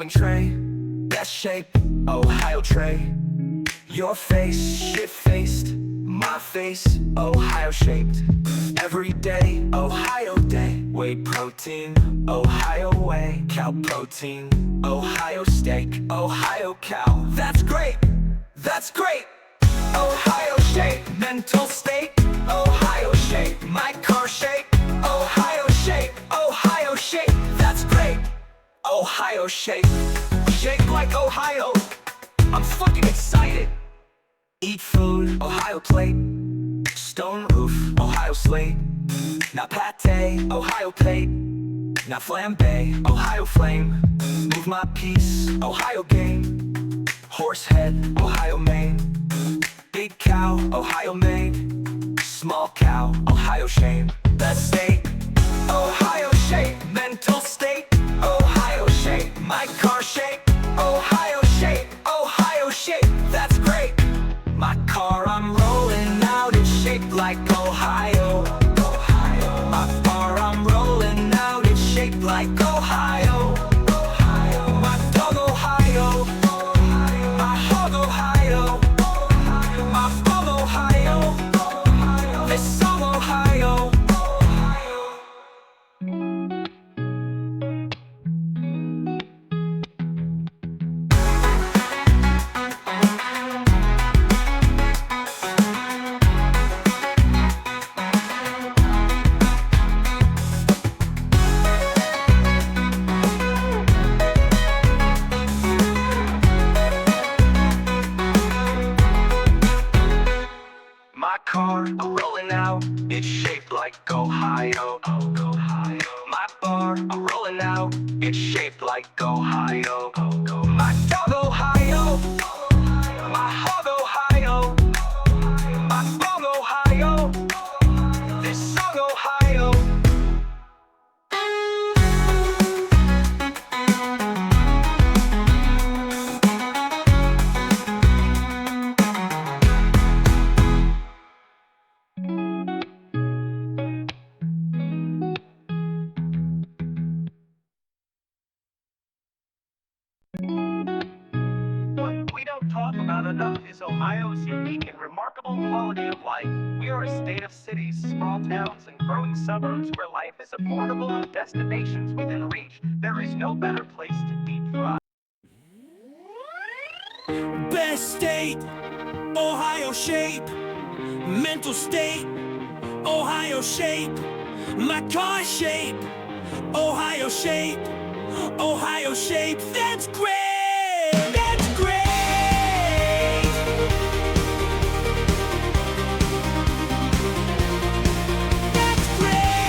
rolling tray, best shape, Ohio tray. Your face, shit-faced, my face, Ohio shaped. Every day, Ohio day. Whey protein, Ohio whey. Cow protein, Ohio steak, Ohio cow. That's great, that's great. Ohio shape, mental state, Ohio shape. My car shape, Ohio shape, Ohio shape. That's great, Ohio shape. Shape like Ohio, I'm fucking excited. Eat food, Ohio plate. Stone roof, Ohio slate. Not pate, Ohio plate. Not flambe, Ohio flame. Move my piece, Ohio game. Horse head, Ohio mane. Big cow, Ohio made. Small cow, Ohio shame. Best state, Ohio shape. Mental state, Ohio shape. My car shape, Ohio shape, Ohio shape. That's great. My car I'm rolling out is shaped like Ohio. Ohio. My car I'm rolling out is shaped like Ohio. Ohio. My dog Ohio. Ohio. My hog Ohio. Ohio. My bum Ohio. Ohio. This song Ohio. My car, I'm rolling out, it's shaped like Ohio. Ohio. My bar, I'm rolling out, it's shaped like Ohio. My dog Ohio. My hog Ohio. My bong Ohio. This song Ohio. What we don't talk about enough is Ohio's unique and remarkable quality of life. We are a state of cities, small towns, and growing suburbs where life is affordable and destinations within reach. There is no better place to deep thrive. Best state, Ohio shape. Mental state, Ohio shape. My car shape, Ohio shape. Ohio shape, that's great, that's great. That's great.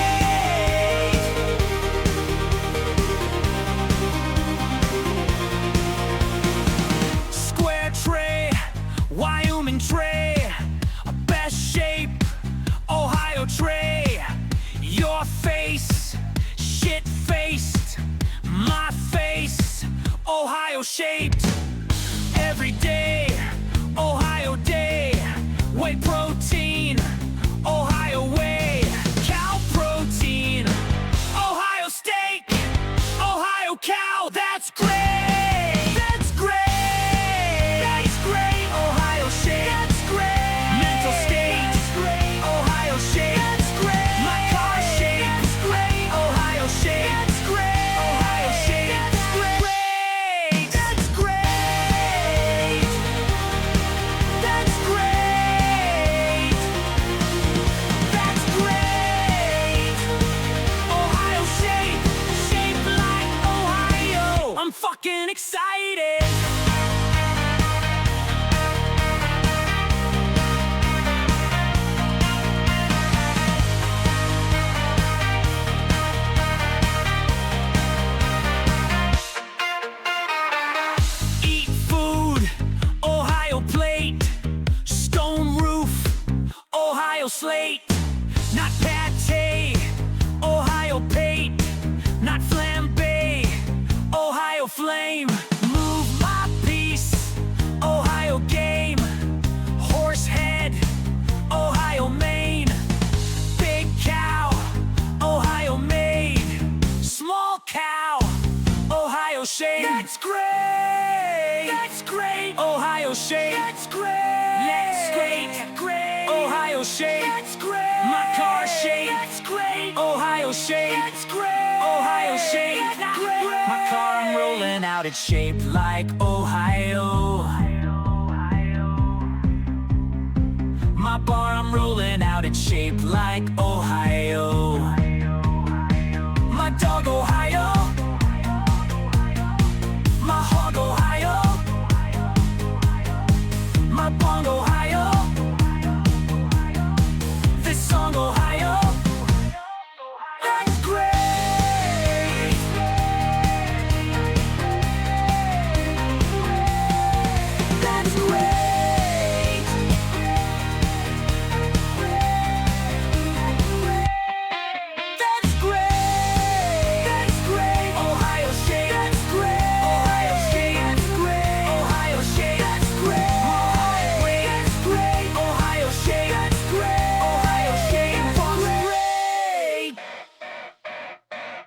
Square tray, Wyoming tray. Best shape, Ohio tray. Your face, shit-faced. My face, Ohio shaped. Every day, Ohio day. Whey protein, Ohio whey. Cow protein, Ohio steak, Ohio cow. That's great, that's great, that's great. Ohio shape, that's great. Mental state, that's great. Ohio shape, that's great. My car shape, that's great. Ohio shape, that's great. Ohio shape, that's great, that's great, that's great, that's great. Ohio shape, shaped like Ohio. I'm fucking excited. Eat food, Ohio plate. Stone roof, Ohio slate. Not pate, Ohio pate. Not flambe, Ohio flame. Move my piece, Ohio game. Horse head, Ohio mane. Big cow, Ohio made. Small cow, Ohio shade. That's great. shaped. That's great. Ohio shaped. My car, I'm rolling out, it's shaped like Ohio. My bar, I'm rolling out, it's shaped like Ohio. My dog, Ohio. My hog, Ohio. My bong, Ohio. This song, Ohio. That's great. That's great. That's great. That's great. Ohio shaped. That's great. Ohio shaped. That's great. Ohio shaped. That's great. That's great. Ohio shaped. That's great. Ohio shaped.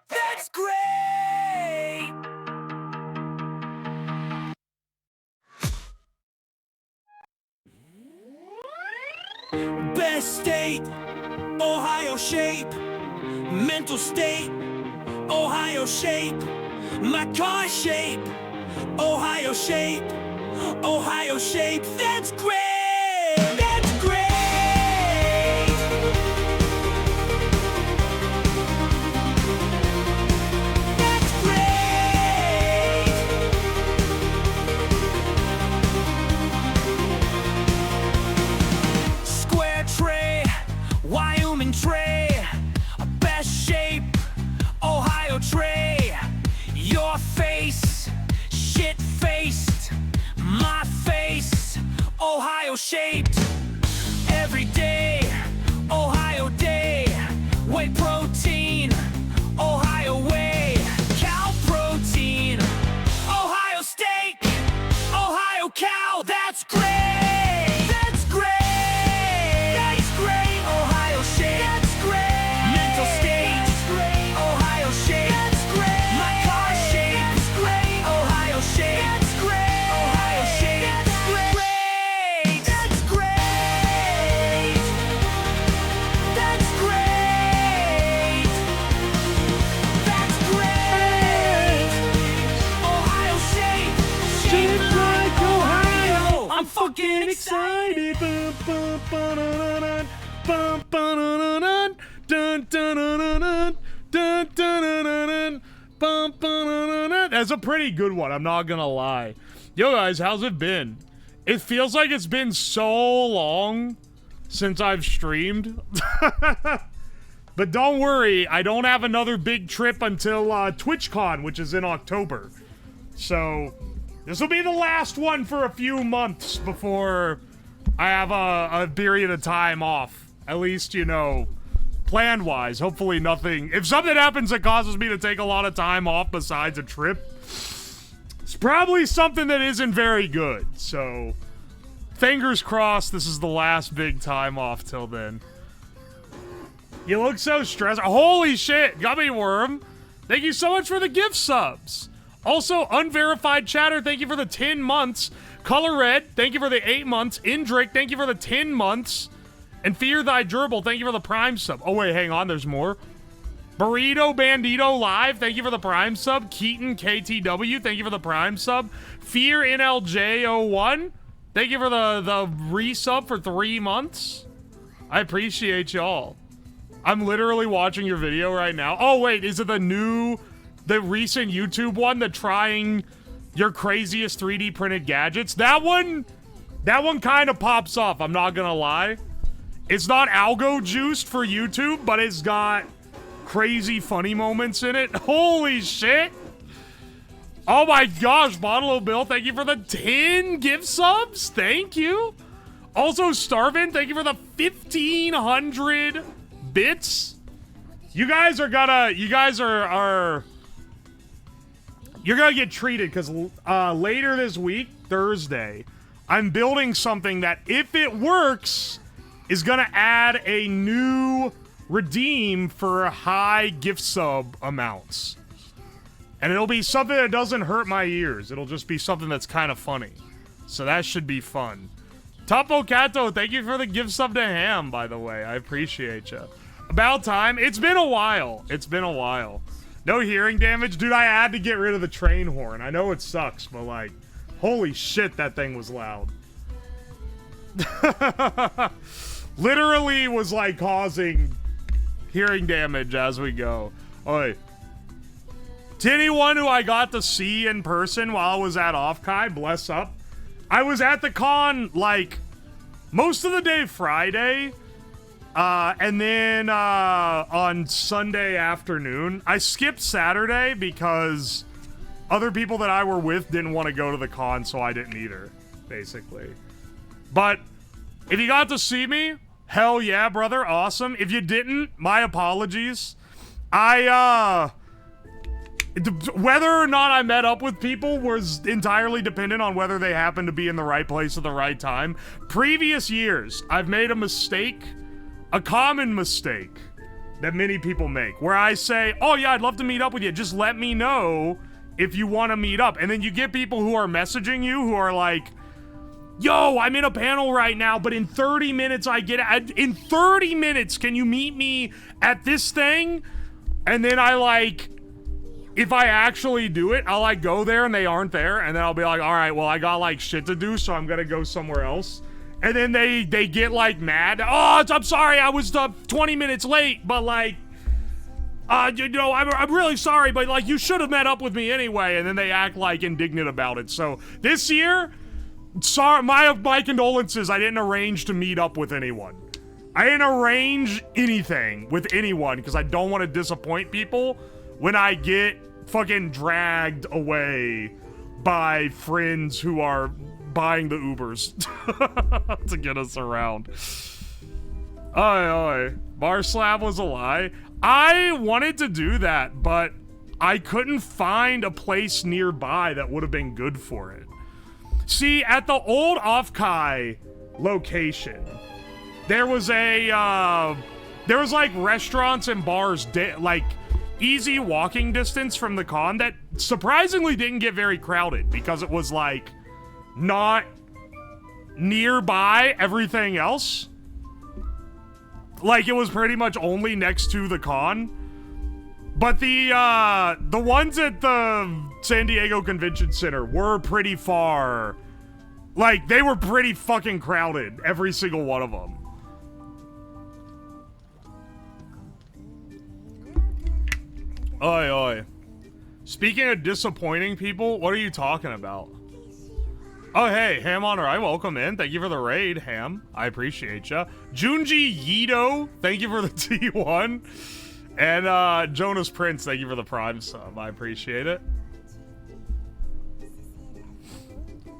That's great. That's great. Best state, Ohio shape. Mental state, Ohio shape. My car shape, Ohio shape. Ohio shape, that's great. That's great. That's great. Square tray, Wyoming tray. Best shape, Ohio tray. Your face, shit-faced. My face, Ohio shaped. Every day, Ohio day. Whey protein, Ohio whey. Cow protein, Ohio steak. Ohio cow, that's great. That's great. That's great. Ohio shape, that's great. Mental state, that's great. Ohio shape, that's great. My car shape, that's great. Ohio shape, that's great. Ohio shape, that's great. That's great. That's great. That's great. Ohio shape, shaped like Ohio. I'm fucking excited. Bum, bum, ba-da-da-dun, bum, ba-da-da-dun, dun, dun-dun-dun-dun, dun, dun-dun-dun-dun, bum, ba-da-da-dun. That's a pretty good one, I'm not gonna lie. Yo guys, how's it been? It feels like it's been so long since I've streamed. But don't worry, I don't have another big trip until TwitchCon, which is in October. So this will be the last one for a few months before I have a period of time off. At least, you know, plan-wise. Hopefully nothing... If something happens that causes me to take a lot of time off besides a trip, it's probably something that isn't very good. So, fingers crossed this is the last big time off till then. You look so stressed. Holy shit, Gummy Worm. Thank you so much for the gift subs. Also, Unverified Chatter, thank you for the 10 months. Color Red, thank you for the 8 months. Indrick, thank you for the 10 months. And Fear Thy Gerbil, thank you for the Prime sub. Oh, wait, hang on, there's more. Burrito Bandito Live, thank you for the Prime sub. Keaton KTW, thank you for the Prime sub. Fear NLJ01, thank you for the resub for 3 months. I appreciate y'all. I'm literally watching your video right now. Oh, wait, is it the recent YouTube one, the trying your craziest 3D printed gadgets? That one kind of pops off, I'm not gonna lie. It's not algo juiced for YouTube, but it's got crazy funny moments in it. Holy shit. Oh my gosh, Bottle of Bill, thank you for the 10 gift subs. Thank you. Also, Starvin, thank you for the 1,500 bits. You guys are gonna, you're gonna get treated because later this week, Thursday, I'm building something that, if it works, is gonna add a new redeem for high gift sub amounts. And it'll be something that doesn't hurt my ears. It'll just be something that's kind of funny. So that should be fun. Topo Kato, thank you for the gift sub to Ham, by the way. I appreciate you. About time. It's been a while. It's been a while. No hearing damage? Dude, I had to get rid of the train horn. I know it sucks, but like, holy shit, that thing was loud. Literally was like causing hearing damage as we go. Oi. To anyone who I got to see in person while I was at Offkai, bless up. I was at the con like most of the day Friday. And then on Sunday afternoon, I skipped Saturday because other people that I were with didn't want to go to the con, so I didn't either, basically. But if you got to see me, hell yeah, brother, awesome. If you didn't, my apologies. Whether or not I met up with people was entirely dependent on whether they happened to be in the right place at the right time. Previous years, I've made a mistake. A common mistake that many people make, where I say, oh yeah, I'd love to meet up with you. Just let me know if you want to meet up. And then you get people who are messaging you who are like, yo, I'm in a panel right now, but in 30 minutes in 30 minutes, can you meet me at this thing? And then I like, if I actually do it, I'll like go there and they aren't there. And then I'll be like, all right, well, I got like shit to do, so I'm going to go somewhere else. And then they get like mad. Oh, I'm sorry, I was 20 minutes late, but like, you know, I'm really sorry, but like, you should have met up with me anyway. And then they act like indignant about it. So this year, sorry, my condolences. I didn't arrange to meet up with anyone. I didn't arrange anything with anyone because I don't want to disappoint people when I get fucking dragged away by friends who are buying the Ubers to get us around. Oi. UWOSLAB was a lie. I wanted to do that, but I couldn't find a place nearby that would have been good for it. See, at the old Offkai location, there was like restaurants and bars, like easy walking distance from the con that surprisingly didn't get very crowded because it was like not nearby everything else. Like it was pretty much only next to the con. But the ones at the San Diego Convention Center were pretty far. Like they were pretty fucking crowded, every single one of them. Oi. Speaking of disappointing people, what are you talking about? Oh, hey, Ham on right, welcome in. Thank you for the raid, Ham. I appreciate ya. Junji Yito, thank you for the T1. And Jonas Prince, thank you for the Prime sub. I appreciate it.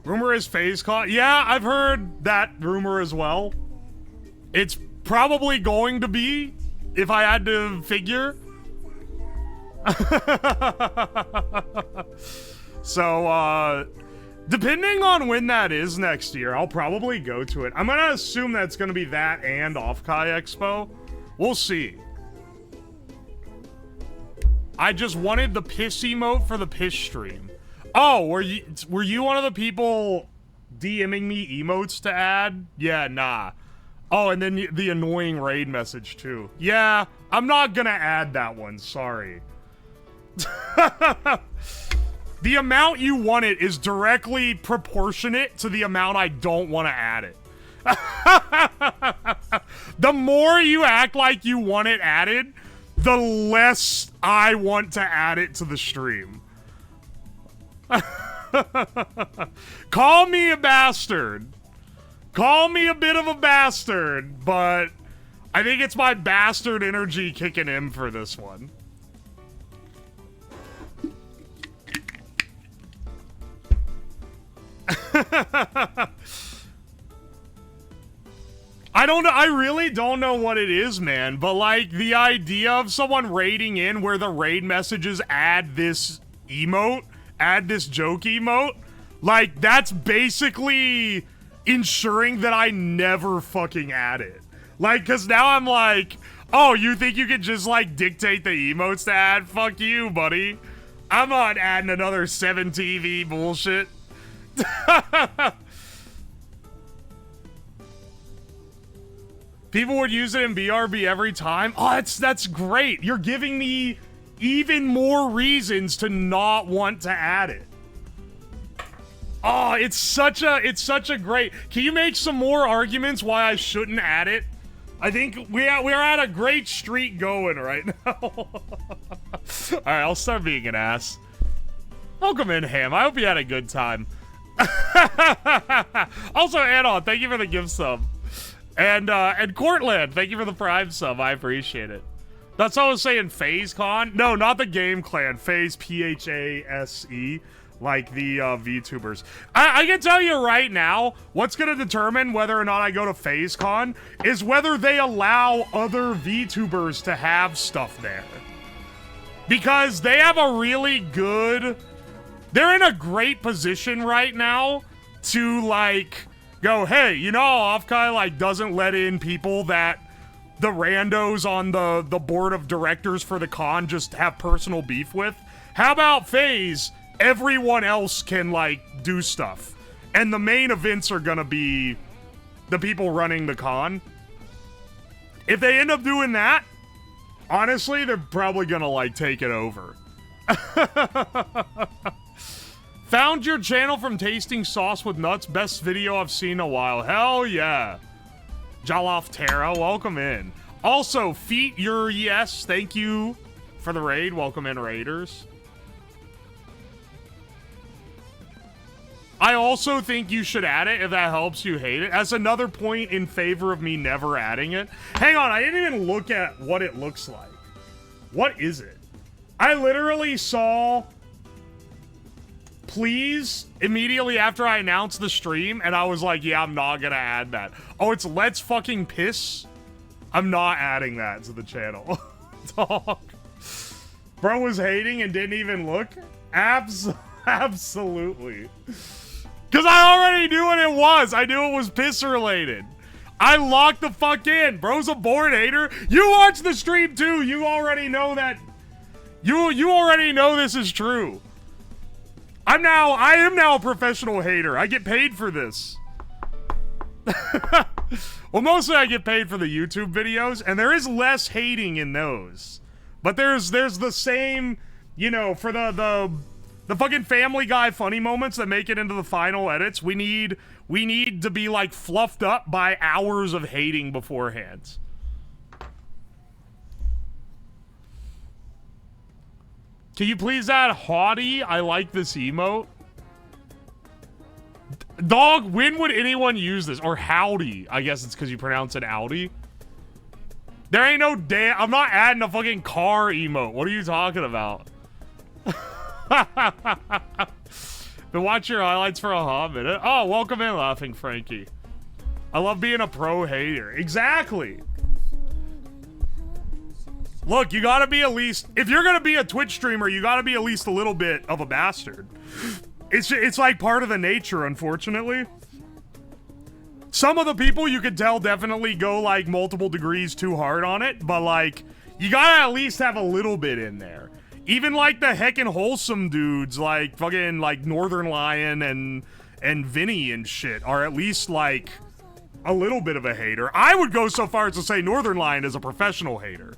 Rumor is phase caught. Yeah, I've heard that rumor as well. It's probably going to be, if I had to figure. So, depending on when that is next year, I'll probably go to it. I'm gonna assume that's gonna be that and Offkai Expo. We'll see. I just wanted the piss emote for the piss stream. Oh, were you one of the people DMing me emotes to add? Yeah, nah. Oh, and then the annoying raid message too. Yeah, I'm not gonna add that one, sorry. The amount you want it is directly proportionate to the amount I don't want to add it. The more you act like you want it added, the less I want to add it to the stream. Call me a bastard. Call me a bit of a bastard, but I think it's my bastard energy kicking in for this one. I really don't know what it is, man, but like the idea of someone raiding in where the raid messages add this emote, add this joke emote, like that's basically ensuring that I never fucking add it. Like, cause now I'm like, oh, you think you could just like dictate the emotes to add? Fuck you, buddy. I'm not adding another 7TV bullshit. People would use it in BRB every time. Oh, that's great. You're giving me even more reasons to not want to add it. Oh, it's such a great. Can you make some more arguments why I shouldn't add it? I think we're at a great streak going right now. All right, I'll start being an ass. Welcome in, Ham. I hope you had a good time. Also, Anon, thank you for the gift sub. And Cortland, thank you for the Prime sub. I appreciate it. That's all I was saying, FaZe Con? No, not the game clan. FaZe, P-H-A-S-E. Like the VTubers. I can tell you right now, what's going to determine whether or not I go to FaZe Con is whether they allow other VTubers to have stuff there. Because they have a really good... They're in a great position right now to, like, go, hey, you know, Offkai, like, doesn't let in people that the randos on the board of directors for the con just have personal beef with. How about FaZe? Everyone else can, like, do stuff. And the main events are gonna be the people running the con. If they end up doing that, honestly, they're probably gonna, like, take it over. Found your channel from tasting sauce with nuts. Best video I've seen in a while. Hell yeah. Jalof Terra, welcome in. Also, Feet Your Yes, thank you for the raid. Welcome in, Raiders. I also think you should add it if that helps you hate it. As another point in favor of me never adding it. Hang on, I didn't even look at what it looks like. What is it? I literally saw please immediately after I announced the stream, and I was like, yeah, I'm not gonna add that. Oh, it's Let's Fucking Piss? I'm not adding that to the channel. Dog. Bro was hating and didn't even look? Absolutely. Because I already knew what it was. I knew it was piss related. I locked the fuck in. Bro's a born hater. You watch the stream too. You already know that. You already know this is true. I am now a professional hater. I get paid for this. Well, mostly I get paid for the YouTube videos, and there is less hating in those. But there's the same, you know, for the fucking Family Guy funny moments that make it into the final edits, we need to be, like, fluffed up by hours of hating beforehand. Can you please add haughty? I like this emote. Dog, when would anyone use this? Or howdy. I guess it's because you pronounce it Audi. There ain't no damn... I'm not adding a fucking car emote. What are you talking about? Been watching your highlights for a hot minute. Oh, welcome in, Laughing Frankie. I love being a pro hater. Exactly. Look, you gotta be at least... If you're gonna be a Twitch streamer, you gotta be at least a little bit of a bastard. It's like part of the nature, unfortunately. Some of the people you could tell definitely go, like, multiple degrees too hard on it, but, like, you gotta at least have a little bit in there. Even, like, the heckin' wholesome dudes, like, fucking, like, Northern Lion and Vinny and shit are at least, like, a little bit of a hater. I would go so far as to say Northern Lion is a professional hater.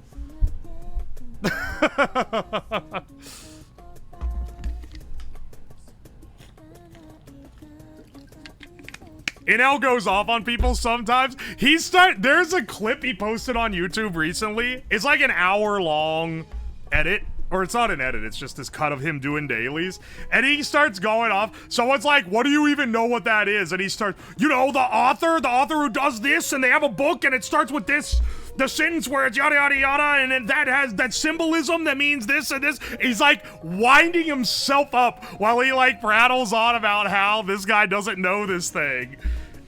Inel goes off on people sometimes. There's a clip he posted on YouTube recently. It's like an hour-long edit. Or it's not an edit, it's just this cut of him doing dailies. And he starts going off. Someone's like, what do you even know what that is? And he starts, you know, the author who does this, and they have a book, and it starts with this, the sentence where it's yada yada yada, and then that has that symbolism that means this and this. He's like winding himself up while he like prattles on about how this guy doesn't know this thing.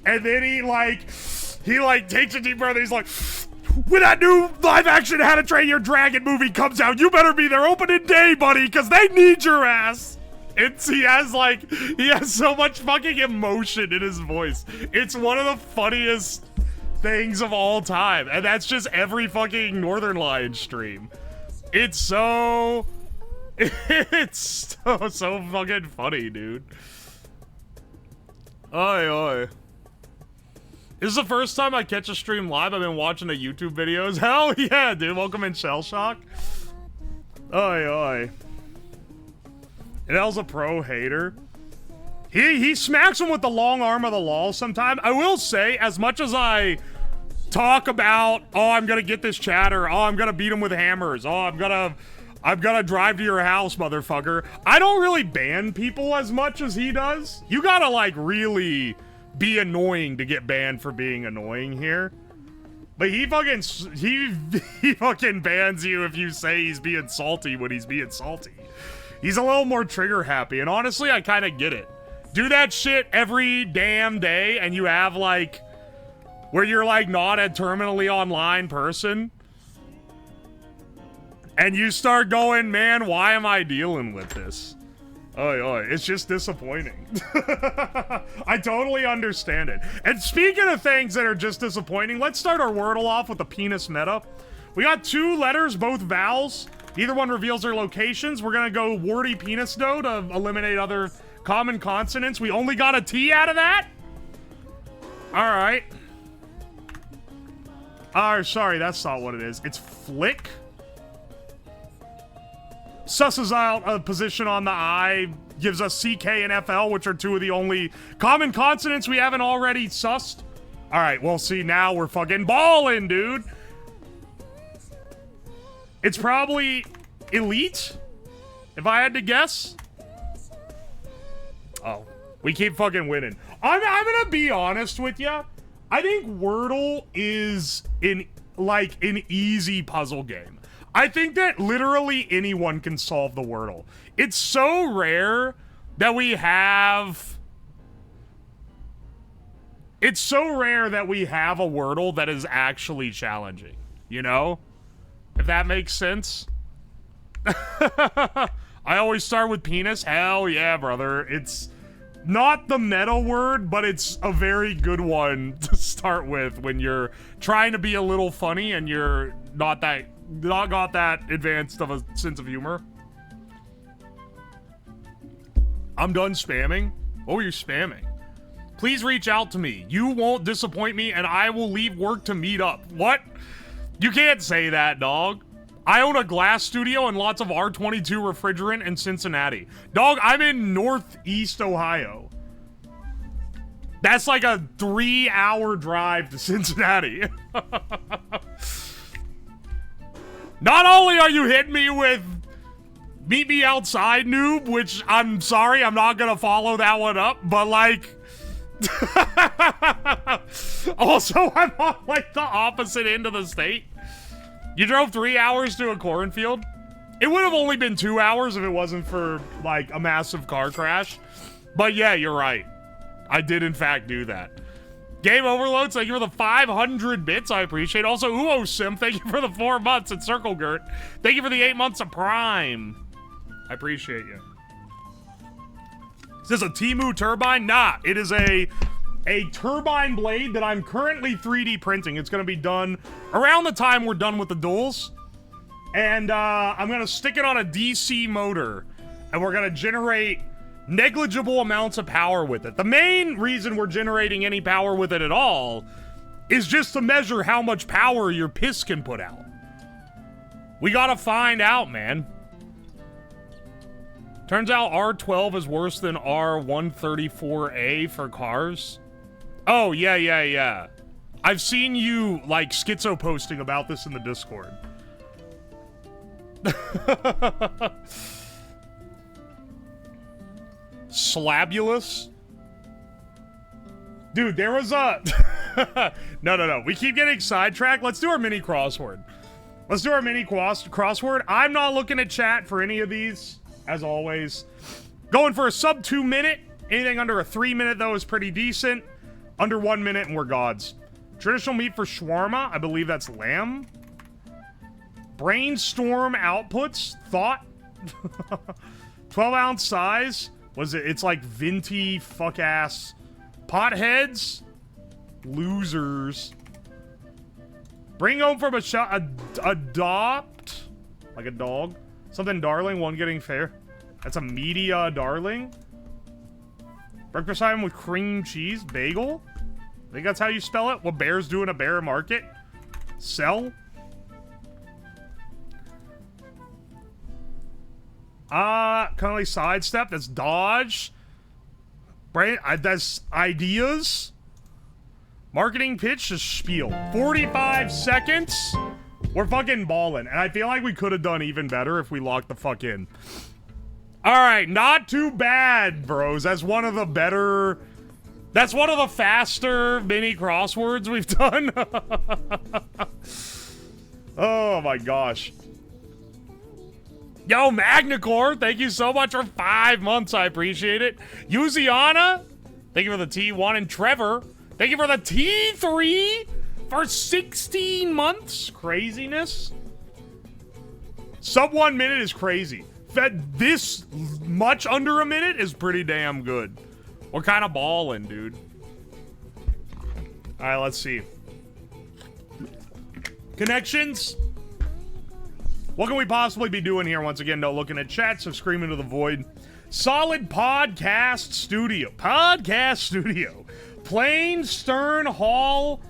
And then he takes a deep breath, and he's like, when that new live-action How to Train Your Dragon movie comes out, you better be there opening day, buddy, because they need your ass. He has so much fucking emotion in his voice. It's one of the funniest things of all time, and that's just every fucking Northern Lion stream. It's so fucking funny, dude. Oi, oi. This is the first time I catch a stream live. I've been watching the YouTube videos. Hell yeah, dude. Welcome in Shell Shock. Oi, oi. Inel's a pro hater. He smacks him with the long arm of the law sometimes. I will say, as much as I talk about, oh, I'm gonna get this chatter, oh, I'm gonna beat him with hammers, oh, I'm gonna drive to your house, motherfucker. I don't really ban people as much as he does. You gotta, like, really be annoying to get banned for being annoying here. But he fucking bans you if you say he's being salty when he's being salty. He's a little more trigger happy, and honestly, I kind of get it. Do that shit every damn day, and you have, like, where you're, like, not a terminally online person, and you start going, man, why am I dealing with this? Oi, oi, it's just disappointing. I totally understand it. And speaking of things that are just disappointing, let's start our Wordle off with the penis meta. We got 2 letters, both vowels. Neither one reveals their locations. We're gonna go warty penis dough to eliminate other common consonants. We only got a T out of that? Alright. Sorry, that's not what it is. It's flick. Susses out a position on the I, gives us CK and FL, which are 2 of the only common consonants we haven't already sussed. Alright, well, see, now we're fucking balling, dude. It's probably elite, if I had to guess. Oh, we keep fucking winning. I'm gonna be honest with you. I think Wordle is an easy puzzle game. I think that literally anyone can solve the Wordle. It's so rare that we have... It's so rare that we have a Wordle that is actually challenging, you know? If that makes sense. I always start with penis. Hell yeah, brother. It's not the meta word, but it's a very good one to start with when you're trying to be a little funny and you're not got that advanced of a sense of humor. I'm done spamming. What were you spamming? Please reach out to me. You won't disappoint me, and I will leave work to meet up. What? You can't say that, dog. I own a glass studio and lots of R22 refrigerant in Cincinnati. Dog, I'm in Northeast Ohio. That's like a 3-hour drive to Cincinnati. Not only are you hitting me with meet me outside, noob, which I'm sorry, I'm not gonna follow that one up, but like... also, I'm on like the opposite end of the state. You drove 3 hours to a cornfield? It would have only been 2 hours if it wasn't for, like, a massive car crash. But yeah, you're right. I did, in fact, do that. Game Overload, thank you for the 500 bits. I appreciate it. Also, UWOSLAB, thank you for the 4 months at Circle Gert. Thank you for the 8 months of Prime. I appreciate you. Is this a Temu turbine? Nah, it is a turbine blade that I'm currently 3D printing. It's going to be done around the time we're done with the duels. And I'm going to stick it on a DC motor. And we're going to generate negligible amounts of power with it. The main reason we're generating any power with it at all is just to measure how much power your piss can put out. We got to find out, man. Turns out R12 is worse than R134A for cars. Oh, yeah. I've seen you, like, schizo posting about this in the Discord. Slabulous? Dude, there was a... No. We keep getting sidetracked. Let's do our mini crossword. Crossword. I'm not looking at chat for any of these, as always. Going for a sub 2 minute. Anything under a 3 minute, though, is pretty decent. Under 1 minute, and we're gods. Traditional meat for shawarma. I believe that's lamb. Brainstorm outputs. Thought. 12-ounce size. Was it? It's like venti fuck-ass. Potheads. Losers. Bring home from adopt. Like a dog. Something darling, one getting fair. That's a media darling. Breakfast item with cream cheese. Bagel. think that's how you spell it. What bears do in a bear market? Sell? Currently sidestep. That's dodge. Brain. That's ideas. Marketing pitch is spiel. 45 seconds. We're fucking balling. And I feel like we could have done even better if we locked the fuck in. Alright, not too bad, bros. That's one of the better... That's one of the faster mini crosswords we've done. Oh my gosh. Yo, Magnacore, thank you so much for 5 months. I appreciate it. Yuziana, thank you for the T1. And Trevor, thank you for the T3 for 16 months. Craziness. Sub 1 minute is crazy. This much under a minute is pretty damn good. We're kind of balling, dude. All right, let's see. Connections. What can we possibly be doing here? Once again, no looking at chat, so scream into the void. Solid podcast studio. Podcast studio. Plain, stern, hull,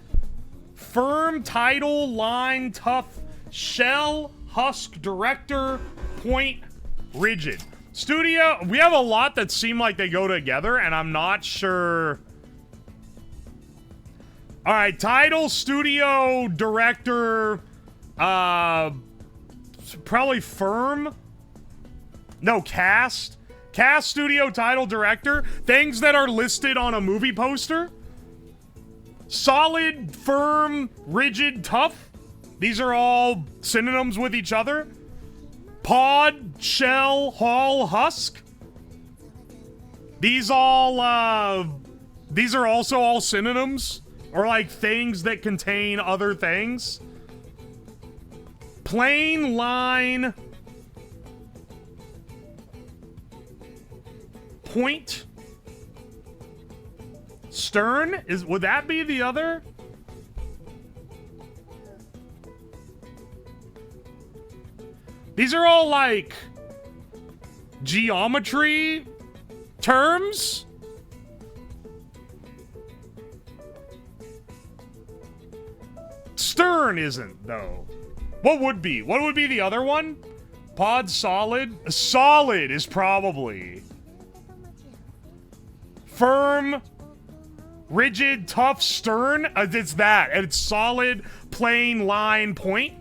firm, title, line, tough, shell, husk, director, point, rigid. Studio, we have a lot that seem like they go together, and I'm not sure. All right, title, studio, director, probably firm. No, cast. Cast, studio, title, director. Things that are listed on a movie poster. Solid, firm, rigid, tough. These are all synonyms with each other. Pod, shell, hull, husk. These are also all synonyms. Or like things that contain other things. Plain, line, point, stern. Would that be the other? These are all like geometry terms. Stern isn't, though. What would be? What would be the other one? Pod, solid? Solid is probably. Firm, rigid, tough, stern? It's that. And it's solid, plain, line, point.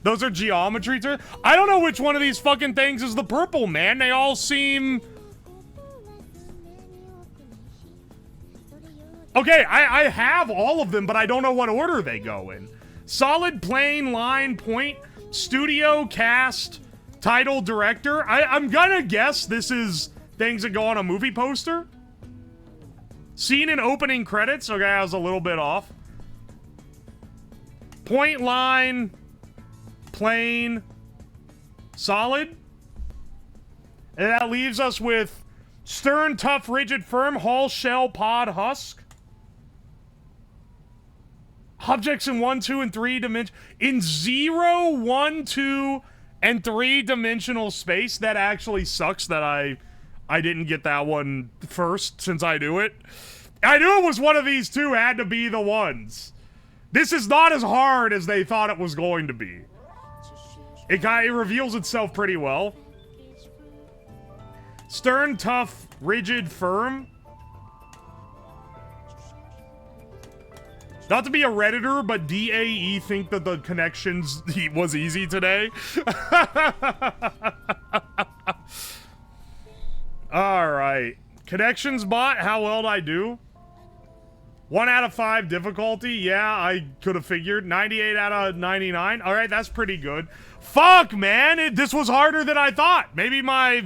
Those are geometry terms? I don't know which one of these fucking things is the purple, man. They all seem... Okay, I have all of them, but I don't know what order they go in. Solid, plain, line, point, studio, cast, title, director. I'm gonna guess this is things that go on a movie poster. Scene in opening credits. Okay, I was a little bit off. Point, line, plain, solid. And that leaves us with stern, tough, rigid, firm, hull, shell, pod, husk. Objects in 1, 2, and 3 dimension. In 0, 1, 2, and 3 dimensional space. That actually sucks that I didn't get that one first since I knew it. I knew it was one of these two had to be the ones. This is not as hard as they thought it was going to be. It reveals itself pretty well. Stern, tough, rigid, firm. Not to be a Redditor, but DAE think that the connections was easy today. Alright. Connections bot, how well did I do? 1 out of 5 difficulty. Yeah, I could have figured. 98 out of 99. Alright, that's pretty good. Fuck, man! This was harder than I thought. Maybe my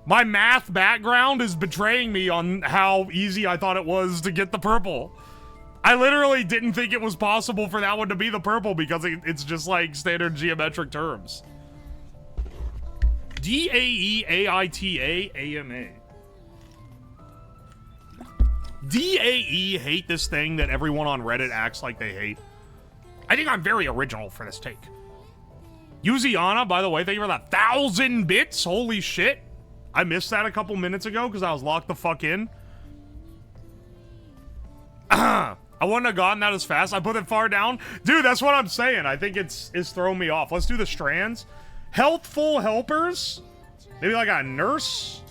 math background is betraying me on how easy I thought it was to get the purple. I literally didn't think it was possible for that one to be the purple because it's just like standard geometric terms. DAEAITA-AMA. DAE hate this thing that everyone on Reddit acts like they hate. I think I'm very original for this take. Yuziana, by the way, thank you for that 1,000 bits. Holy shit. I missed that a couple minutes ago because I was locked the fuck in. I wouldn't have gotten that as fast. I put it far down. Dude, that's what I'm saying. I think it's throwing me off. Let's do the strands. Healthful helpers. Maybe like a nurse.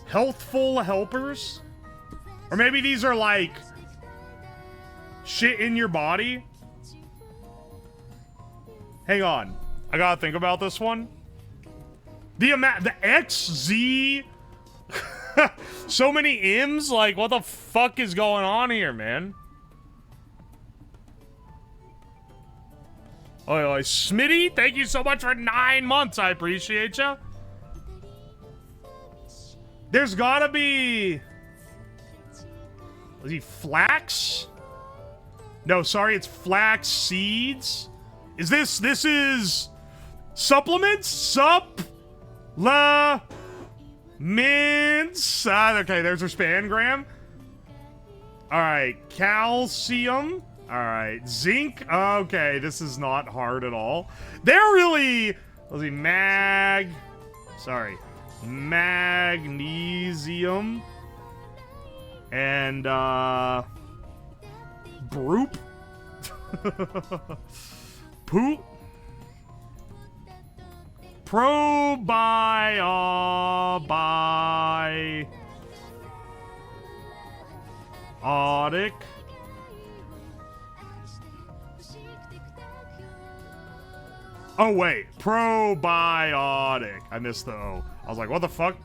Healthful helpers. Or maybe these are like shit in your body. Hang on. I gotta think about this one. The XZ. So many M's? Like, what the fuck is going on here, man? Oi, Smitty, thank you so much for 9 months. I appreciate you. There's gotta be... Is he flax? No, sorry, it's flax seeds. Is this is supplements? Mints. Okay, there's her spangram. All right, calcium. All right, zinc. Okay, this is not hard at all. They're really, let's see, magnesium and broop. Poop. Probiotic. Oh wait, probiotic. I missed the O. I was like, what the fuck?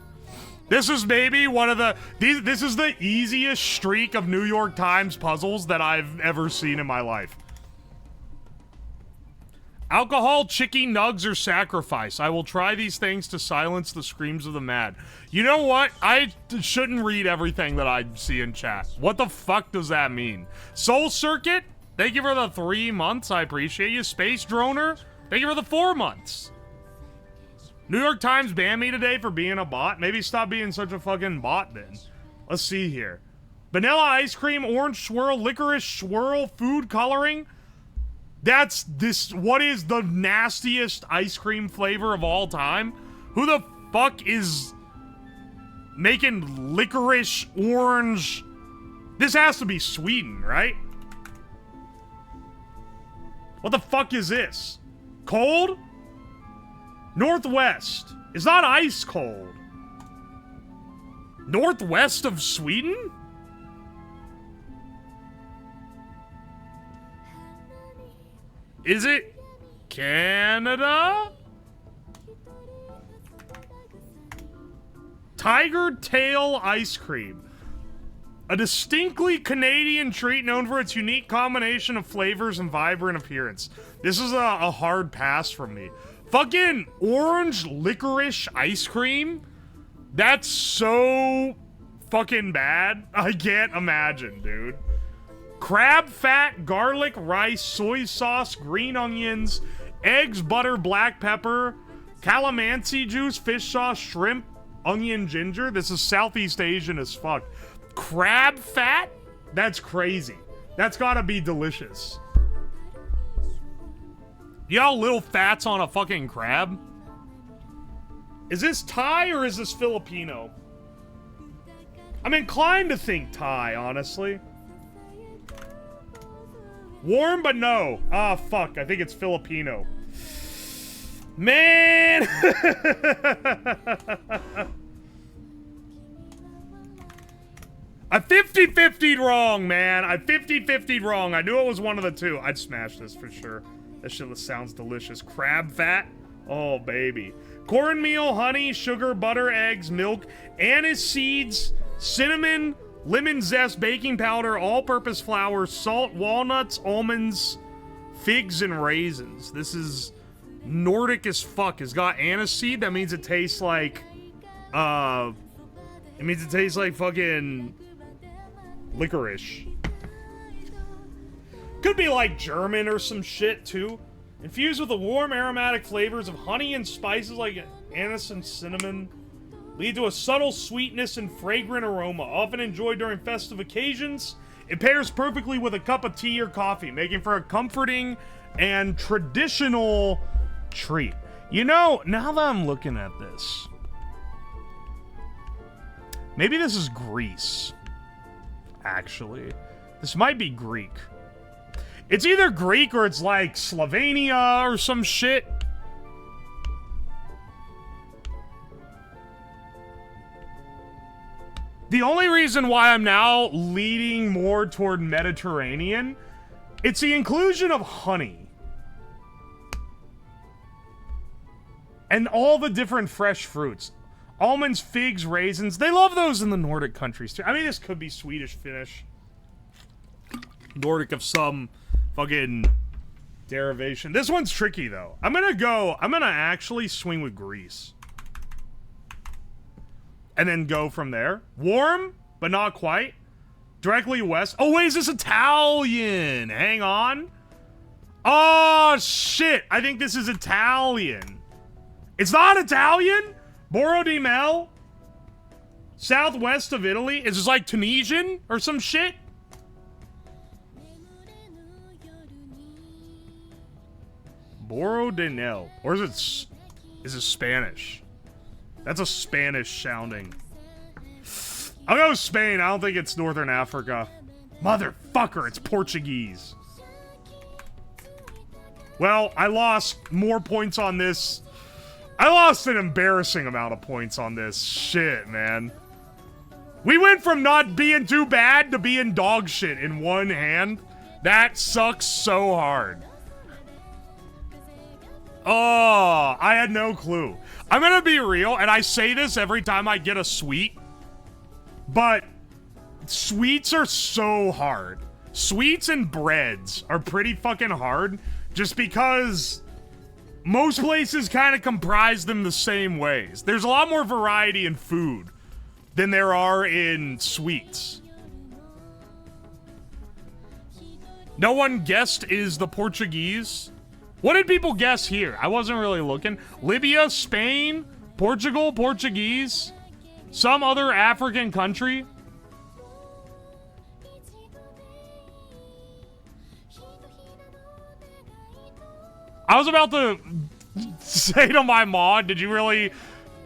This is maybe one of the this is the easiest streak of New York Times puzzles that I've ever seen in my life. Alcohol, chicky nugs, or sacrifice. I will try these things to silence the screams of the mad. You know what? I shouldn't read everything that I see in chat. What the fuck does that mean? Soul Circuit? Thank you for the 3 months. I appreciate you. Space Droner? Thank you for the 4 months. New York Times banned me today for being a bot. Maybe stop being such a fucking bot then. Let's see here. Vanilla ice cream, orange swirl, licorice swirl, food coloring. That's this. What is the nastiest ice cream flavor of all time? Who the fuck is making licorice orange? This has to be Sweden, right? What the fuck is this? Cold? Northwest. It's not ice cold. Northwest of Sweden? Is it Canada? Tiger Tail ice cream. A distinctly Canadian treat known for its unique combination of flavors and vibrant appearance. This is a hard pass from me. Fucking orange licorice ice cream? That's so fucking bad. I can't imagine, dude. Crab fat, garlic, rice, soy sauce, green onions, eggs, butter, black pepper, calamansi juice, fish sauce, shrimp, onion, ginger. This is Southeast Asian as fuck. Crab fat? That's crazy. That's gotta be delicious. You know little fats on a fucking crab? Is this Thai or is this Filipino? I'm inclined to think Thai, honestly. Warm, but no. Ah, fuck. I think it's Filipino. Man! I 50-50'd wrong, man. I 50-50'd wrong. I knew it was one of the two. I'd smash this for sure. That shit sounds delicious. Crab fat? Oh, baby. Cornmeal, honey, sugar, butter, eggs, milk, anise seeds, cinnamon, lemon zest, baking powder, all-purpose flour, salt, walnuts, almonds, figs, and raisins. This is Nordic as fuck. It's got aniseed. That means it tastes like, it means it tastes like fucking licorice. Could be like German or some shit, too. Infused with the warm aromatic flavors of honey and spices like anise and cinnamon. Lead to a subtle sweetness and fragrant aroma, often enjoyed during festive occasions. It pairs perfectly with a cup of tea or coffee, making for a comforting and traditional treat. You know, now that I'm looking at this, maybe this is Greece. Actually, this might be Greek. It's either Greek or it's like Slovenia or some shit. The only reason why I'm now leaning more toward Mediterranean, it's the inclusion of honey. And all the different fresh fruits. Almonds, figs, raisins. They love those in the Nordic countries too. I mean, this could be Swedish, Finnish. Nordic of some fucking derivation. This one's tricky though. I'm gonna actually swing with Greece. And then go from there. Warm, but not quite. Directly west. Oh, wait, is this Italian? Hang on. Oh, shit. I think this is Italian. It's not Italian? Boro di Mel? Southwest of Italy? Is this like Tunisian or some shit? Boro di Mel. Or is it Spanish? That's a Spanish sounding. I'll go Spain. I don't think it's Northern Africa. Motherfucker, it's Portuguese. Well, I lost more points on this. I lost an embarrassing amount of points on this. Shit, man. We went from not being too bad to being dog shit in one hand. That sucks so hard. Oh, I had no clue. I'm gonna be real, and I say this every time I get a sweet, but sweets are so hard. Sweets and breads are pretty fucking hard, just because most places kind of comprise them the same ways. There's a lot more variety in food than there are in sweets. No one guessed is the Portuguese. What did people guess here? I wasn't really looking. Libya, Spain, Portugal, Portuguese, some other African country. I was about to say to my mod, did you really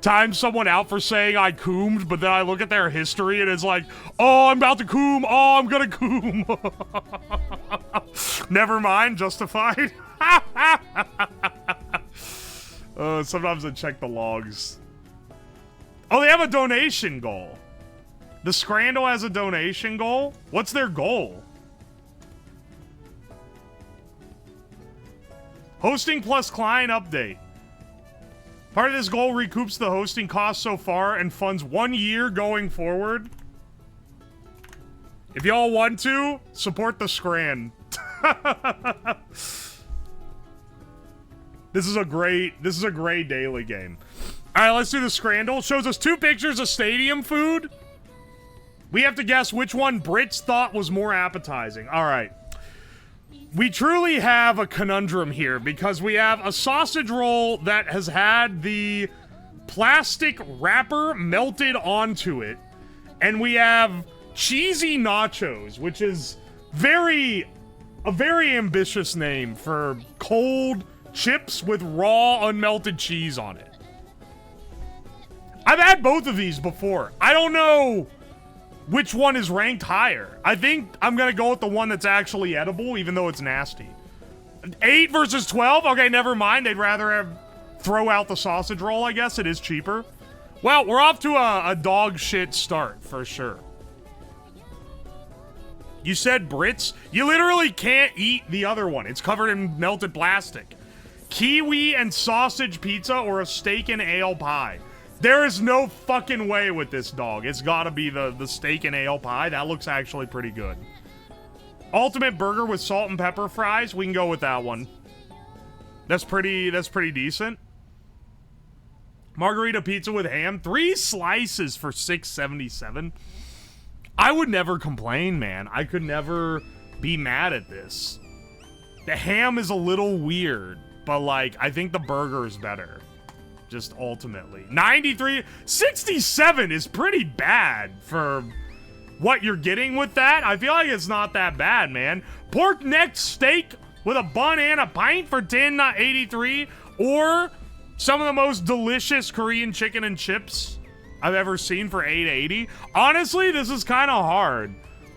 time someone out for saying I coomed? But then I look at their history and it's like, oh, I'm about to coom. Oh, I'm gonna coom. Never mind, justified. Sometimes I check the logs. Oh, they have a donation goal. The Scrandle has a donation goal? What's their goal? Hosting plus client update. Part of this goal recoups the hosting costs so far and funds 1 year going forward. If y'all want to, support the Scran. This is a great daily game. All right, let's do the Scrandle. Shows us 2 pictures of stadium food. We have to guess which one Brits thought was more appetizing. All right. We truly have a conundrum here because we have a sausage roll that has had the plastic wrapper melted onto it, and we have cheesy nachos, which is a very ambitious name for cold chips with raw unmelted cheese on it. I've had both of these before. I don't know which one is ranked higher. I think I'm gonna go with the one that's actually edible, even though it's nasty. 8 versus 12? Okay, never mind. They'd rather throw out the sausage roll, I guess. It is cheaper. Well, we're off to a dog shit start, for sure. You said Brits? You literally can't eat the other one. It's covered in melted plastic. Kiwi and sausage pizza or a steak and ale pie. There is no fucking way with this dog. It's gotta be the steak and ale pie. That looks actually pretty good. Ultimate burger with salt and pepper fries. We can go with that one. That's pretty decent. Margarita pizza with ham. 3 slices for $6.77. I would never complain, man. I could never be mad at this. The ham is a little weird, but like, I think the burger is better. Just ultimately. 93, 67 is pretty bad for what you're getting with that. I feel like it's not that bad, man. Pork neck steak with a bun and a pint for $10.83, or Some of the most delicious Korean chicken and chips I've ever seen for $8.80. Honestly, this is kind of hard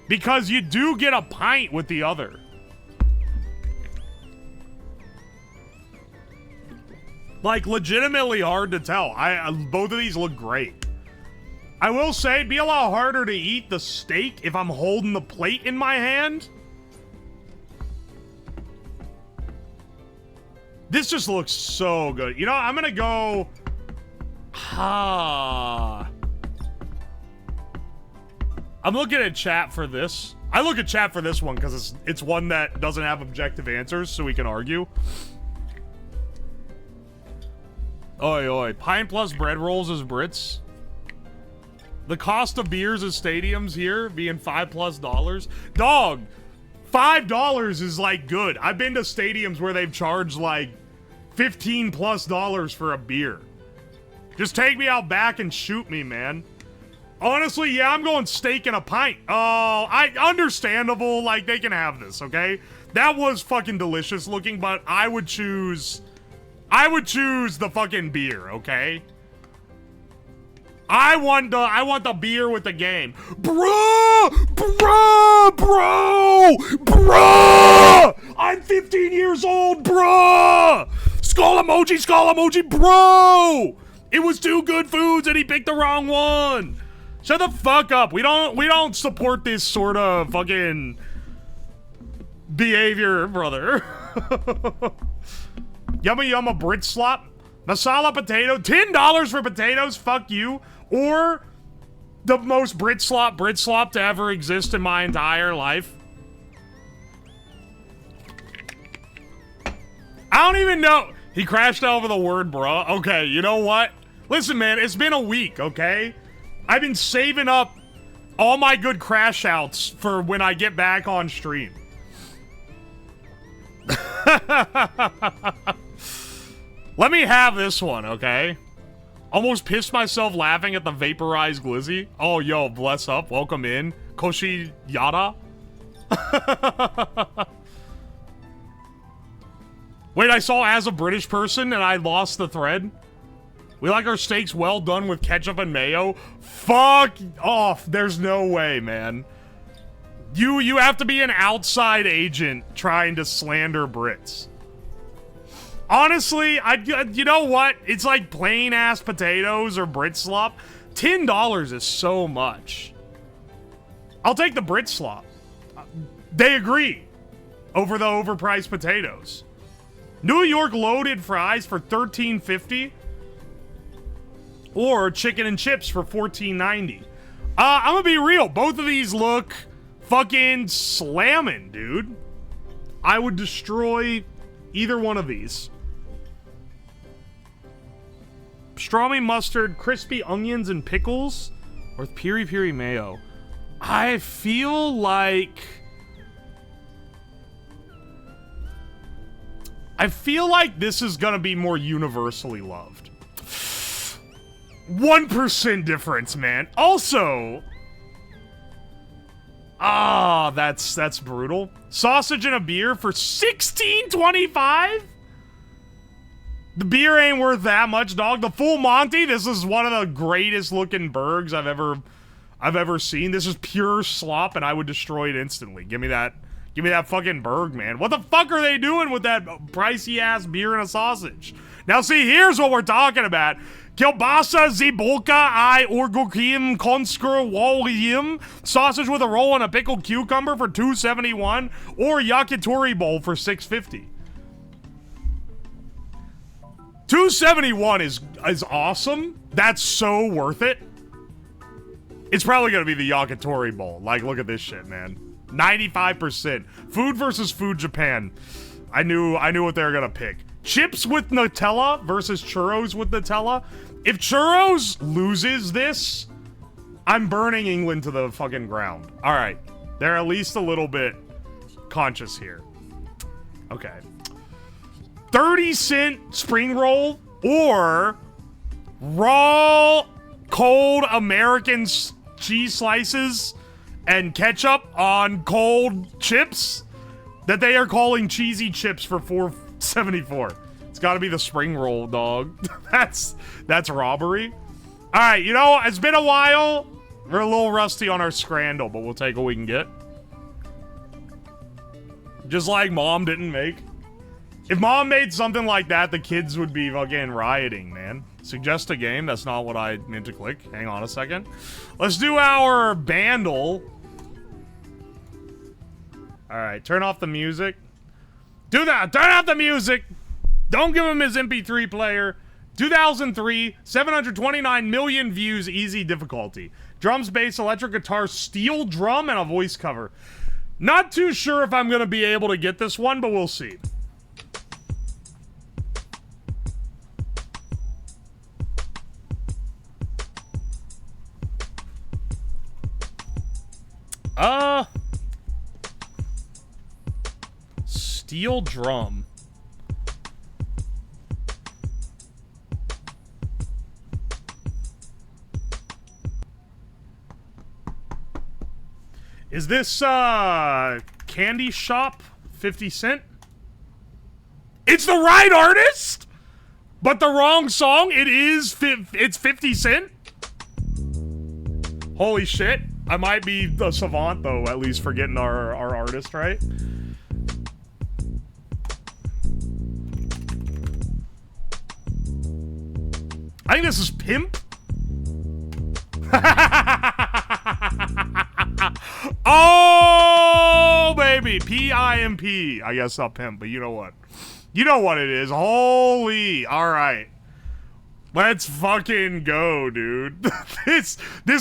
because you do get a pint with the other. Like, legitimately hard to tell. Both of these look great. I will say, it'd be a lot harder to eat the steak if I'm holding the plate in my hand. This just looks so good. You know, I'm gonna go... I'm looking at chat for this. I look at chat for this one because it's one that doesn't have objective answers, so we can argue. Oi, oi. Pint plus bread rolls is Brits. The cost of beers at stadiums here being $5+. Dog, $5 is like good. I've been to stadiums where they've charged like $15+ for a beer. Just take me out back and shoot me, man. Honestly, yeah, I'm going steak and a pint. Oh, understandable. Like, they can have this, okay? That was fucking delicious looking, but I would choose the fucking beer, okay? I want the beer with the game. Bruh! I'm 15 years old, bruh! Skull emoji, bro! It was two good foods and he picked the wrong one. Shut the fuck up. We don't support this sort of fucking behavior, brother. Yumma Brit slop. Masala potato. $10 for potatoes. Fuck you. Or the most Brit slop to ever exist in my entire life. I don't even know. He crashed over the word, bro. Okay, you know what? Listen, man, it's been a week, okay? I've been saving up all my good crash outs for when I get back on stream. Let me have this one, okay? Almost pissed myself laughing at the vaporized glizzy. Oh, yo, bless up. Welcome in. Koshi Yada. Wait, I saw as a British person and I lost the thread. We like our steaks well done with ketchup and mayo. Fuck off. There's no way, man. You have to be an outside agent trying to slander Brits. Honestly, you know what? It's like plain ass potatoes or Brit slop. $10 is so much. I'll take the Brit slop. They agree over the overpriced potatoes. New York loaded fries for $13.50. Or chicken and chips for $14.90. I'm gonna be real. Both of these look fucking slamming, dude. I would destroy either one of these. Pastrami mustard, crispy onions and pickles, or piri piri mayo. I feel like this is gonna be more universally loved. 1% difference, man. Also, that's brutal. Sausage and a beer for $16.25? The beer ain't worth that much, dog. The Full Monty, this is one of the greatest looking burgers I've ever seen. This is pure slop, and I would destroy it instantly. Give me that fucking burg, man. What the fuck are they doing with that pricey ass beer and a sausage? Now, see, here's what we're talking about. Kielbasa, Zibolka, I Orgokim, Konsker, Wallium, sausage with a roll and a pickled cucumber for $2.71, or yakitori bowl for $6.50. $2.71 is awesome. That's so worth it. It's probably gonna be the yakitori bowl. Like, look at this shit, man. 95%. Food versus Food Japan. I knew what they were gonna pick. Chips with Nutella versus churros with Nutella. If churros loses this, I'm burning England to the fucking ground. All right. They're at least a little bit conscious here. Okay. 30-cent spring roll or raw cold American cheese slices and ketchup on cold chips that they are calling cheesy chips for $4.74. It's got to be the spring roll, dog. That's robbery. All right, you know, it's been a while. We're a little rusty on our scrandle, but we'll take what we can get. Just like Mom didn't make. If Mom made something like that, the kids would be fucking rioting, man. Suggest a game? That's not what I meant to click. Hang on a second. Let's do our bandle. Alright, turn off the music. Do that! Turn off the music! Don't give him his MP3 player. 2003, 729 million views, easy difficulty. Drums, bass, electric guitar, steel drum, and a voice cover. Not too sure if I'm gonna be able to get this one, but we'll see. Steel drum. Is this, Candy Shop 50 Cent? It's the right artist, but the wrong song. It's 50 Cent. Holy shit. I might be the savant, though, at least for getting our artist right. I think this is Pimp. Oh, baby. P-I-M-P. I guess not Pimp, but you know what? You know what it is. Holy. All right. Let's fucking go, dude. This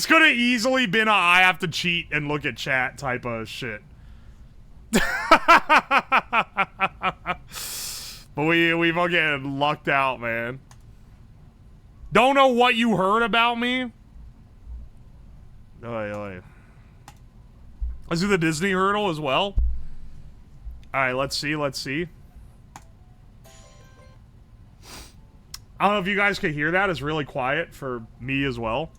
could have easily been a I have to cheat and look at chat type of shit. But we fucking lucked out, man. Don't know what you heard about me. Oi, oi. Let's do the Disney hurdle as well. Alright, let's see, let's see. I don't know if you guys can hear that. It's really quiet for me as well.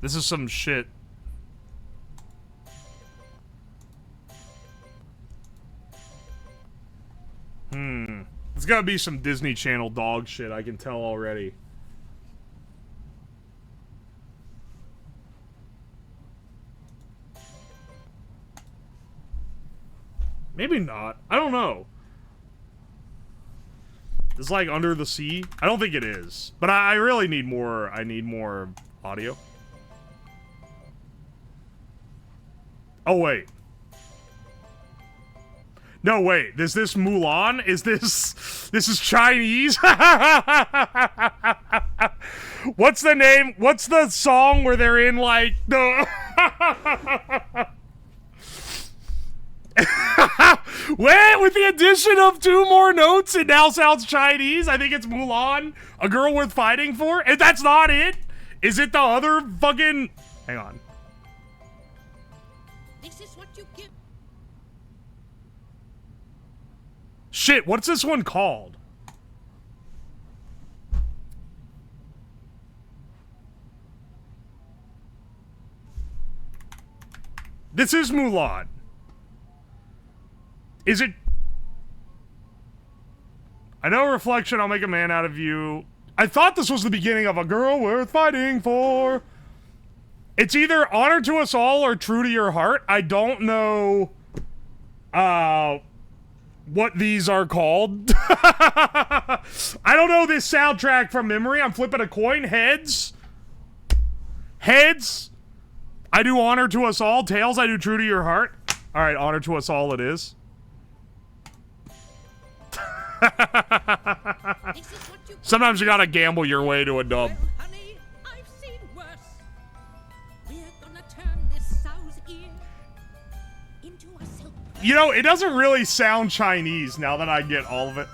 This is some shit. It's gotta be some Disney Channel dog shit, I can tell already. Maybe not. I don't know. It's like Under the Sea. I don't think it is. But I really need more. I need more audio. Oh, wait. No, wait. Is this Mulan? Is this... This is Chinese? What's the name? What's the song where they're in, like, the... Wait, with the addition of 2 more notes, it now sounds Chinese. I think it's Mulan, A Girl Worth Fighting For. And that's not it. Is it the other fucking... Hang on. This is what you give. Shit, what's this one called? This is Mulan. Is it... I know Reflection, I'll make a man out of you. I thought this was the beginning of A Girl Worth Fighting For. It's either Honor to Us All or True to Your Heart. I don't know what these are called. I don't know this soundtrack from memory. I'm flipping a coin. Heads. Heads. I do Honor to Us All. Tails, I do True to Your Heart. Alright, Honor to Us All it is. Sometimes you gotta gamble your way to a dub. Well, honey, I've seen worse. We're gonna turn this sow's ear into a silk. You know, it doesn't really sound Chinese now that I get all of it.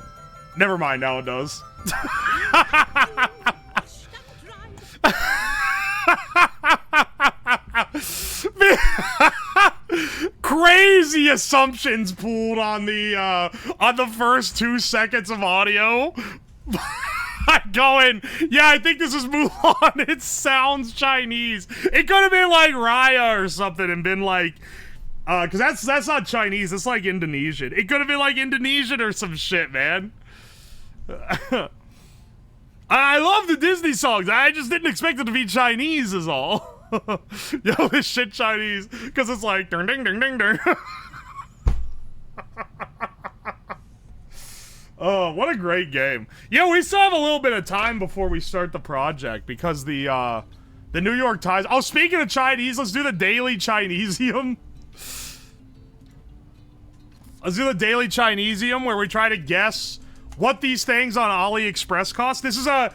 Never mind, now it does. Crazy assumptions pulled on the first 2 seconds of audio. I'm going, yeah, I think this is Mulan. It sounds Chinese. It could have been like Raya or something and been like, Cause that's not Chinese, it's like Indonesian. It could have been like Indonesian or some shit, man. I love the Disney songs. I just didn't expect it to be Chinese is all. Yo, this shit Chinese. Cause it's like ding ding ding ding ding. Oh, what a great game. Yeah, we still have a little bit of time before we start the project because the New York Times. Oh, speaking of Chinese, let's do the Daily Chinesium. Let's do the Daily Chinesium where we try to guess what these things on AliExpress cost. This is a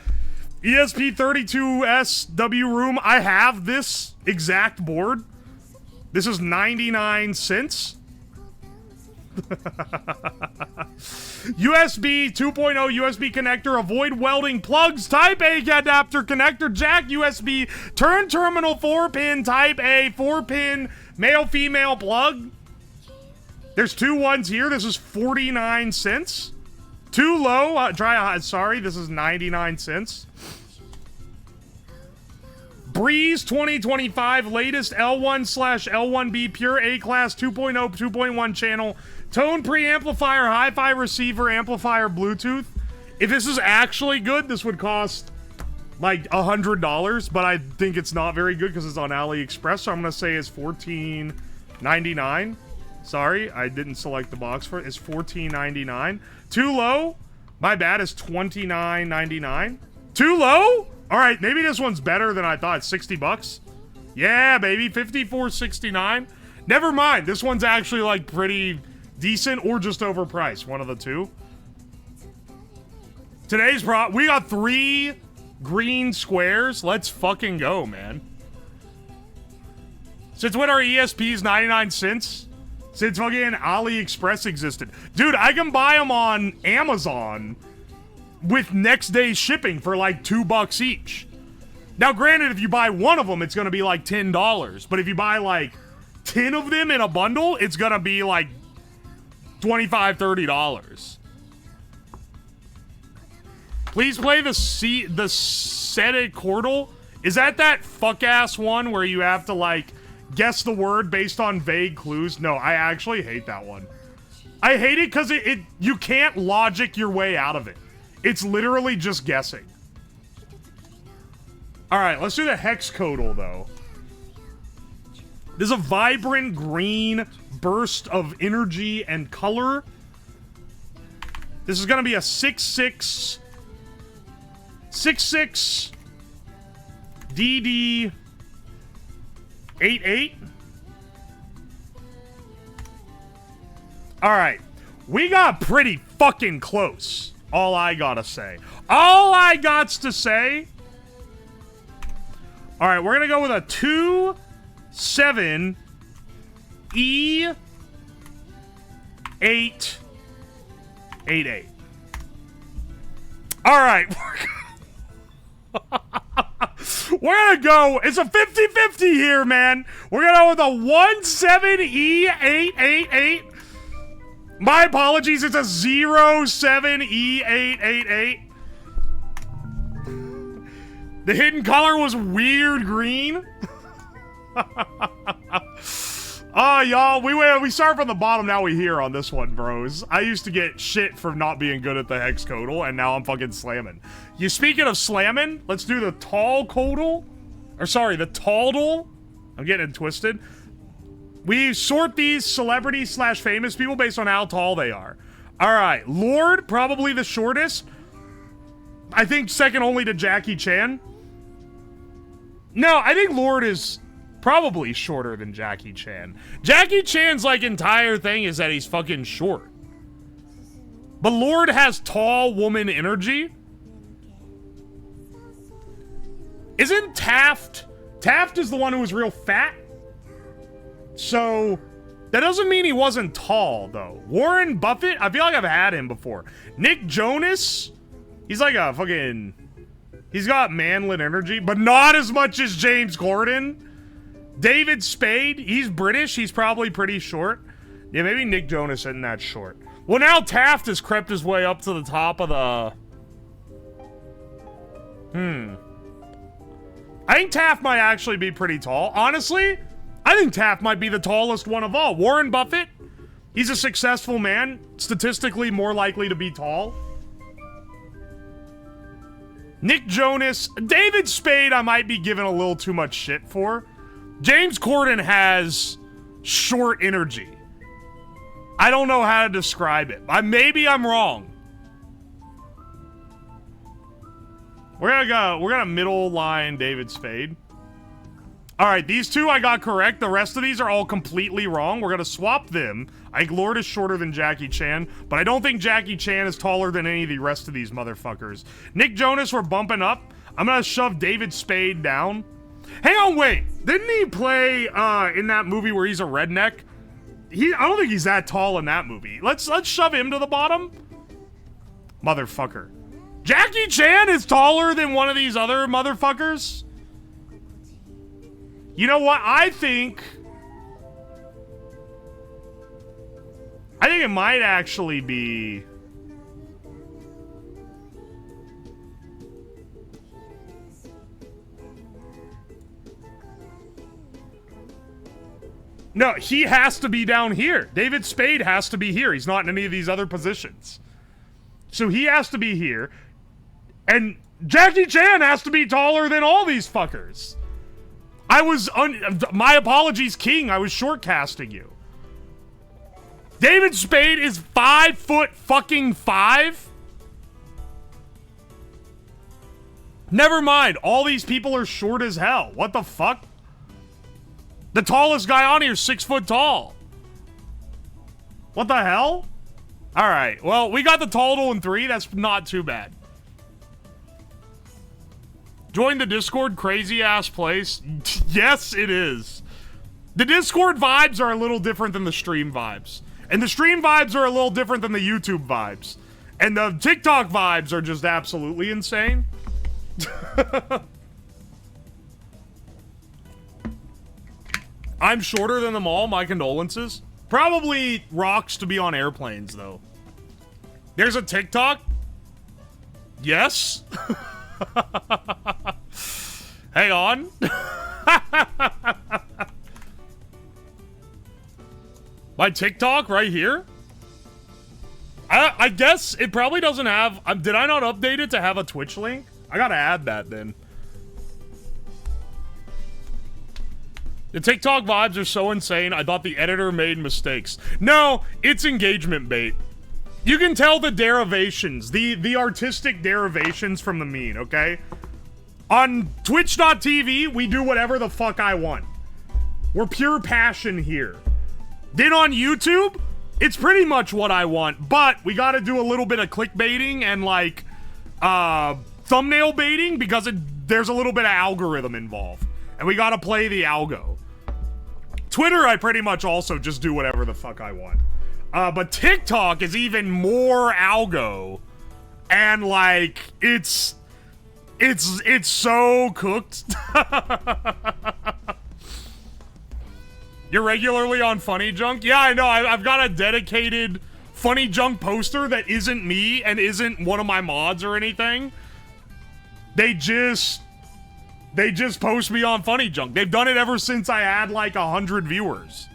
ESP32SW room. I have this exact board. This is 99 cents. USB 2.0 USB connector, avoid welding plugs, type A adapter connector, jack USB, turn terminal 4-pin, type A 4-pin, male female plug. There's two ones here. This is 49 cents. Too low. Sorry, this is 99 cents. Breeze 2025 latest L1/L1B pure A-class 2.0 2.1 channel. Tone preamplifier, hi-fi receiver, amplifier, Bluetooth. If this is actually good, this would cost like $100, but I think it's not very good because it's on AliExpress, so I'm gonna say it's $14.99. Sorry, I didn't select the box for it. It's $14.99. Too low? My bad, it's $29.99. Too low? All right, maybe this one's better than I thought. 60 bucks. Yeah, baby, $54.69. Never mind. This one's actually like pretty decent or just overpriced. One of the two. Today's we got 3 green squares. Let's fucking go, man. Since when are ESPs 99 cents? Since fucking AliExpress existed. Dude, I can buy them on Amazon with next day shipping for like $2 each. Now, granted, if you buy one of them, it's gonna be like $10. But if you buy like 10 of them in a bundle, it's gonna be like $25, $30. Please play the Sete Cordal. Is that fuck-ass one where you have to like guess the word based on vague clues? No, I actually hate that one. I hate it because you can't logic your way out of it. It's literally just guessing. Alright, let's do the hexcodal, though. There's a vibrant green burst of energy and color. This is going to be a 6.6 DD 88. Alright, we got pretty fucking close. All I gotta say. All I gots to say. Alright, we're gonna go with a 2.7 E888. Alright. We're gonna go. It's a 50-50 here, man. We're gonna go with a 17E888. My apologies, it's a 07E888. The hidden color was weird green. Y'all, we start from the bottom, now we here on this one, bros. I used to get shit for not being good at the hexcodal, and now I'm fucking slamming. You speaking of slamming, let's do the tall codal. Or sorry, the taldal. I'm getting it twisted. We sort these celebrities/famous people based on how tall they are. Alright, Lord, probably the shortest. I think second only to Jackie Chan. No, I think Lord is probably shorter than Jackie Chan. Jackie Chan's like entire thing is that he's fucking short. But Lord has tall woman energy. Isn't Taft? Taft is the one who was real fat. So, that doesn't mean he wasn't tall, though. Warren Buffett? I feel like I've had him before. Nick Jonas? He's like a fucking... He's got manlet energy, but not as much as James Corden. David Spade? He's British. He's probably pretty short. Yeah, maybe Nick Jonas isn't that short. Well, now Taft has crept his way up to the top of the... I think Taft might actually be pretty tall. Honestly, I think Taft might be the tallest one of all. Warren Buffett, he's a successful man, statistically more likely to be tall. Nick Jonas, David Spade I might be giving a little too much shit for. James Corden has short energy. I don't know how to describe it. Maybe I'm wrong. We're gonna middle line David Spade. Alright, these two I got correct. The rest of these are all completely wrong. We're gonna swap them. I think Lord is shorter than Jackie Chan, but I don't think Jackie Chan is taller than any of the rest of these motherfuckers. Nick Jonas, we're bumping up. I'm gonna shove David Spade down. Hang on, wait. Didn't he play in that movie where he's a redneck? I don't think he's that tall in that movie. Let's shove him to the bottom. Motherfucker. Jackie Chan is taller than one of these other motherfuckers? You know what? I think it might actually be... No, he has to be down here. David Spade has to be here. He's not in any of these other positions. So he has to be here. And Jackie Chan has to be taller than all these fuckers. My apologies, King. I was shortcasting you. David Spade is 5'5". Never mind. All these people are short as hell. What the fuck? The tallest guy on here is 6 foot tall. What the hell? All right. Well, we got the tall in 3. That's not too bad. Join the Discord, crazy ass place. Yes, it is. The Discord vibes are a little different than the stream vibes. And the stream vibes are a little different than the YouTube vibes. And the TikTok vibes are just absolutely insane. I'm shorter than them all, my condolences. Probably rocks to be on airplanes, though. There's a TikTok? Yes? Hang on. My TikTok right here? I guess it probably doesn't have... did I not update it to have a Twitch link? I gotta add that then. The TikTok vibes are so insane, I thought the editor made mistakes. No, it's engagement bait. You can tell the derivations, the artistic derivations from the meme, okay? On Twitch.tv, we do whatever the fuck I want. We're pure passion here. Then on YouTube, it's pretty much what I want, but we gotta do a little bit of clickbaiting and like, thumbnail baiting because there's a little bit of algorithm involved. And we gotta play the algo. Twitter, I pretty much also just do whatever the fuck I want. But TikTok is even more algo. And like, it's so cooked. You're regularly on Funny Junk? Yeah, I know. I've got a dedicated Funny Junk poster that isn't me and isn't one of my mods or anything. They just post me on Funny Junk. They've done it ever since I had like 100 viewers.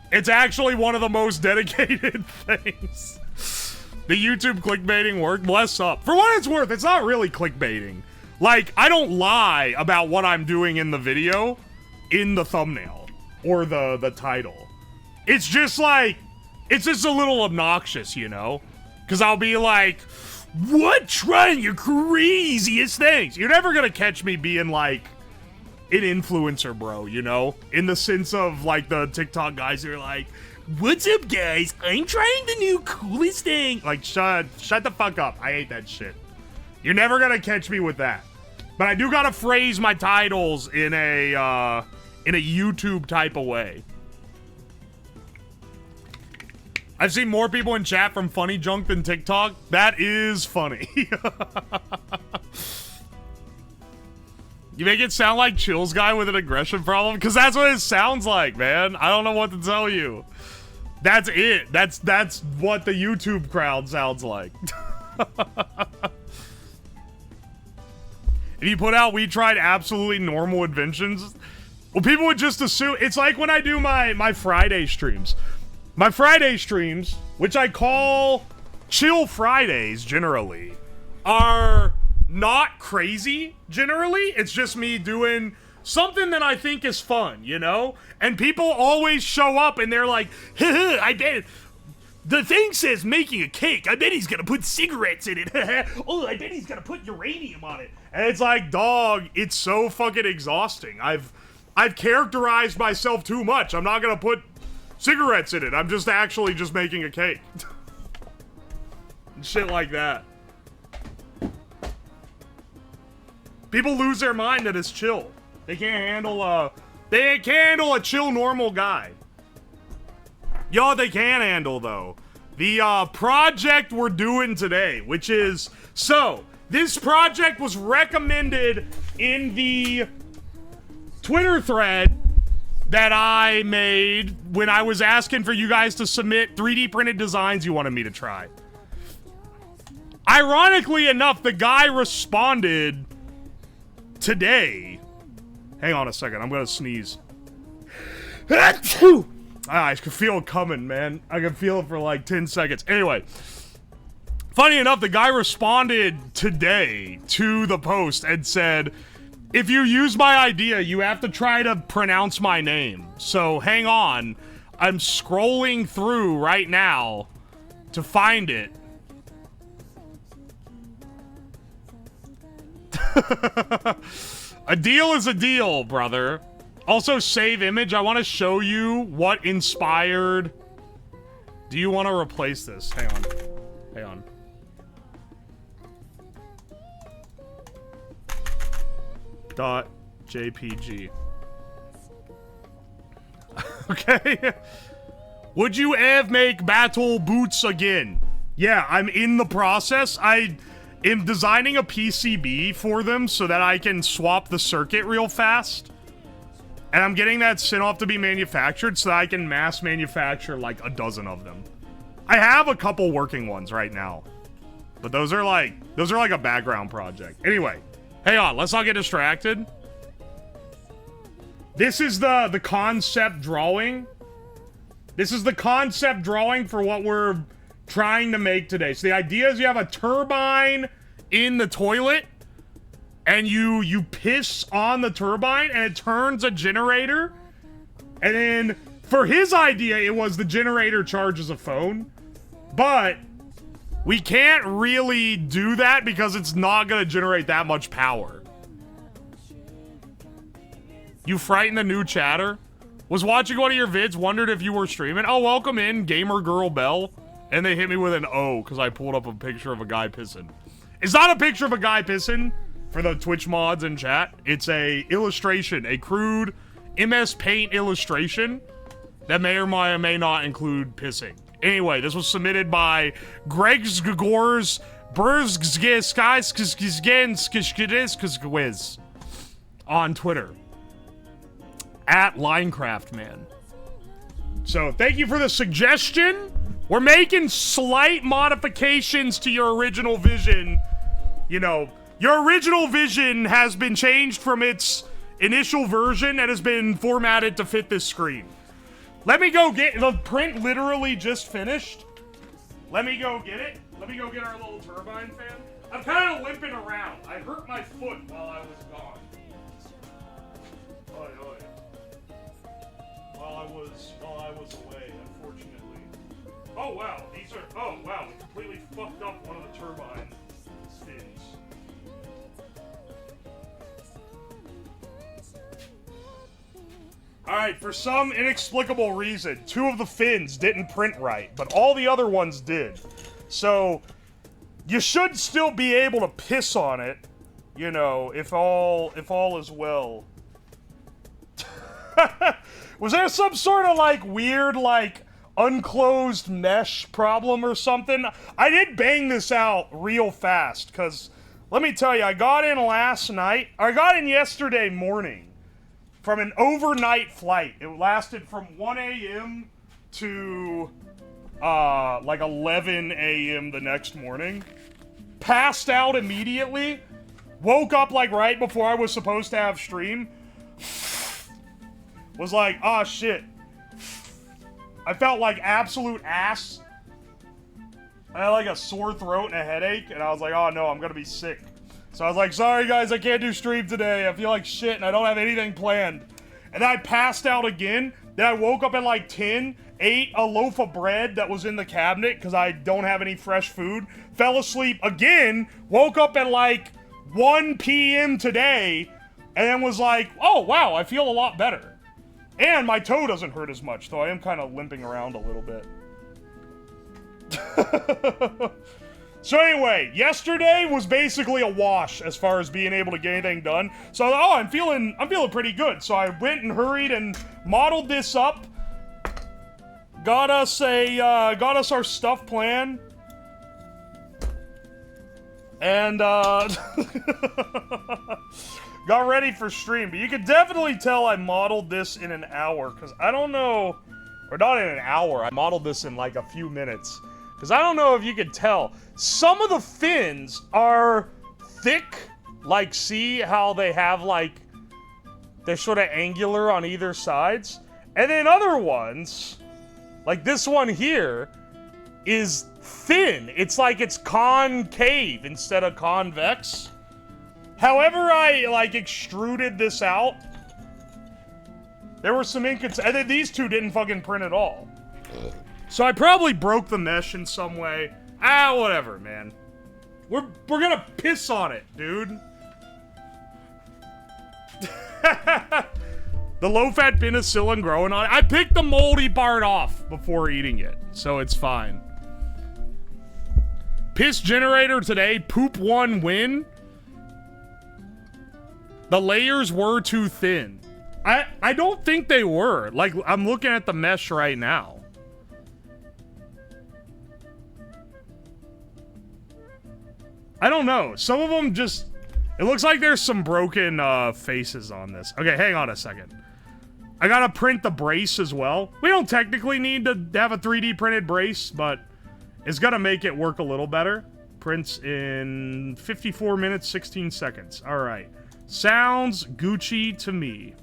It's actually one of the most dedicated things. The YouTube clickbaiting work, bless up. For what it's worth, it's not really clickbaiting. Like, I don't lie about what I'm doing in the video in the thumbnail or the title. It's just like, it's just a little obnoxious, you know? Because I'll be like, what? Trying your craziest things. You're never gonna catch me being like an influencer, bro, you know? In the sense of like the TikTok guys who are like, what's up, guys? I'm trying the new coolest thing. Like, shut the fuck up. I hate that shit. You're never gonna catch me with that. But I do gotta phrase my titles in a YouTube type of way. I've seen more people in chat from Funny Junk than TikTok. That is funny. You make it sound like Chills Guy with an aggression problem? Because that's what it sounds like, man. I don't know what to tell you. That's it. That's what the YouTube crowd sounds like. If you put out We Tried Absolutely Normal Inventions, Well, people would just assume it's like when I do my Friday streams. My Friday streams, which I call Chill Fridays generally, are not crazy generally. It's just me doing something that I think is fun, you know? And people always show up and they're like, I bet the thing says making a cake. I bet he's gonna put cigarettes in it. Oh, I bet he's gonna put uranium on it. And it's like, dog, it's so fucking exhausting. I've characterized myself too much. I'm not gonna put cigarettes in it. I'm just actually just making a cake. And shit like that. People lose their mind that it's chill. They can't handle a chill normal guy. Yo, they can handle though. The project we're doing today, which is, so this project was recommended in the Twitter thread that I made when I was asking for you guys to submit 3D printed designs you wanted me to try. Ironically enough, the guy responded today. Hang on a second, I'm gonna sneeze. I can feel it coming, man. I can feel it for like 10 seconds. Anyway, funny enough, the guy responded today to the post and said, if you use my idea, you have to try to pronounce my name. So hang on. I'm scrolling through right now to find it. A deal is a deal, brother. Also, save image. I want to show you what inspired. Do you want to replace this? Hang on. Hang on. .jpg. Okay. Would you ever make battle boots again? Yeah, I'm in the process. I am designing a PCB for them so that I can swap the circuit real fast. And I'm getting that sent off to be manufactured so that I can mass manufacture like a dozen of them. I have a couple working ones right now. But those are like a background project. Anyway, hang on, let's not get distracted. This is the concept drawing. This is the concept drawing for what we're trying to make today. So the idea is you have a turbine in the toilet, and you piss on the turbine, and it turns a generator. And then, for his idea, it was the generator charges a phone. But we can't really do that because it's not going to generate that much power. You frightened the new chatter? Was watching one of your vids, wondered if you were streaming. Oh, welcome in, Gamer Girl Bell. And they hit me with an O because I pulled up a picture of a guy pissing. It's not a picture of a guy pissing for the Twitch mods in chat. It's a illustration, a crude MS Paint illustration that may or may not include pissing. Anyway, this was submitted by Greg Zgors Burzgis on Twitter at Linecraftman. So thank you for the suggestion. We're making slight modifications to your original vision. You know, your original vision has been changed from its initial version and has been formatted to fit this screen. Let me go get the print. Literally just finished. Let me go get it. Let me go get our little turbine fan. I'm kind of limping around. I hurt my foot while I was gone. Oi, oi. While I was away, unfortunately. Oh wow, these are. Oh wow, we completely fucked up one of the turbine fins. Alright, for some inexplicable reason, 2 of the fins didn't print right, but all the other ones did. So, you should still be able to piss on it, you know, if all is well. Was there some sort of, like, weird, like, unclosed mesh problem or something? I did bang this out real fast, because, let me tell you, I got in last night, or I got in yesterday morning. From an overnight flight. It lasted from 1 a.m. to, like 11 a.m. the next morning. Passed out immediately. Woke up, like, right before I was supposed to have stream. was like, oh shit. I felt like absolute ass. I had like a sore throat and a headache, and I was like, oh no, I'm gonna be sick. So I was like, sorry guys, I can't do stream today. I feel like shit and I don't have anything planned. And then I passed out again. Then I woke up at like 10, ate a loaf of bread that was in the cabinet because I don't have any fresh food. Fell asleep again, woke up at like 1 p.m. today, and then was like, oh wow, I feel a lot better. And my toe doesn't hurt as much, though I am kind of limping around a little bit. So anyway, yesterday was basically a wash as far as being able to get anything done. So oh, I'm feeling pretty good. So I went and hurried and modeled this up. Got us our stuff plan. And got ready for stream, but you could definitely tell I modeled this in an hour, because I don't know, or not in an hour, I modeled this in like a few minutes, because I don't know if you could tell. Some of the fins are thick, like see how they have like, they're sort of angular on either sides, and then other ones, like this one here, is thin. It's like it's concave instead of convex. However I, like, extruded this out, there were some and then these two didn't fucking print at all. So I probably broke the mesh in some way. Ah, whatever, man. We're gonna piss on it, dude. The low-fat penicillin growing on it. I picked the moldy part off before eating it, so it's fine. Piss generator today, poop one win. The layers were too thin. I don't think they were. Like, I'm looking at the mesh right now. I don't know. Some of them just... It looks like there's some broken faces on this. Okay, hang on a second. I gotta print the brace as well. We don't technically need to have a 3D printed brace, but it's gonna make it work a little better. Prints in 54 minutes, 16 seconds. All right. Sounds Gucci to me.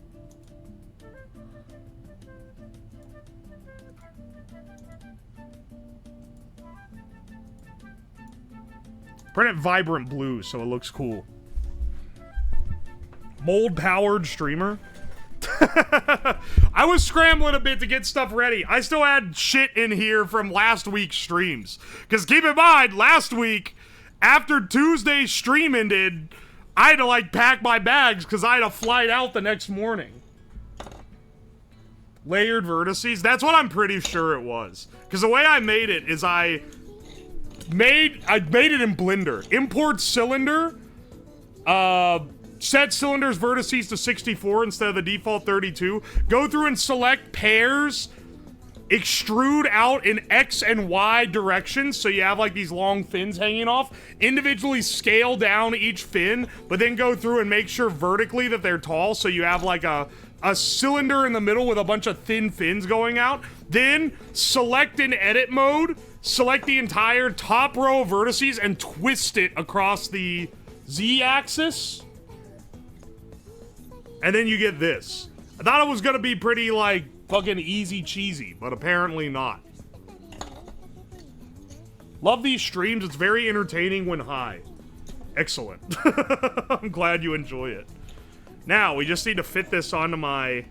Print it vibrant blue so it looks cool. Mold-powered streamer. I was scrambling a bit to get stuff ready. I still had shit in here from last week's streams. Because keep in mind, last week, after Tuesday's stream ended, I had to, like, pack my bags because I had a flight out the next morning. Layered vertices? That's what I'm pretty sure it was. Because the way I made it is I made it in Blender. Import cylinder, set cylinder's vertices to 64 instead of the default 32. Go through and select pairs, extrude out in X and Y directions, so you have like these long fins hanging off. Individually scale down each fin, but then go through and make sure vertically that they're tall, so you have like a cylinder in the middle with a bunch of thin fins going out. Then select in edit mode, select the entire top row of vertices and twist it across the Z-axis. And then you get this. I thought it was gonna be pretty like fucking easy cheesy, but apparently not. Love these streams, it's very entertaining when high. Excellent. I'm glad you enjoy it. Now, we just need to fit this onto my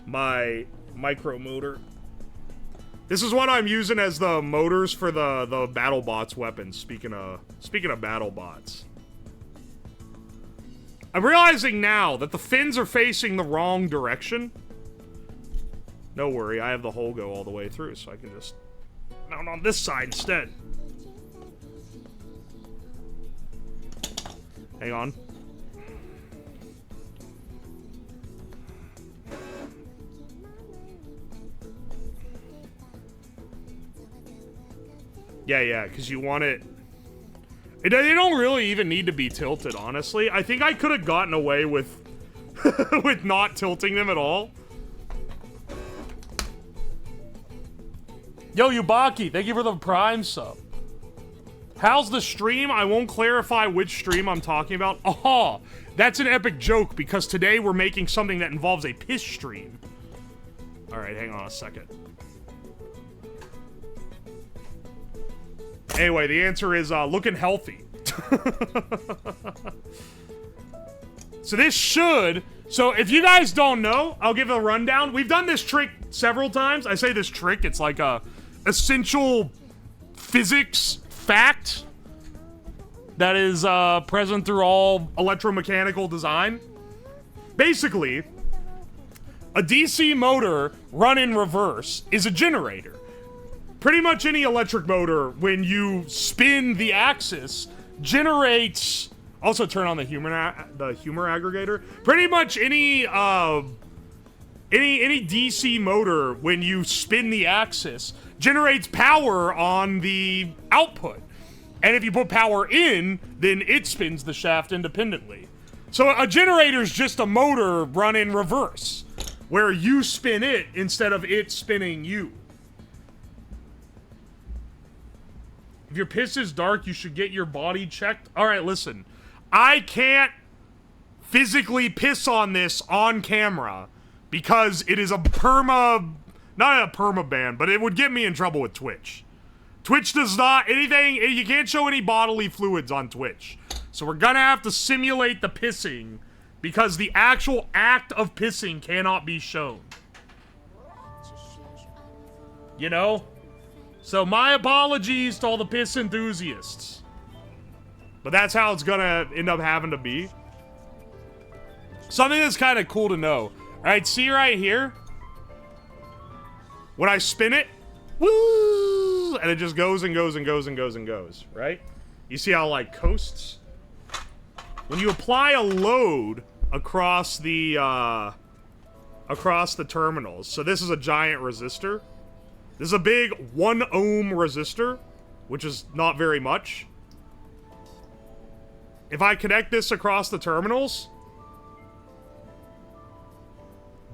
micro motor. This is what I'm using as the motors for the BattleBots weapons, speaking of BattleBots. I'm realizing now that the fins are facing the wrong direction. No worry, I have the hole go all the way through, so I can just mount on this side instead. Hang on. Yeah, because you want it... They don't really even need to be tilted, honestly. I think I could have gotten away with with not tilting them at all. Yo, Yubaki, thank you for the Prime sub. How's the stream? I won't clarify which stream I'm talking about. Aha! That's an epic joke, because today we're making something that involves a piss stream. Alright, hang on a second. Anyway, the answer is looking healthy. So this should... So if you guys don't know, I'll give a rundown. We've done this trick several times. I say this trick, it's like a essential physics fact that is present through all electromechanical design. Basically, a DC motor run in reverse is a generator. Pretty much any electric motor, when you spin the axis, generates... Also turn on the humor aggregator. Pretty much any DC motor, when you spin the axis, generates power on the output. And if you put power in, then it spins the shaft independently. So a generator is just a motor run in reverse, where you spin it instead of it spinning you. If your piss is dark, you should get your body checked. All right, listen. I can't physically piss on this on camera because it is a not a perma ban, but it would get me in trouble with Twitch. Twitch does not, you can't show any bodily fluids on Twitch. So we're gonna have to simulate the pissing because the actual act of pissing cannot be shown. You know? So my apologies to all the piss enthusiasts. But that's how it's gonna end up having to be. Something that's kind of cool to know. Alright, see right here? When I spin it, woo, and it just goes and goes and goes and goes and goes, right? You see how, like, coasts? When you apply a load across the terminals, so this is a giant resistor. This is a big 1 ohm resistor, which is not very much. If I connect this across the terminals,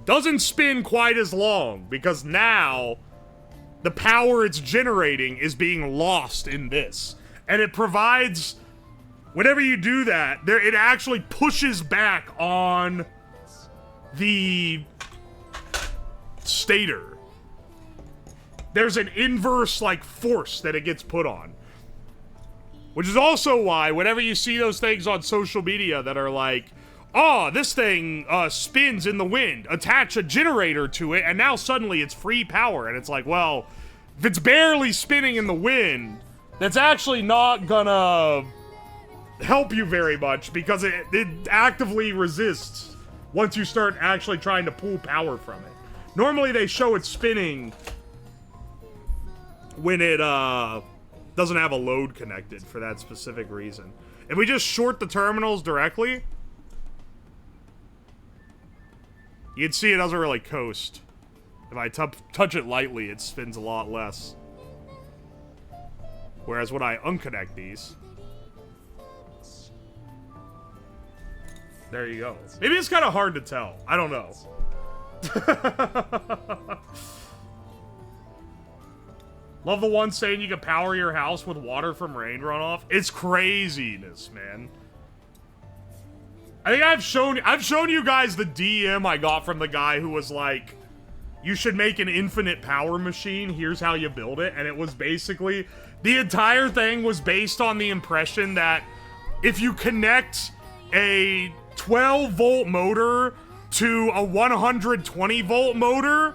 doesn't spin quite as long because now the power it's generating is being lost in this. And it provides, whenever you do that, it actually pushes back on the stator. There's an inverse, like, force that it gets put on. Which is also why, whenever you see those things on social media that are like, oh, this thing spins in the wind, attach a generator to it, and now suddenly it's free power. And it's like, well, if it's barely spinning in the wind, that's actually not gonna help you very much because it actively resists once you start actually trying to pull power from it. Normally they show it spinning when it, doesn't have a load connected for that specific reason. If we just short the terminals directly, you'd see it doesn't really coast. If I touch it lightly, it spins a lot less. Whereas when I unconnect these, there you go. Maybe it's kind of hard to tell. I don't know. Love the one saying you can power your house with water from rain runoff. It's craziness, man. I think I've shown you guys the DM I got from the guy who was like, you should make an infinite power machine. Here's how you build it. And it was basically, the entire thing was based on the impression that if you connect a 12-volt motor to a 120-volt motor,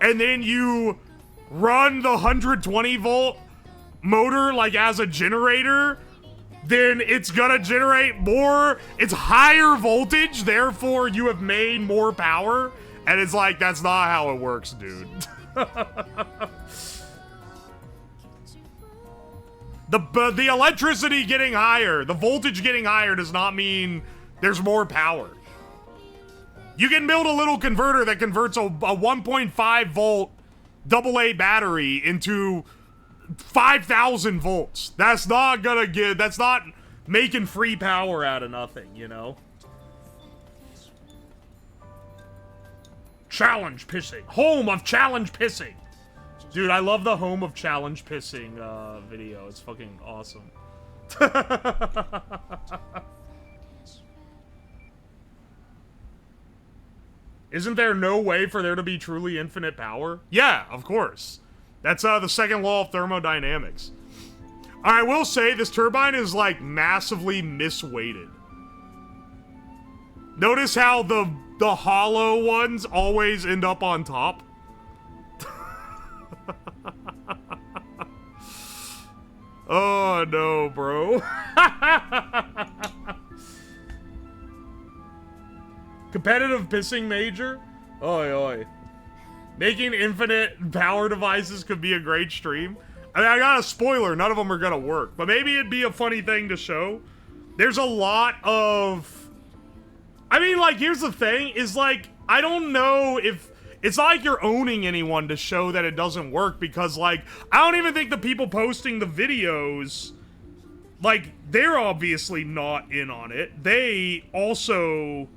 and then you run the 120-volt motor like as a generator, then it's gonna generate more, it's higher voltage, therefore you have made more power. And it's like, that's not how it works, dude. The electricity getting higher, the voltage getting higher does not mean there's more power. You can build a little converter that converts a 1.5 volt AA battery into 5,000 volts. That's not gonna get, that's not making free power out of nothing, you know? Challenge pissing. Home of challenge pissing. Dude, I love the home of challenge pissing video. It's fucking awesome. Isn't there no way for there to be truly infinite power? Yeah, of course. That's the second law of thermodynamics. I will say this turbine is like massively misweighted. Notice how the hollow ones always end up on top? Oh no, bro. Competitive pissing major? Oi, oi. Making infinite power devices could be a great stream. I mean, I got a spoiler, none of them are gonna work. But maybe it'd be a funny thing to show. There's a lot of... I mean, like, here's the thing, is like, I don't know if... It's not like you're owning anyone to show that it doesn't work, because, like, I don't even think the people posting the videos, like, they're obviously not in on it. They also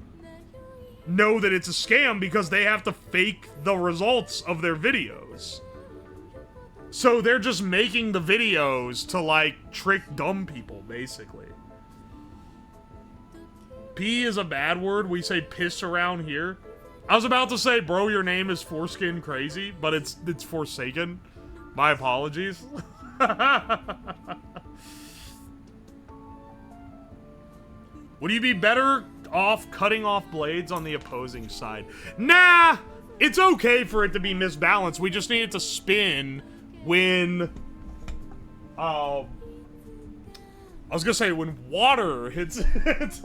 know that it's a scam because they have to fake the results of their videos. So they're just making the videos to, like, trick dumb people, basically. P is a bad word. We say piss around here. I was about to say, bro, your name is Foreskin Crazy, but it's Forsaken. My apologies. Would you be better off cutting off blades on the opposing side? Nah! It's okay for it to be misbalanced. We just need it to spin when... I was gonna say, when water hits it.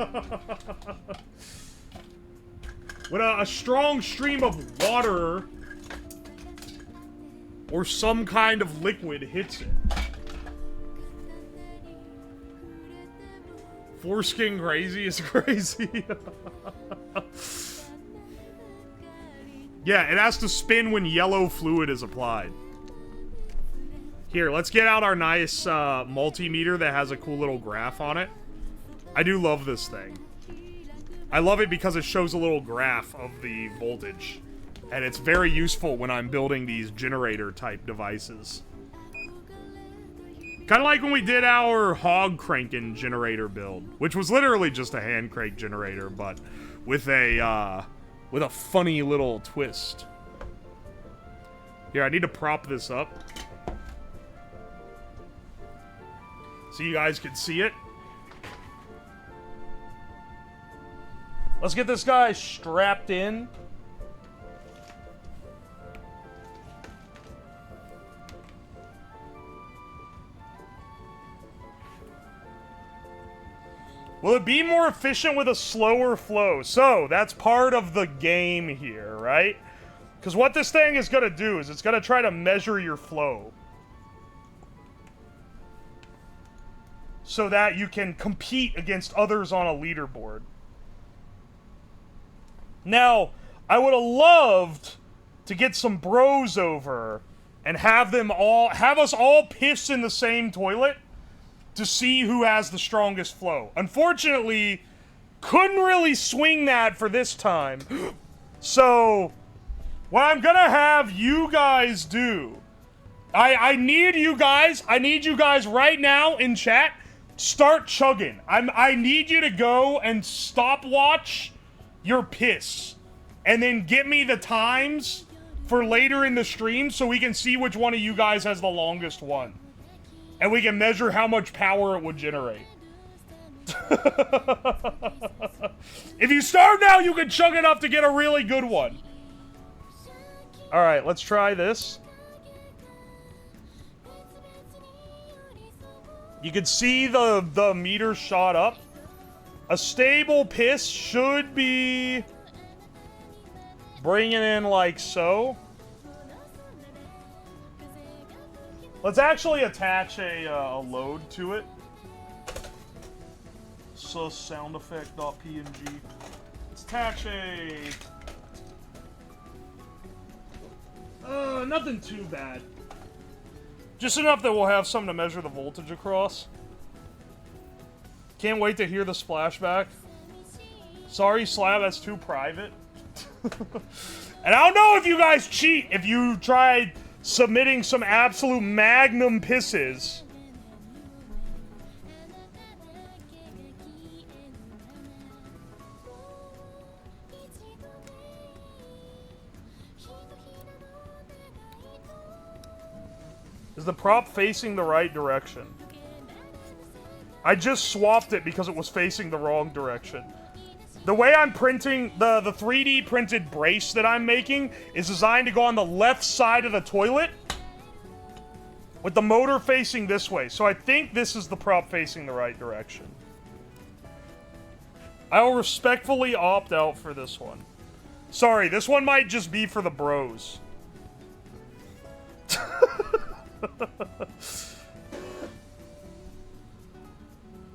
When a strong stream of water or some kind of liquid hits it. Foreskin Crazy is crazy. Yeah, it has to spin when yellow fluid is applied. Here, let's get out our nice multimeter that has a cool little graph on it. I do love this thing. I love it because it shows a little graph of the voltage. And it's very useful when I'm building these generator-type devices. Kind of like when we did our hog cranking generator build, which was literally just a hand crank generator, but with a funny little twist. Here, I need to prop this up so you guys can see it. Let's get this guy strapped in. Will it be more efficient with a slower flow? So, that's part of the game here, right? Because what this thing is going to do is it's going to try to measure your flow. So that you can compete against others on a leaderboard. Now, I would have loved to get some bros over and have us all piss in the same toilet to see who has the strongest flow. Unfortunately, couldn't really swing that for this time. So, what I'm gonna have you guys do, I need you guys right now in chat, start chugging. I need you to go and stopwatch your piss. And then get me the times for later in the stream so we can see which one of you guys has the longest one. And we can measure how much power it would generate. If you start now, you can chug enough to get a really good one. Alright, let's try this. You can see the meter shot up. A stable piss should be bringing in like so. Let's actually attach a load to it. Sus sound effect.png. Let's attach nothing too bad. Just enough that we'll have something to measure the voltage across. Can't wait to hear the splashback. Sorry, Slab, that's too private. And I don't know if you guys cheat if you tried submitting some absolute magnum pisses. Is the prop facing the right direction? I just swapped it because it was facing the wrong direction. The way I'm printing, the 3D printed brace that I'm making is designed to go on the left side of the toilet with the motor facing this way. So I think this is the prop facing the right direction. I will respectfully opt out for this one. Sorry, this one might just be for the bros.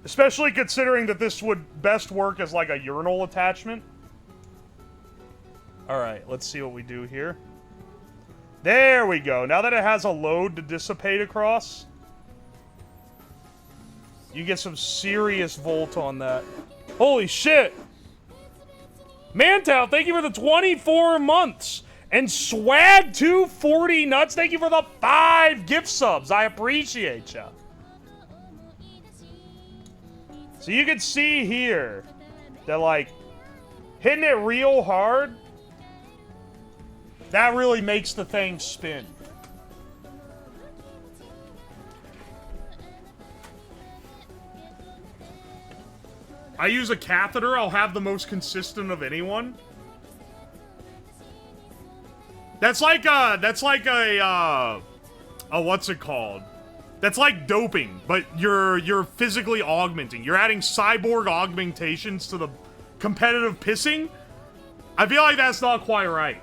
Especially considering that this would best work as like a urinal attachment. Alright, let's see what we do here. There we go. Now that it has a load to dissipate across, you get some serious volt on that. Holy shit! Mantow, thank you for the 24 months! And Swag240 Nuts, thank you for the 5 gift subs. I appreciate ya. So you can see here that, like, hitting it real hard, that really makes the thing spin. I use a catheter. I'll have the most consistent of anyone. That's like a what's it called? That's like doping, but you're physically augmenting. You're adding cyborg augmentations to the competitive pissing. I feel like that's not quite right.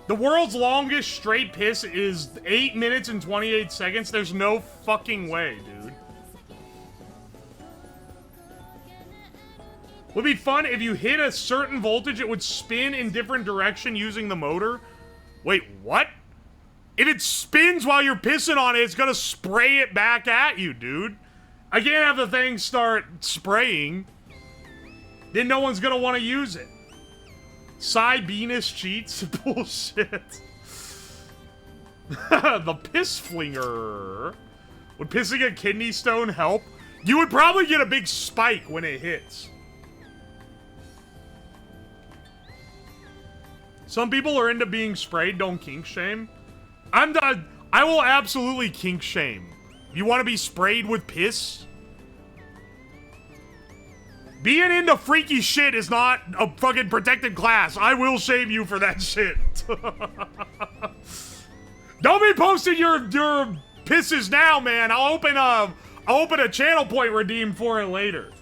The world's longest straight piss is 8 minutes and 28 seconds. There's no fucking way, dude. Would be fun if you hit a certain voltage, it would spin in different direction using the motor. Wait, what? If it spins while you're pissing on it, it's gonna spray it back at you, dude. I can't have the thing start spraying. Then no one's gonna want to use it. Venus cheats? Bullshit. The piss flinger. Would pissing a kidney stone help? You would probably get a big spike when it hits. Some people are into being sprayed, don't kink shame. I will absolutely kink shame. You want to be sprayed with piss? Being into freaky shit is not a fucking protected class. I will shame you for that shit. Don't be posting your pisses now, man. I'll open a channel point redeem for it later.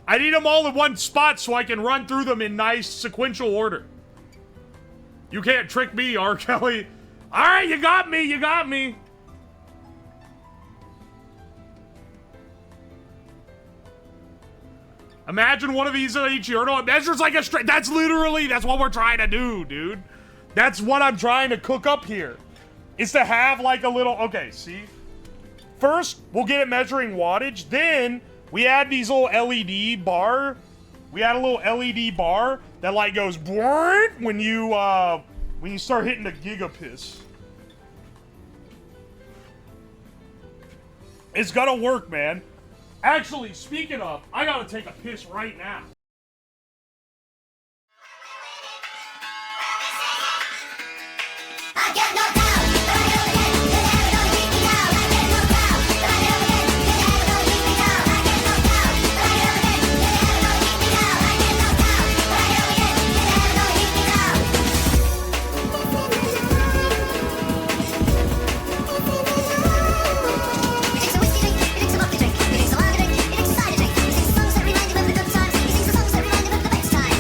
I need them all in one spot so I can run through them in nice sequential order. You can't trick me, R. Kelly. All right, you got me. You got me. Imagine one of these at each urinal. It measures like a straight. That's what we're trying to do, dude. That's what I'm trying to cook up here. Is to have like a little, okay, see? First, we'll get it measuring wattage. Then, we add these little LED bar. We add a little LED bar that like goes when you start hitting the gigapiss. It's gonna work, man. Actually, speaking of, I gotta take a piss right now. I get knocked out, but I never get, you never gonna keep me down. I get knocked out, but I never get, you never gonna keep me down. I get knocked out, but I never get, you never gonna keep me down. I get knocked out, but I never get, you never gonna keep me down. He drinks a whiskey drink, he drinks a vodka drink, he drinks a lager drink, he drinks a cider drink. He sings the songs that remind him of the good times, he sings the songs that remind him of the best times.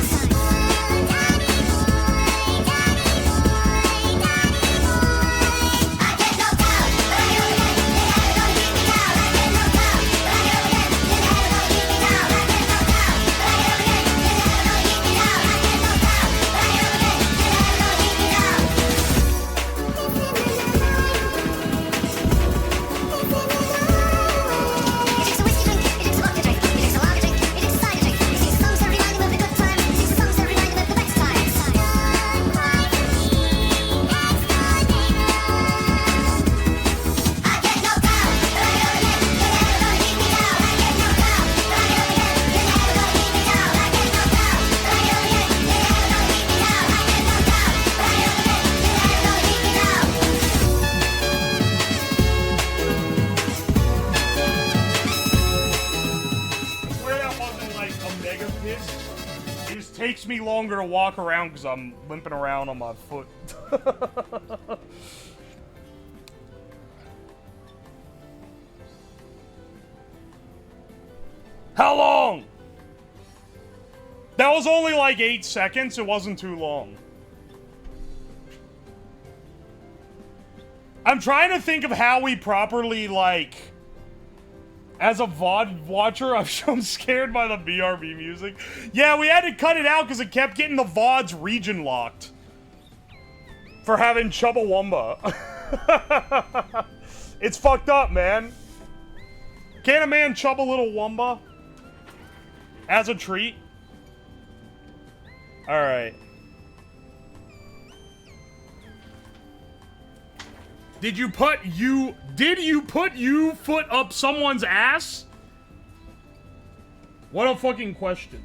mega pissed. It just takes me longer to walk around because I'm limping around on my foot. How long? That was only like 8 seconds. It wasn't too long. I'm trying to think of how we properly, like... As a VOD watcher, I'm scared by the BRB music. Yeah, we had to cut it out because it kept getting the VODs region locked. For having Chubbawamba. It's fucked up, man. Can a man chub a little wumba? As a treat? Alright. Did you put you foot up someone's ass? What a fucking question.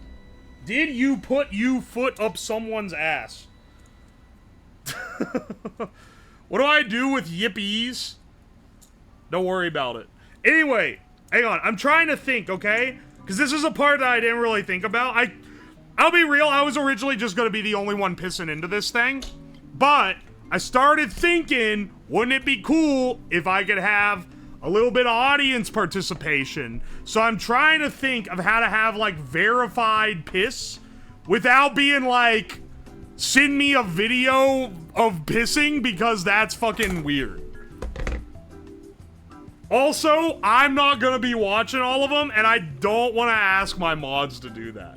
Did you put you foot up someone's ass? What do I do with yippies? Don't worry about it. Anyway, hang on. I'm trying to think, okay? Because this is a part that I didn't really think about. I'll be real, I was originally just going to be the only one pissing into this thing. But I started thinking, wouldn't it be cool if I could have a little bit of audience participation? So I'm trying to think of how to have, like, verified piss without being like, send me a video of pissing, because that's fucking weird. Also, I'm not gonna be watching all of them, and I don't want to ask my mods to do that.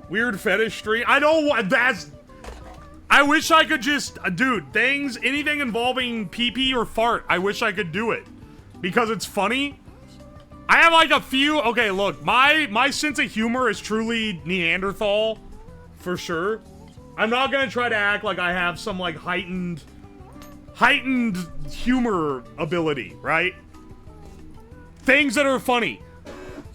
Weird fetish stream. I don't want that's. I wish I could just, dude. Anything involving pee-pee or fart. I wish I could do it because it's funny. I have like a few. Okay, look, my sense of humor is truly Neanderthal, for sure. I'm not gonna try to act like I have some like heightened humor ability, right? Things that are funny.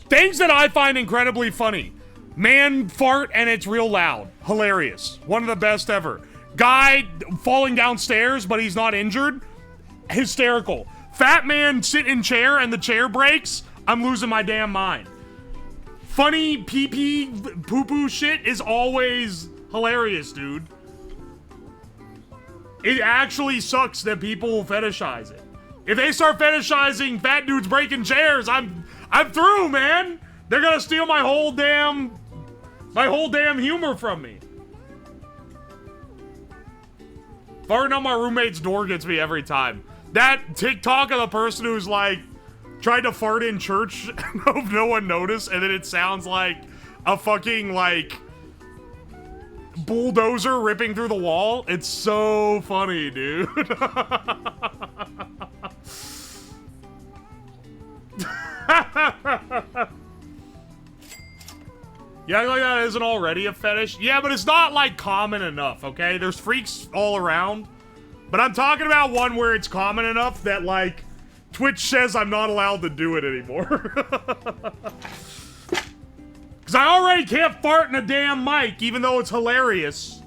Things that I find incredibly funny. Man fart and it's real loud. Hilarious. One of the best ever. Guy falling downstairs but he's not injured. Hysterical. Fat man sit in chair and the chair breaks. I'm losing my damn mind. Funny pee-pee poo-poo shit is always hilarious, dude. It actually sucks that people fetishize it. If they start fetishizing fat dudes breaking chairs, I'm through, man. They're gonna steal my whole damn humor from me. Farting on my roommate's door gets me every time. That TikTok of the person who's like tried to fart in church and hope no one noticed, and then it sounds like a fucking like bulldozer ripping through the wall. It's so funny, dude. Yeah, like that isn't already a fetish. Yeah, but it's not like common enough, okay? There's freaks all around. But I'm talking about one where it's common enough that like Twitch says I'm not allowed to do it anymore. Because I already can't fart in a damn mic, even though it's hilarious.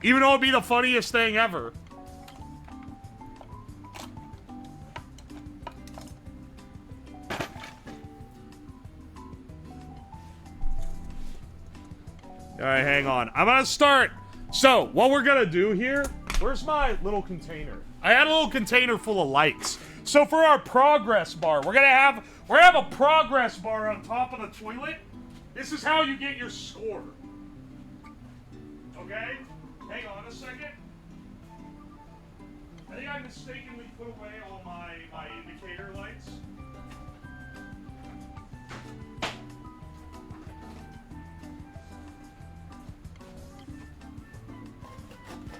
Even though it'd be the funniest thing ever. Alright, hang on. I'm gonna start. So, what we're gonna do here... Where's my little container? I had a little container full of lights. So for our progress bar, we're gonna have a progress bar on top of the toilet. This is how you get your score. Okay? Hang on a second. I think I mistakenly put away all my indicator lights.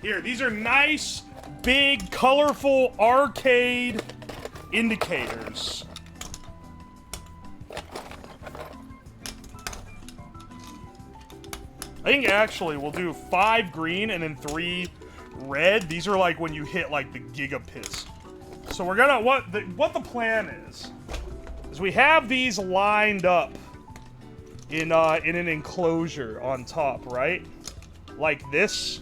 Here, these are nice, big, colorful arcade indicators. I think actually we'll do 5 green and then 3 red. These are like when you hit like the gigapiss. So we're gonna, what the plan is we have these lined up in an enclosure on top, right? Like this.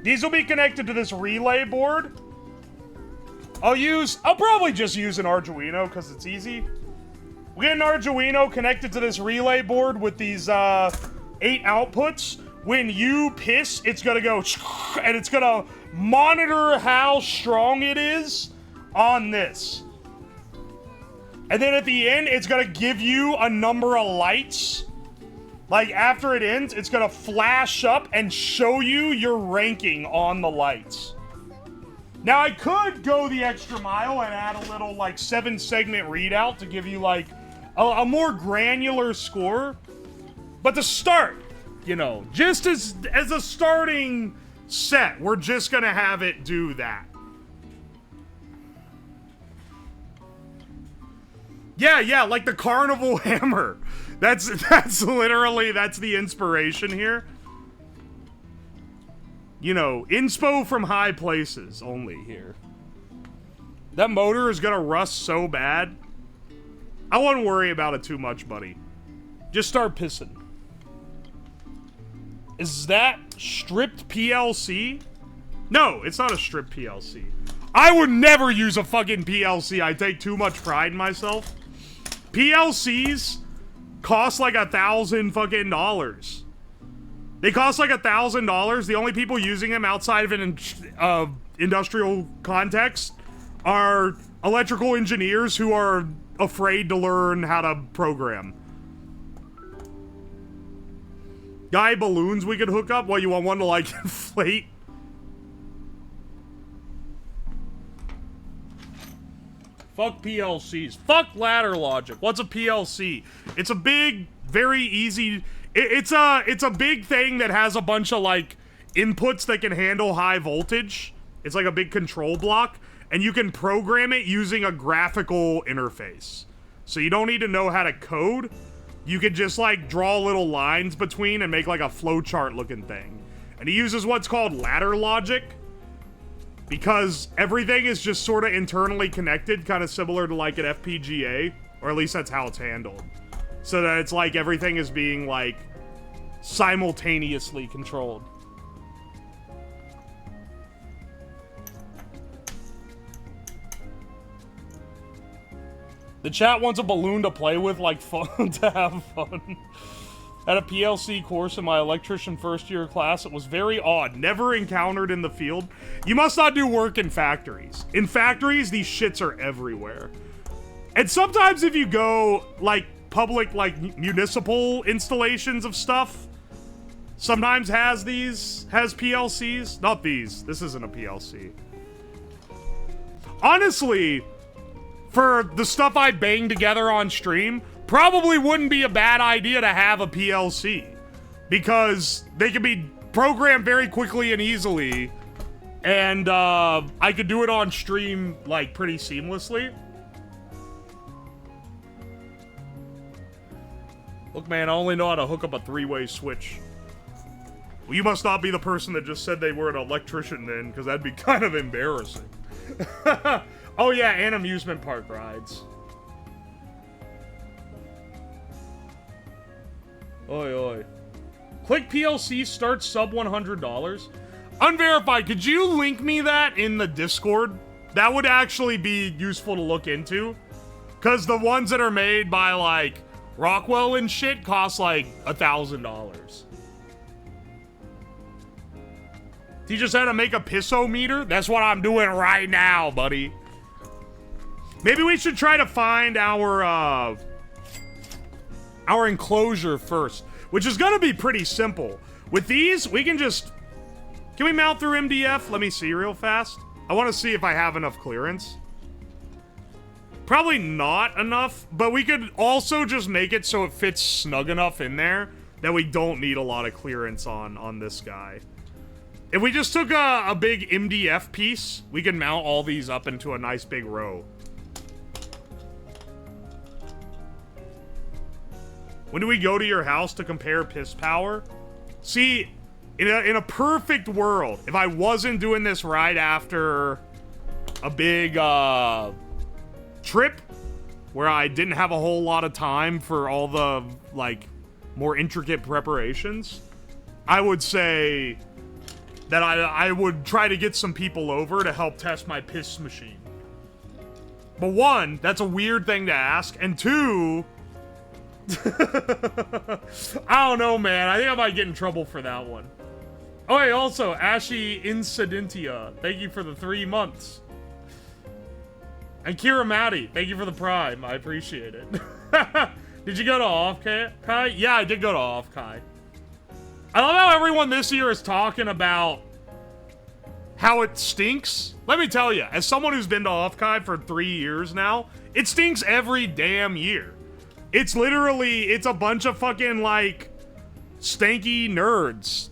These will be connected to this relay board, I'll probably just use an Arduino because it's easy. We get an Arduino connected to this relay board with these 8 outputs. When you piss, it's gonna go and it's gonna monitor how strong it is on this. And then at the end, it's gonna give you a number of lights. Like after it ends, it's gonna flash up and show you your ranking on the lights. Now I could go the extra mile and add a little like 7-segment readout to give you like a more granular score. But to start, you know, just as a starting set, we're just gonna have it do that. Yeah, like the carnival hammer. That's literally, that's the inspiration here. You know, inspo from high places only here. That motor is gonna rust so bad. I wouldn't worry about it too much, buddy. Just start pissing. Is that stripped PLC? No, it's not a stripped PLC. I would never use a fucking PLC. I take too much pride in myself. PLCs cost like $1,000 fucking dollars. They cost like $1,000. The only people using them outside of an industrial context are electrical engineers who are afraid to learn how to program. Guy balloons we could hook up? What, you want one to like inflate? Fuck PLCs. Fuck ladder logic. What's a PLC? It's a big, very easy... It's a big thing that has a bunch of, like, inputs that can handle high voltage. It's like a big control block. And you can program it using a graphical interface. So you don't need to know how to code. You can just, like, draw little lines between and make, like, a flowchart looking thing. And he uses what's called ladder logic. Because everything is just sort of internally connected, kind of similar to like an FPGA, or at least that's how it's handled. So that it's like everything is being like simultaneously controlled. The chat wants a balloon to play with, like fun, to have fun. At a PLC course in my electrician first year class, it was very odd. Never encountered in the field. You must not do work in factories. In factories, these shits are everywhere. And sometimes if you go, like, public, like, municipal installations of stuff, sometimes has PLCs. Not these. This isn't a PLC. Honestly, for the stuff I bang together on stream, probably wouldn't be a bad idea to have a PLC, because they can be programmed very quickly and easily, and I could do it on stream like pretty seamlessly. Look, man, I only know how to hook up a 3-way switch. Well, you must not be the person that just said they were an electrician then, because that'd be kind of embarrassing. Oh yeah, and amusement park rides. Oi, oi. Click PLC start sub $100. Unverified, could you link me that in the Discord? That would actually be useful to look into. Because the ones that are made by, like, Rockwell and shit cost, like, $1,000. He just had to make a pissometer? That's what I'm doing right now, buddy. Maybe we should try to find our enclosure first, which is gonna be pretty simple. With these, we can just... Can we mount through MDF? Let me see real fast. I want to see if I have enough clearance. Probably not enough, but we could also just make it so it fits snug enough in there that we don't need a lot of clearance on this guy. If we just took a big MDF piece, we can mount all these up into a nice big row. When do we go to your house to compare piss power? See, in a perfect world, if I wasn't doing this right after a big trip where I didn't have a whole lot of time for all the, like, more intricate preparations, I would say that I would try to get some people over to help test my piss machine. But one, that's a weird thing to ask. And two, I don't know, man. I think I might get in trouble for that one. Oh, hey, also, Ashy Incidentia, thank you for the 3 months. And Kira Maddie, thank you for the Prime. I appreciate it. Did you go to Off, Kai? Yeah, I did go to Off, Kai. I love how everyone this year is talking about how it stinks. Let me tell you, as someone who's been to Off, Kai, for 3 years now, it stinks every damn year. It's literally, it's a bunch of fucking, like, stanky nerds.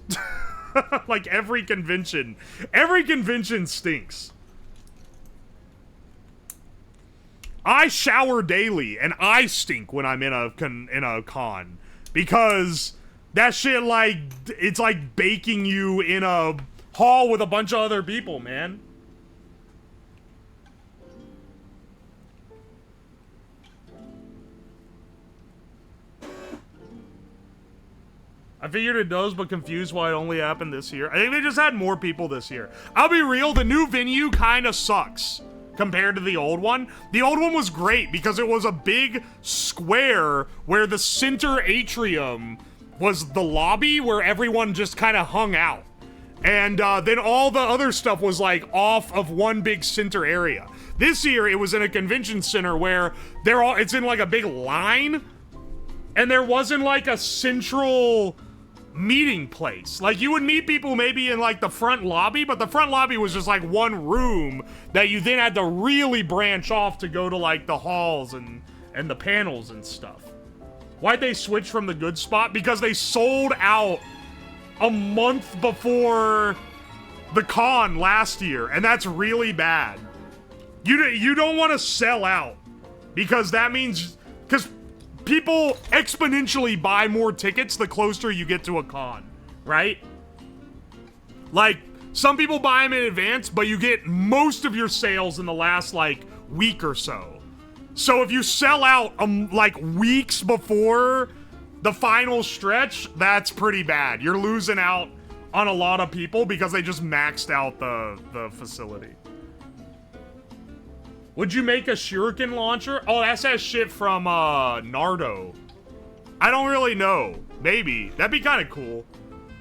Like, every convention stinks. I shower daily, and I stink when I'm in a con. Because that shit, like, it's like baking you in a hall with a bunch of other people, man. I figured it does, but confused why it only happened this year. I think they just had more people this year. I'll be real, the new venue kind of sucks compared to the old one. The old one was great because it was a big square where the center atrium was the lobby where everyone just kind of hung out. And then all the other stuff was like off of one big center area. This year it was in a convention center where it's in like a big line, and there wasn't like a central meeting place. Like, you would meet people maybe in like the front lobby, but the front lobby was just like one room that you then had to really branch off to go to like the halls and the panels and stuff. Why'd they switch from the good spot? Because they sold out a month before the con last year, and that's really bad. You don't want to sell out, because that means, because people exponentially buy more tickets the closer you get to a con, right? Like, some people buy them in advance, but you get most of your sales in the last, like, week or so. So if you sell out, like, weeks before the final stretch, that's pretty bad. You're losing out on a lot of people because they just maxed out the facility. Would you make a shuriken launcher? Oh, that's that shit from, Nardo. I don't really know. Maybe. That'd be kind of cool.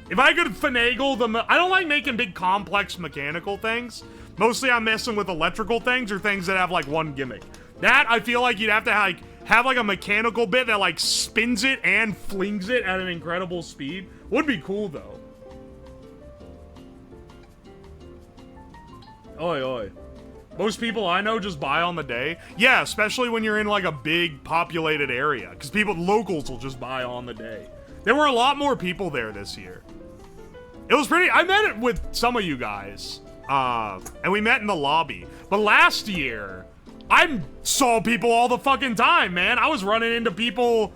If I could finagle them... I don't like making big, complex mechanical things. Mostly I'm messing with electrical things or things that have, like, one gimmick. That, I feel like you'd have to, like, have, like, a mechanical bit that, like, spins it and flings it at an incredible speed. Would be cool, though. Oi, oi. Most people I know just buy on the day. Yeah, especially when you're in like a big populated area, because locals will just buy on the day. There were a lot more people there this year. It was pretty, I met it with some of you guys, and we met in the lobby. But last year, I saw people all the fucking time, man. I was running into people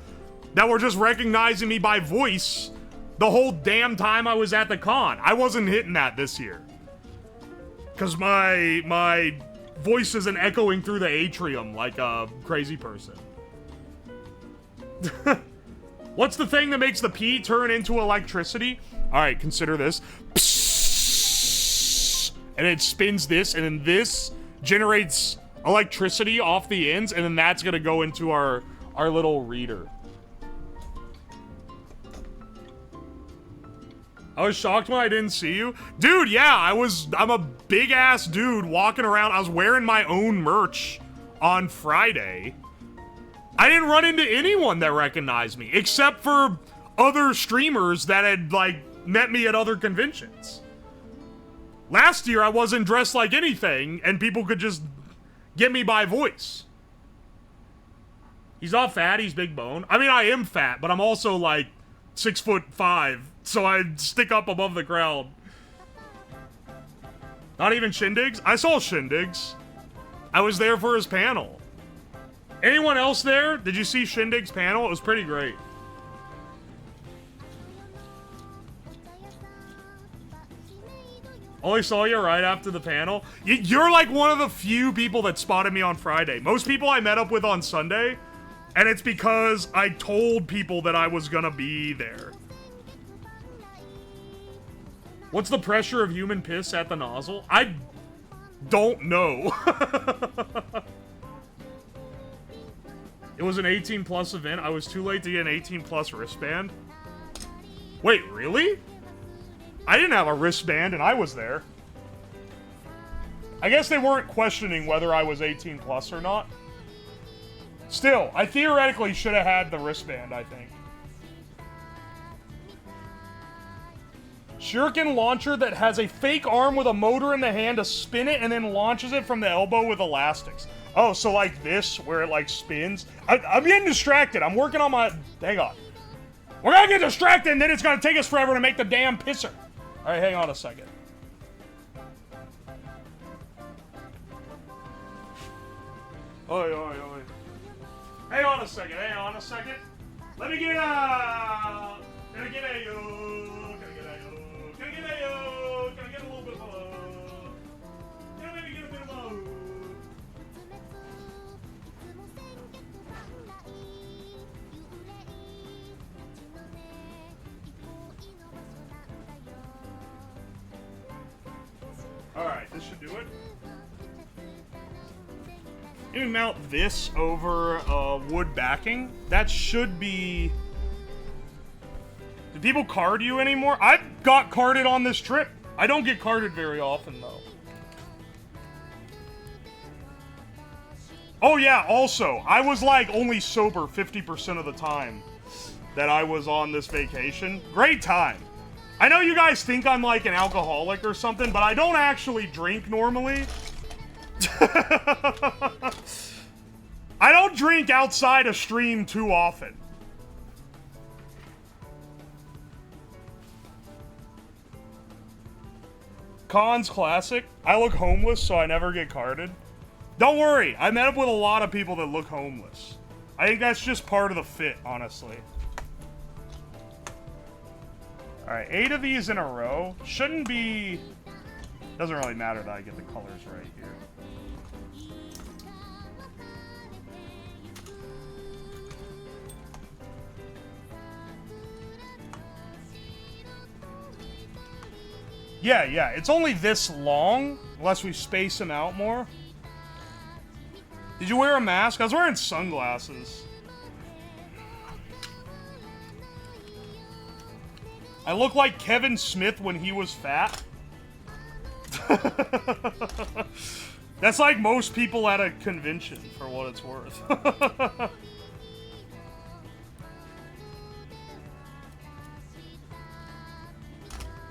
that were just recognizing me by voice the whole damn time I was at the con. I wasn't hitting that this year, because my voice isn't echoing through the atrium like a crazy person. What's the thing that makes the pee turn into electricity? Alright, consider this. Psss, and it spins this, and then this generates electricity off the ends, and then that's gonna go into our little reader. I was shocked when I didn't see you. Dude, yeah, I'm a big-ass dude walking around. I was wearing my own merch on Friday. I didn't run into anyone that recognized me, except for other streamers that had, like, met me at other conventions. Last year, I wasn't dressed like anything, and people could just get me by voice. He's not fat, he's big bone. I mean, I am fat, but I'm also, like, 6'5", so I stick up above the crowd. Not even Shindigs? I saw Shindigs. I was there for his panel. Anyone else there? Did you see Shindig's panel? It was pretty great. Only saw you right after the panel. You're like one of the few people that spotted me on Friday. Most people I met up with on Sunday, and it's because I told people that I was gonna be there. What's the pressure of human piss at the nozzle? I don't know. It was an 18 plus event. I was too late to get an 18 plus wristband. Wait, really? I didn't have a wristband and I was there. I guess they weren't questioning whether I was 18 plus or not. Still, I theoretically should have had the wristband, I think. Shuriken launcher that has a fake arm with a motor in the hand to spin it and then launches it from the elbow with elastics. Oh, so like this, where it like spins? I'm getting distracted. I'm working on my... Hang on. We're gonna get distracted and then it's gonna take us forever to make the damn pisser. Alright, hang on a second. Oi, oi, oi. Hang on a second, hang on a second. Let me get a... Can I get a... Can I get a little bit of love? Can I maybe get a bit of love? Alright, this should do it. You can mount this over wood backing. That should be... Do people card you anymore? I got carded on this trip. I don't get carded very often, though. Oh, yeah, also, I was, like, only sober 50% of the time that I was on this vacation. Great time. I know you guys think I'm, like, an alcoholic or something, but I don't actually drink normally. I don't drink outside a stream too often. Cons classic. I look homeless, so I never get carded. Don't worry, I met up with a lot of people that look homeless. I think that's just part of the fit, honestly. Alright, 8 of these in a row. Shouldn't be... Doesn't really matter that I get the colors right here. Yeah, it's only this long, unless we space them out more. Did you wear a mask? I was wearing sunglasses. I look like Kevin Smith when he was fat. That's like most people at a convention, for what it's worth.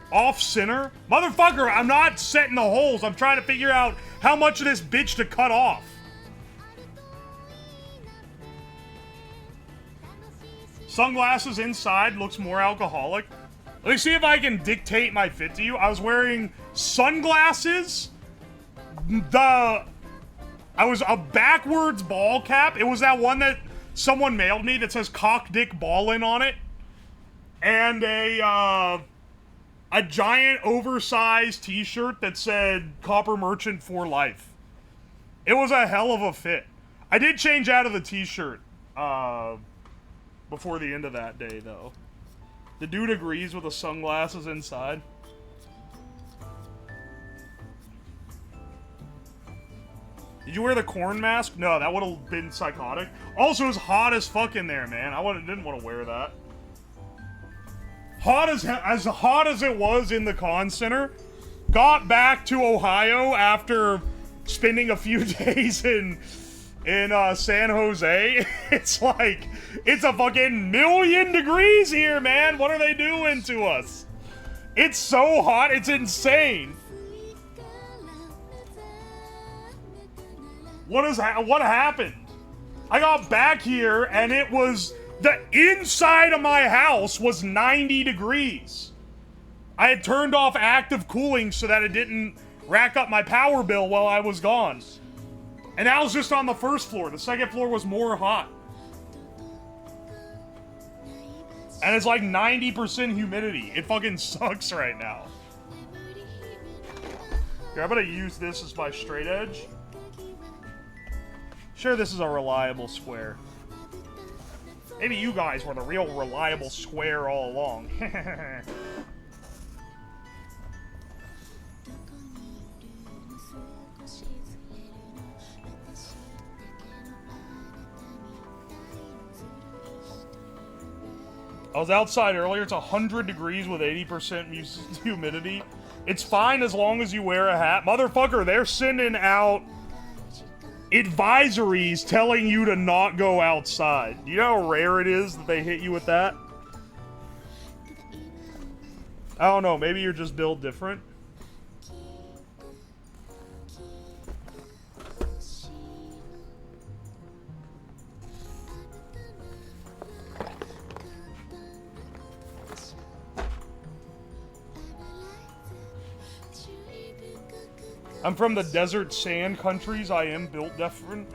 Off center? Motherfucker, I'm not setting the holes. I'm trying to figure out how much of this bitch to cut off. Sunglasses inside looks more alcoholic. Let me see if I can dictate my fit to you. I was wearing sunglasses. I was a backwards ball cap. It was that one that someone mailed me that says cock dick ballin' on it. And a giant oversized t-shirt that said Copper Merchant for life. It was a hell of a fit. I did change out of the t-shirt before the end of that day, though. The dude agrees with the sunglasses inside. Did you wear the corn mask? No, that would have been psychotic. Also, it was hot as fuck in there, man. Didn't want to wear that. As hot as it was in the con center, got back to Ohio after spending a few days in San Jose. It's like, it's a fucking million degrees here, man. What are they doing to us? It's so hot, it's insane. What happened? I got back here and it was... The inside of my house was 90 degrees. I had turned off active cooling so that it didn't rack up my power bill while I was gone. And that was just on the first floor. The second floor was more hot. And it's like 90% humidity. It fucking sucks right now. Here, I'm gonna use this as my straight edge. Sure, this is a reliable square. Maybe you guys were the real reliable square all along. I was outside earlier. It's 100 degrees with 80% humidity. It's fine as long as you wear a hat. Motherfucker, they're sending out advisories telling you to not go outside. You know how rare it is that they hit you with that? I don't know. Maybe you're just built different. I'm from the desert sand countries. I am built different.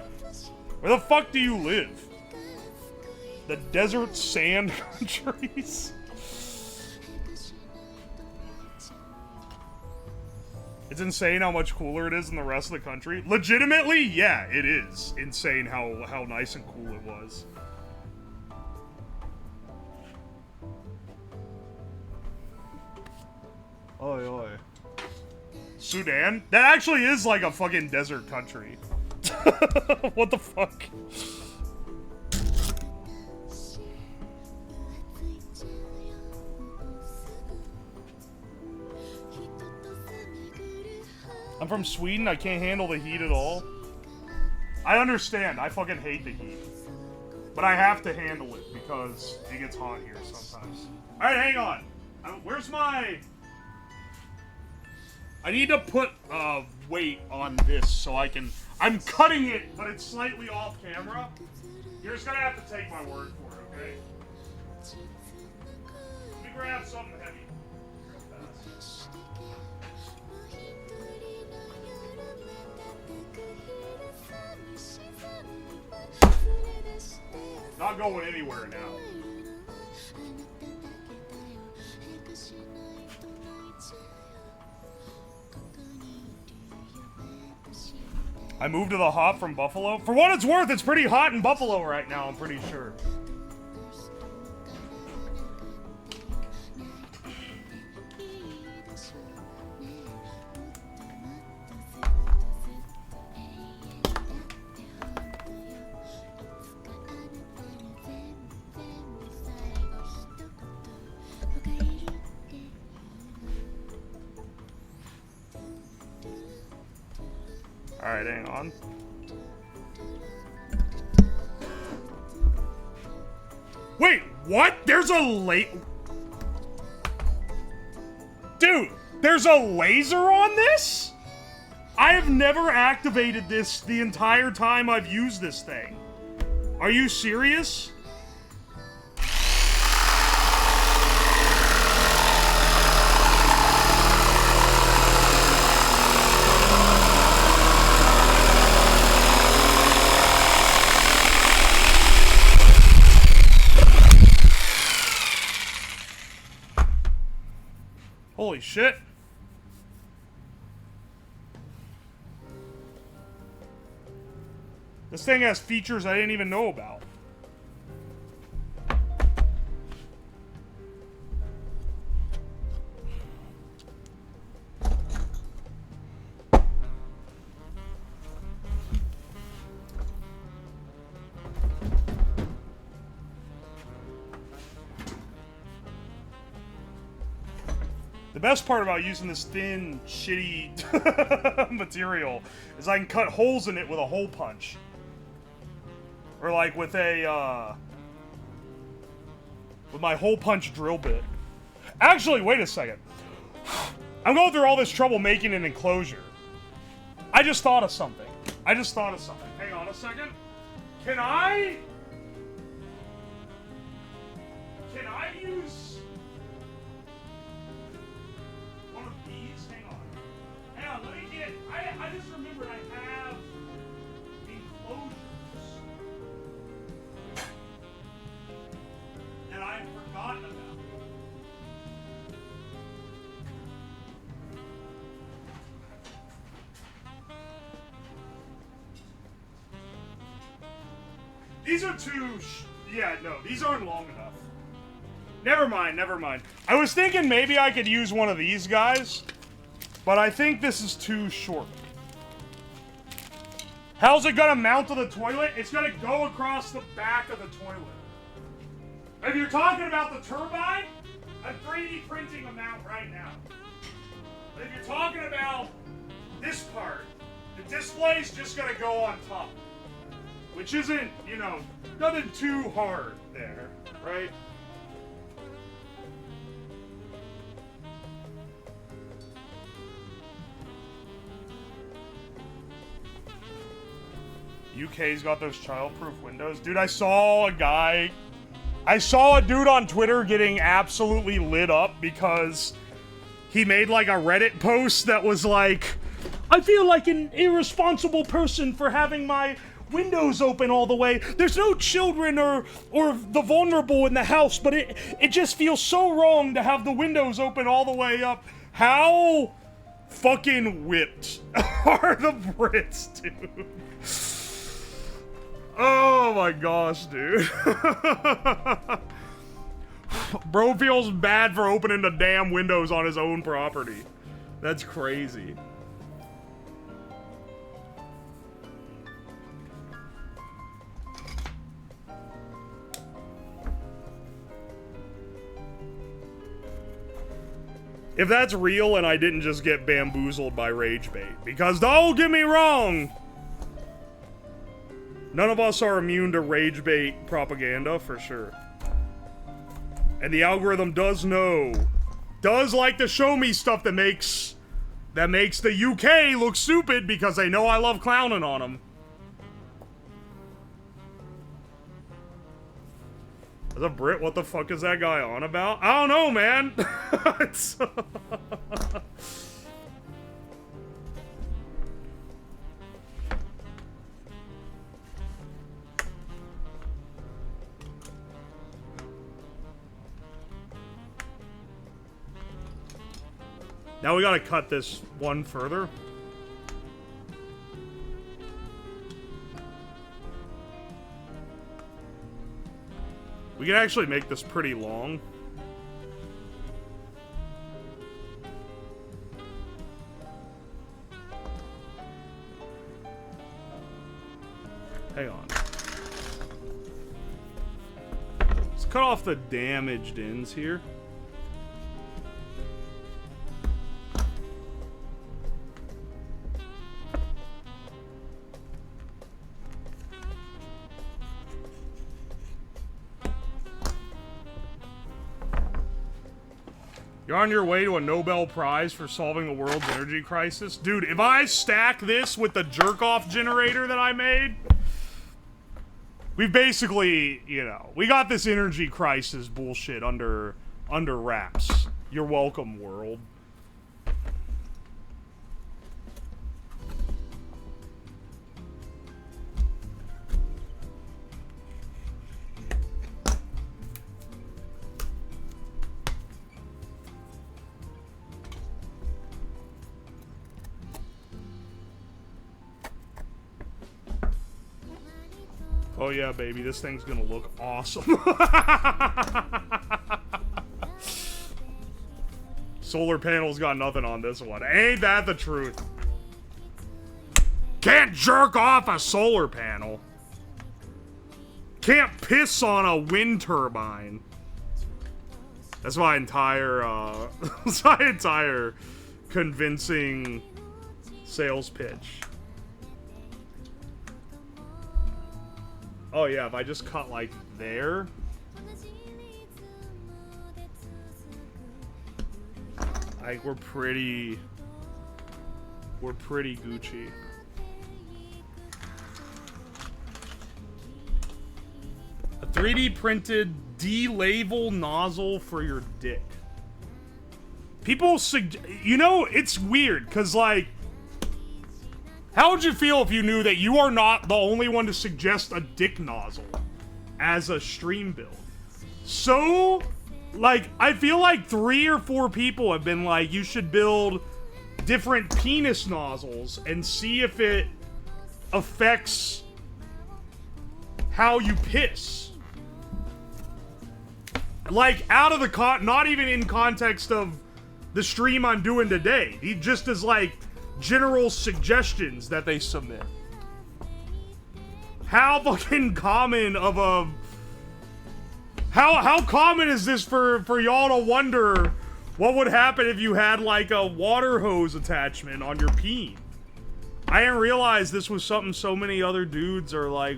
Where the fuck do you live? The desert sand countries? It's insane how much cooler it is than the rest of the country. Legitimately, yeah, it is insane how nice and cool it was. Oi, oi. Sudan? That actually is like a fucking desert country. What the fuck? I'm from Sweden. I can't handle the heat at all. I understand. I fucking hate the heat. But I have to handle it because it gets hot here sometimes. Alright, hang on. Where's my... I need to put weight on this so I can... I'm cutting it, but it's slightly off camera. You're just gonna have to take my word for it, okay? Let me grab something heavy. Real fast. Not going anywhere now. I moved to the hot from Buffalo. For what it's worth, it's pretty hot in Buffalo right now, I'm pretty sure. Alright, hang on. Wait, what? There's a Dude, there's a laser on this? I have never activated this the entire time I've used this thing. Are you serious? Holy shit. This thing has features I didn't even know about. The best part about using this thin, shitty material is I can cut holes in it with a hole punch. Or like with a, with my hole punch drill bit. Actually, wait a second. I'm going through all this trouble making an enclosure. I just thought of something. Hang on a second. Can I use... let me get... I just remembered I have enclosures that I've forgotten about. These are too... yeah, no, these aren't long enough. Never mind. I was thinking maybe I could use one of these guys. But I think this is too short. How's it gonna mount to the toilet? It's gonna go across the back of the toilet. If you're talking about the turbine, I'm 3D printing them out right now. But if you're talking about this part, the display's just gonna go on top. Which isn't, you know, nothing too hard there, right? UK's got those childproof windows. Dude, I saw a dude on Twitter getting absolutely lit up because he made like a Reddit post that was like, I feel like an irresponsible person for having my windows open all the way. There's no children or the vulnerable in the house, but it just feels so wrong to have the windows open all the way up. How fucking whipped are the Brits, dude? Oh my gosh, dude. Bro feels bad for opening the damn windows on his own property. That's crazy. If that's real and I didn't just get bamboozled by rage bait, because don't get me wrong, none of us are immune to rage bait propaganda for sure. And the algorithm does like to show me stuff that makes the UK look stupid because they know I love clowning on them. As a Brit, what the fuck is that guy on about? I don't know, man. It's now we gotta cut this one further. We can actually make this pretty long. Hang on. Let's cut off the damaged ends here. You're on your way to a Nobel Prize for solving the world's energy crisis? Dude, if I stack this with the jerk-off generator that I made, we've basically, you know, we got this energy crisis bullshit under wraps. You're welcome, world. Oh yeah, baby, this thing's gonna look awesome. Solar panels got nothing on this one. Ain't that the truth? Can't jerk off a solar panel. Can't piss on a wind turbine. That's my entire, that's my entire convincing sales pitch. Oh yeah, if I just cut like there. Like we're pretty Gucci. A 3D printed D-label nozzle for your dick. People you know, it's weird cuz like how would you feel if you knew that you are not the only one to suggest a dick nozzle as a stream build? So, like, I feel like 3 or 4 people have been like, you should build different penis nozzles and see if it affects how you piss. Like, out of the not even in context of the stream I'm doing today. He just is like, general suggestions that they submit. How fucking common of a How common is this for y'all to wonder what would happen if you had like a water hose attachment on your peen? I didn't realize this was something so many other dudes are like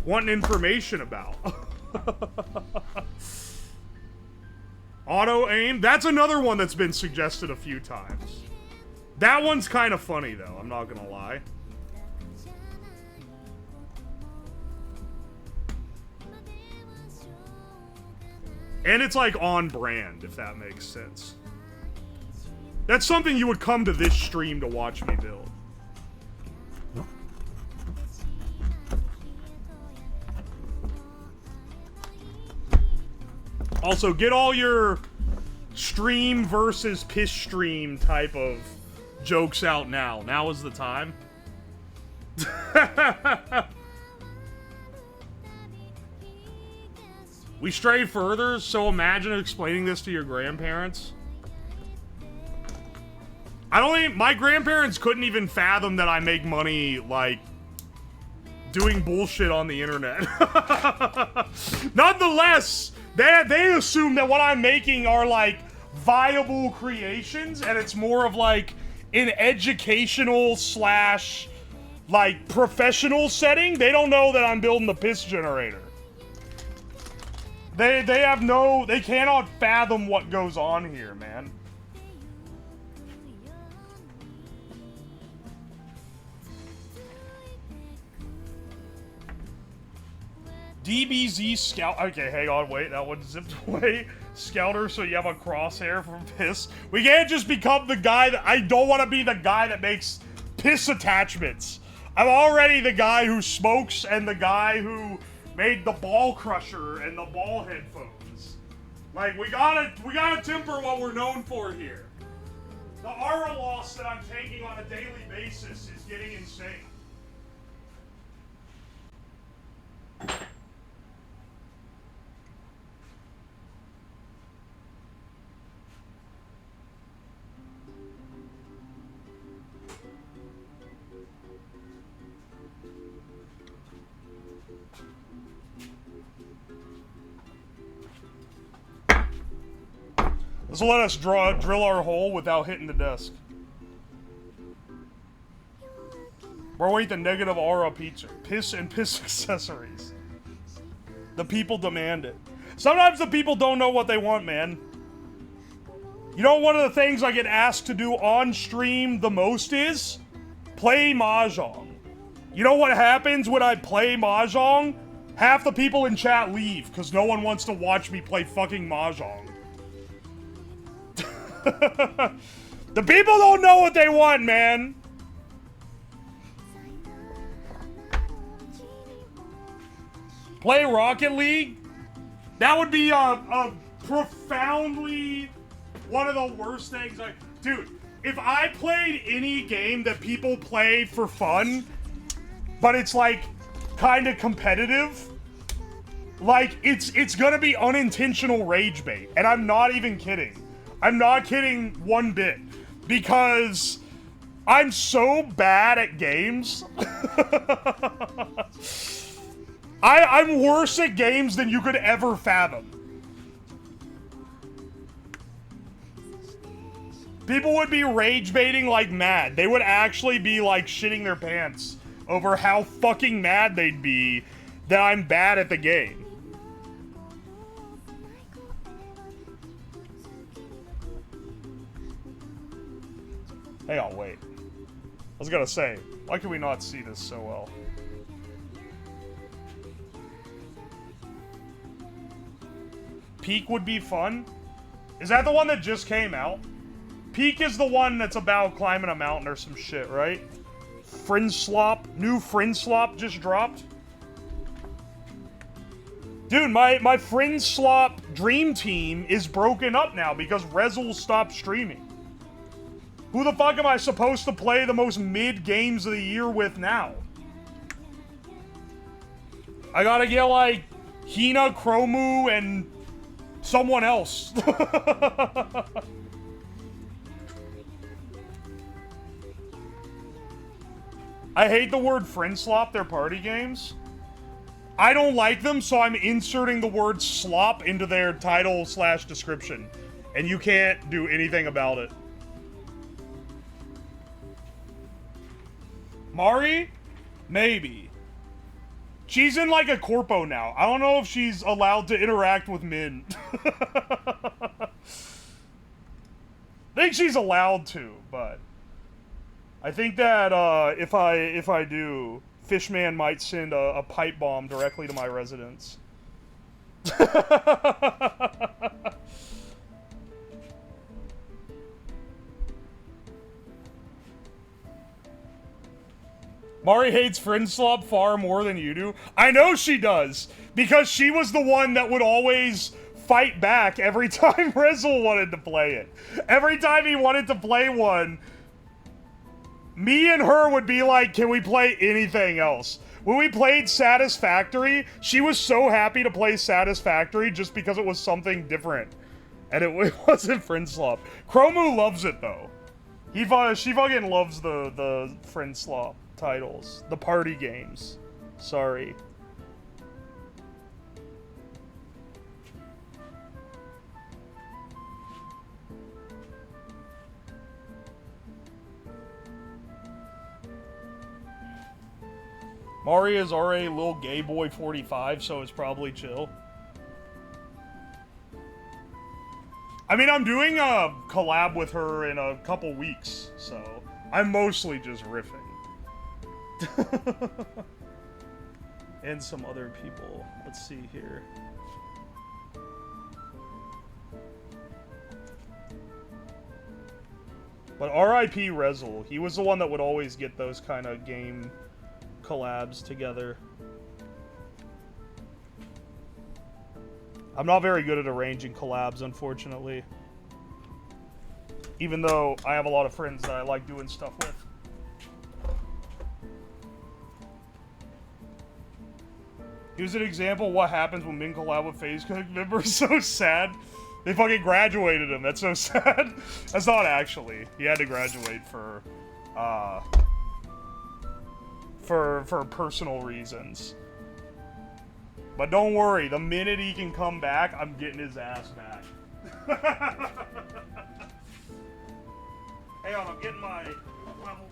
wanting information about. Auto aim, that's another one that's been suggested a few times. That one's kind of funny though, I'm not gonna lie. And it's like on brand, if that makes sense. That's something you would come to this stream to watch me build. Also, get all your stream versus piss stream type of jokes out now. Now is the time. We stray further, so imagine explaining this to your grandparents. I don't think my grandparents couldn't even fathom that I make money, like, doing bullshit on the internet. Nonetheless, they assume that what I'm making are, like, viable creations, and it's more of, like, an educational slash, like, professional setting. They don't know that I'm building the piss generator. They cannot fathom what goes on here, man. DBZ Scout. Okay, hang on, wait, that one zipped away. Scouter, so you have a crosshair from piss. We can't just become the guy that. I don't want to be the guy that makes piss attachments. I'm already the guy who smokes and the guy who made the ball crusher and the ball headphones. Like, we gotta temper what we're known for here. The aura loss that I'm taking on a daily basis is getting insane. This will let us drill our hole without hitting the desk. We're waiting the negative aura pizza. Piss and piss accessories. The people demand it. Sometimes the people don't know what they want, man. You know, one of the things I get asked to do on stream the most is play Mahjong. You know what happens when I play Mahjong? Half the people in chat leave because no one wants to watch me play fucking Mahjong. The people don't know what they want, man. Play Rocket League? That would be a profoundly one of the worst things. Dude, if I played any game that people play for fun, but it's like kind of competitive, like it's gonna be unintentional rage bait, and I'm not even kidding. I'm not kidding one bit, because I'm so bad at games. I'm worse at games than you could ever fathom. People would be rage baiting like mad. They would actually be like shitting their pants over how fucking mad they'd be that I'm bad at the game. Hang on, wait. I was gonna say, why can we not see this so well? Peak would be fun? Is that the one that just came out? Peak is the one that's about climbing a mountain or some shit, right? New Frinslop just dropped? Dude, my Frinslop dream team is broken up now because Rezzle stopped streaming. Who the fuck am I supposed to play the most mid games of the year with now? I gotta get like Hina, Chromu, and someone else. I hate the word Frinslop, their party games. I don't like them, so I'm inserting the word slop into their title/description. And you can't do anything about it. Mari? Maybe. She's in like a corpo now. I don't know if she's allowed to interact with men. I think she's allowed to, but I think that if I do, Fishman might send a pipe bomb directly to my residence. Mari hates Friend Slop far more than you do. I know she does, because she was the one that would always fight back every time Rizzle wanted to play it. Every time he wanted to play one, me and her would be like, can we play anything else? When we played Satisfactory, she was so happy to play Satisfactory just because it was something different. And it wasn't Friend Slop. Chromu loves it, though. She fucking loves the Friend Slop titles. The party games. Sorry. Mari is already a little gay boy 45, so it's probably chill. I mean, I'm doing a collab with her in a couple weeks, so I'm mostly just riffing. And some other people. Let's see here. But R.I.P. Rezzle. He was the one that would always get those kind of game collabs together. I'm not very good at arranging collabs, unfortunately. Even though I have a lot of friends that I like doing stuff with. Here's an example of what happens when men collab with FaZe Cook members. So sad. They fucking graduated him. That's so sad. That's not actually. He had to graduate for personal reasons. But don't worry, the minute he can come back, I'm getting his ass back. Hang on, I'm getting my level.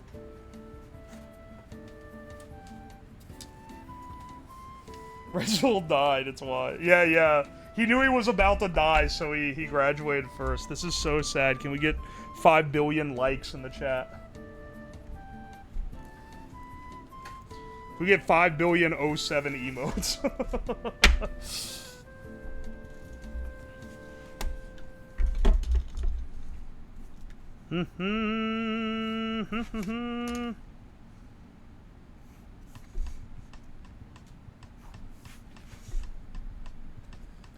Reginald died, it's why. Yeah. He knew he was about to die, so he graduated first. This is so sad. Can we get 5 billion likes in the chat? We get 5 billion 07 emotes.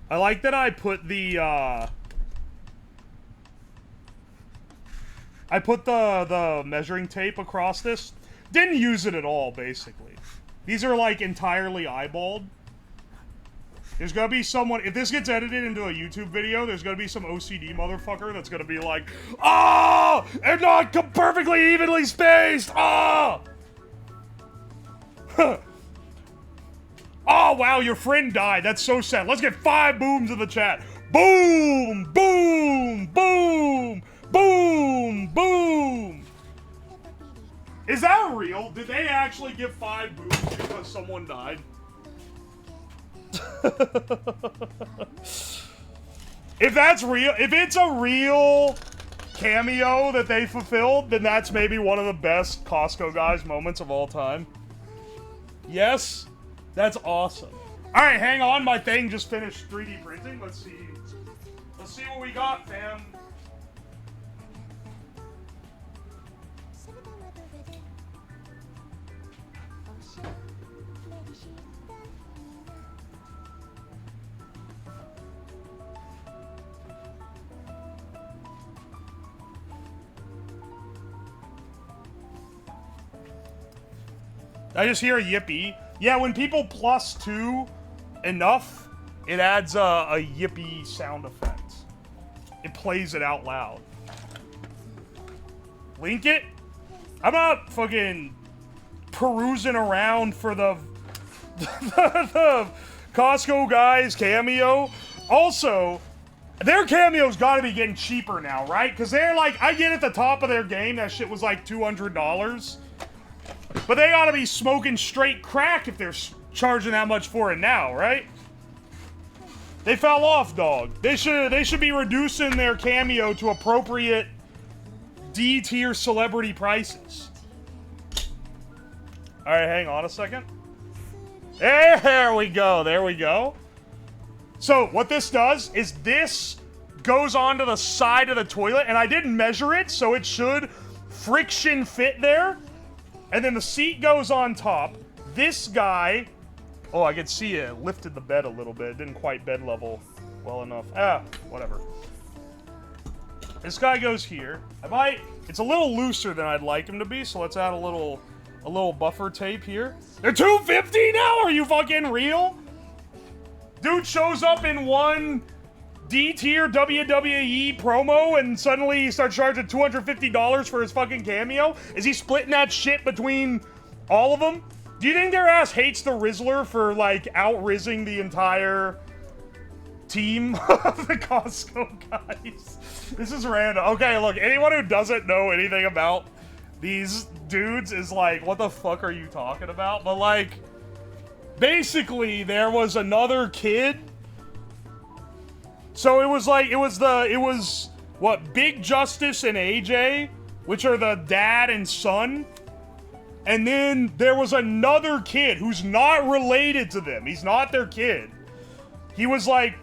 I like that I put the measuring tape across this. Didn't use it at all, basically. These are, like, entirely eyeballed. There's gonna be someone... If this gets edited into a YouTube video, there's gonna be some OCD motherfucker that's gonna be like, oh! And not perfectly evenly spaced! Oh! Oh, wow, your friend died. That's so sad. Let's get 5 booms in the chat. Boom! Boom! Boom! Boom! Boom! Is that real? Did they actually give 5 booms because someone died? If that's real, if it's a real cameo that they fulfilled, then that's maybe one of the best Costco guys moments of all time. Yes? That's awesome. Alright, hang on, my thing just finished 3D printing. Let's see what we got, fam. I just hear a yippee. Yeah, when people +2 enough, it adds a yippee sound effect. It plays it out loud. Link it? I'm not fucking perusing around for the the Costco guys cameo. Also, their cameo's got to be getting cheaper now, right? Because they're like, I get at the top of their game, that shit was like $200. But they ought to be smoking straight crack if they're charging that much for it now, right? They fell off, dog. They should be reducing their cameo to appropriate D-tier celebrity prices. All right, hang on a second. There we go. There we go. So what this does is this goes onto the side of the toilet, and I didn't measure it, so it should friction fit there. And then the seat goes on top. This guy, oh, I could see it lifted the bed a little bit. It didn't quite bed level well enough. Ah, whatever. This guy goes here. It's a little looser than I'd like him to be, so let's add a little buffer tape here. They're $250 now? Are you fucking real? Dude shows up in one D-tier WWE promo and suddenly he starts charging $250 for his fucking cameo? Is he splitting that shit between all of them? Do you think their ass hates the Rizzler for, like, out-rizzing the entire team of the Costco guys? This is random. Okay, look, anyone who doesn't know anything about these dudes is like, what the fuck are you talking about? But, like, basically, there was another kid. So it was what, Big Justice and AJ, which are the dad and son. And then there was another kid who's not related to them. He's not their kid. He was like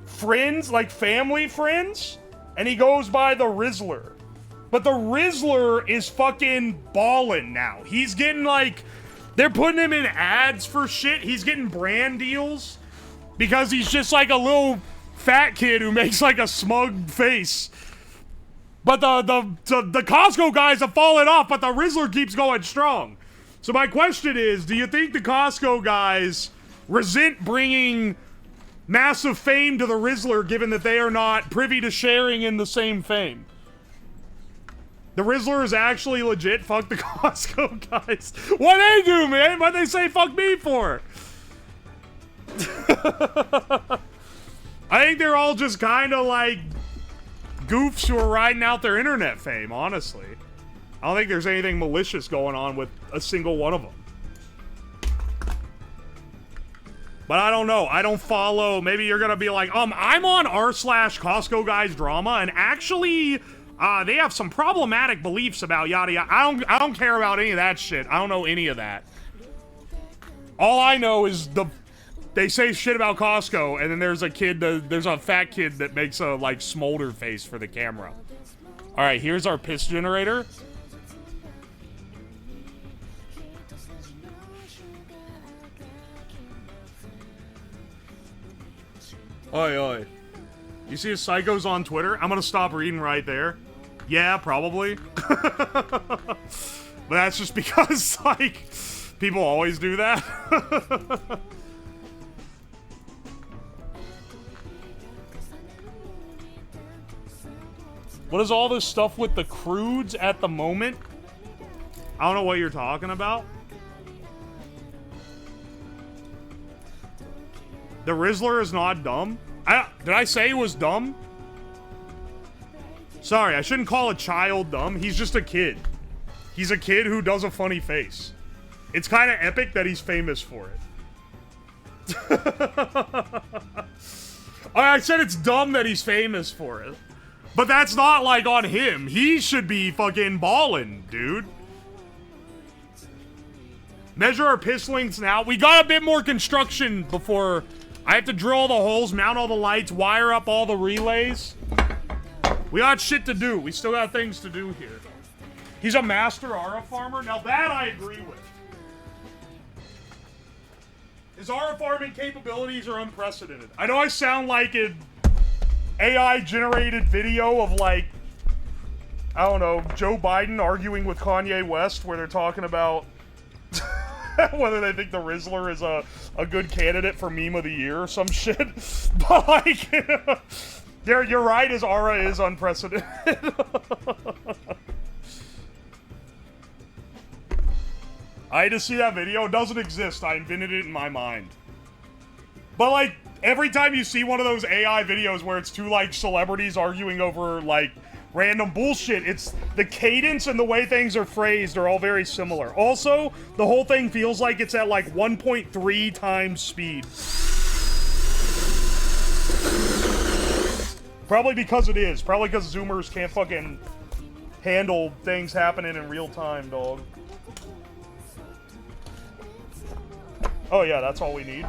friends, like family friends. And he goes by the Rizzler. But the Rizzler is fucking ballin' now. He's getting like, they're putting him in ads for shit. He's getting brand deals because he's just like a little fat kid who makes like a smug face. But the Costco guys have fallen off, but the Rizzler keeps going strong. So my question is, do you think the Costco guys resent bringing massive fame to the Rizzler given that they are not privy to sharing in the same fame? The Rizzler is actually legit. Fuck the Costco guys. What they do, man? What they say fuck me for? I think they're all just kind of like goofs who are riding out their internet fame, honestly. I don't think there's anything malicious going on with a single one of them. But I don't know. I don't follow. Maybe you're going to be like, I'm on r/Costco guys drama, and actually, they have some problematic beliefs about yada yada. I don't care about any of that shit. I don't know any of that. All I know is they say shit about Costco, and then there's a fat kid that makes a, like, smolder face for the camera. All right, here's our piss generator. Oi, oi. You see a psychos on Twitter? I'm gonna stop reading right there. Yeah, probably. But that's just because, like, people always do that. What is all this stuff with the crudes at the moment? I don't know what you're talking about. The Rizzler is not dumb. Did I say he was dumb? Sorry, I shouldn't call a child dumb. He's just a kid. He's a kid who does a funny face. It's kind of epic that he's famous for it. I said it's dumb that he's famous for it. But that's not, like, on him. He should be fucking ballin', dude. Measure our piss links now. We got a bit more construction before I have to drill all the holes, mount all the lights, wire up all the relays. We got shit to do. We still got things to do here. He's a master Aura farmer. Now that I agree with. His Aura farming capabilities are unprecedented. I know I sound like an AI-generated video of, like, I don't know, Joe Biden arguing with Kanye West where they're talking about whether they think the Rizzler is a good candidate for meme of the year or some shit. But, like, you're right, his aura is unprecedented. I had to see that video. It doesn't exist. I invented it in my mind. But, like, every time you see one of those AI videos where it's two, like, celebrities arguing over, like, random bullshit, it's the cadence and the way things are phrased are all very similar. Also, the whole thing feels like it's at, like, 1.3 times speed. Probably because it is. Probably because Zoomers can't fucking handle things happening in real time, dog. Oh yeah, that's all we need.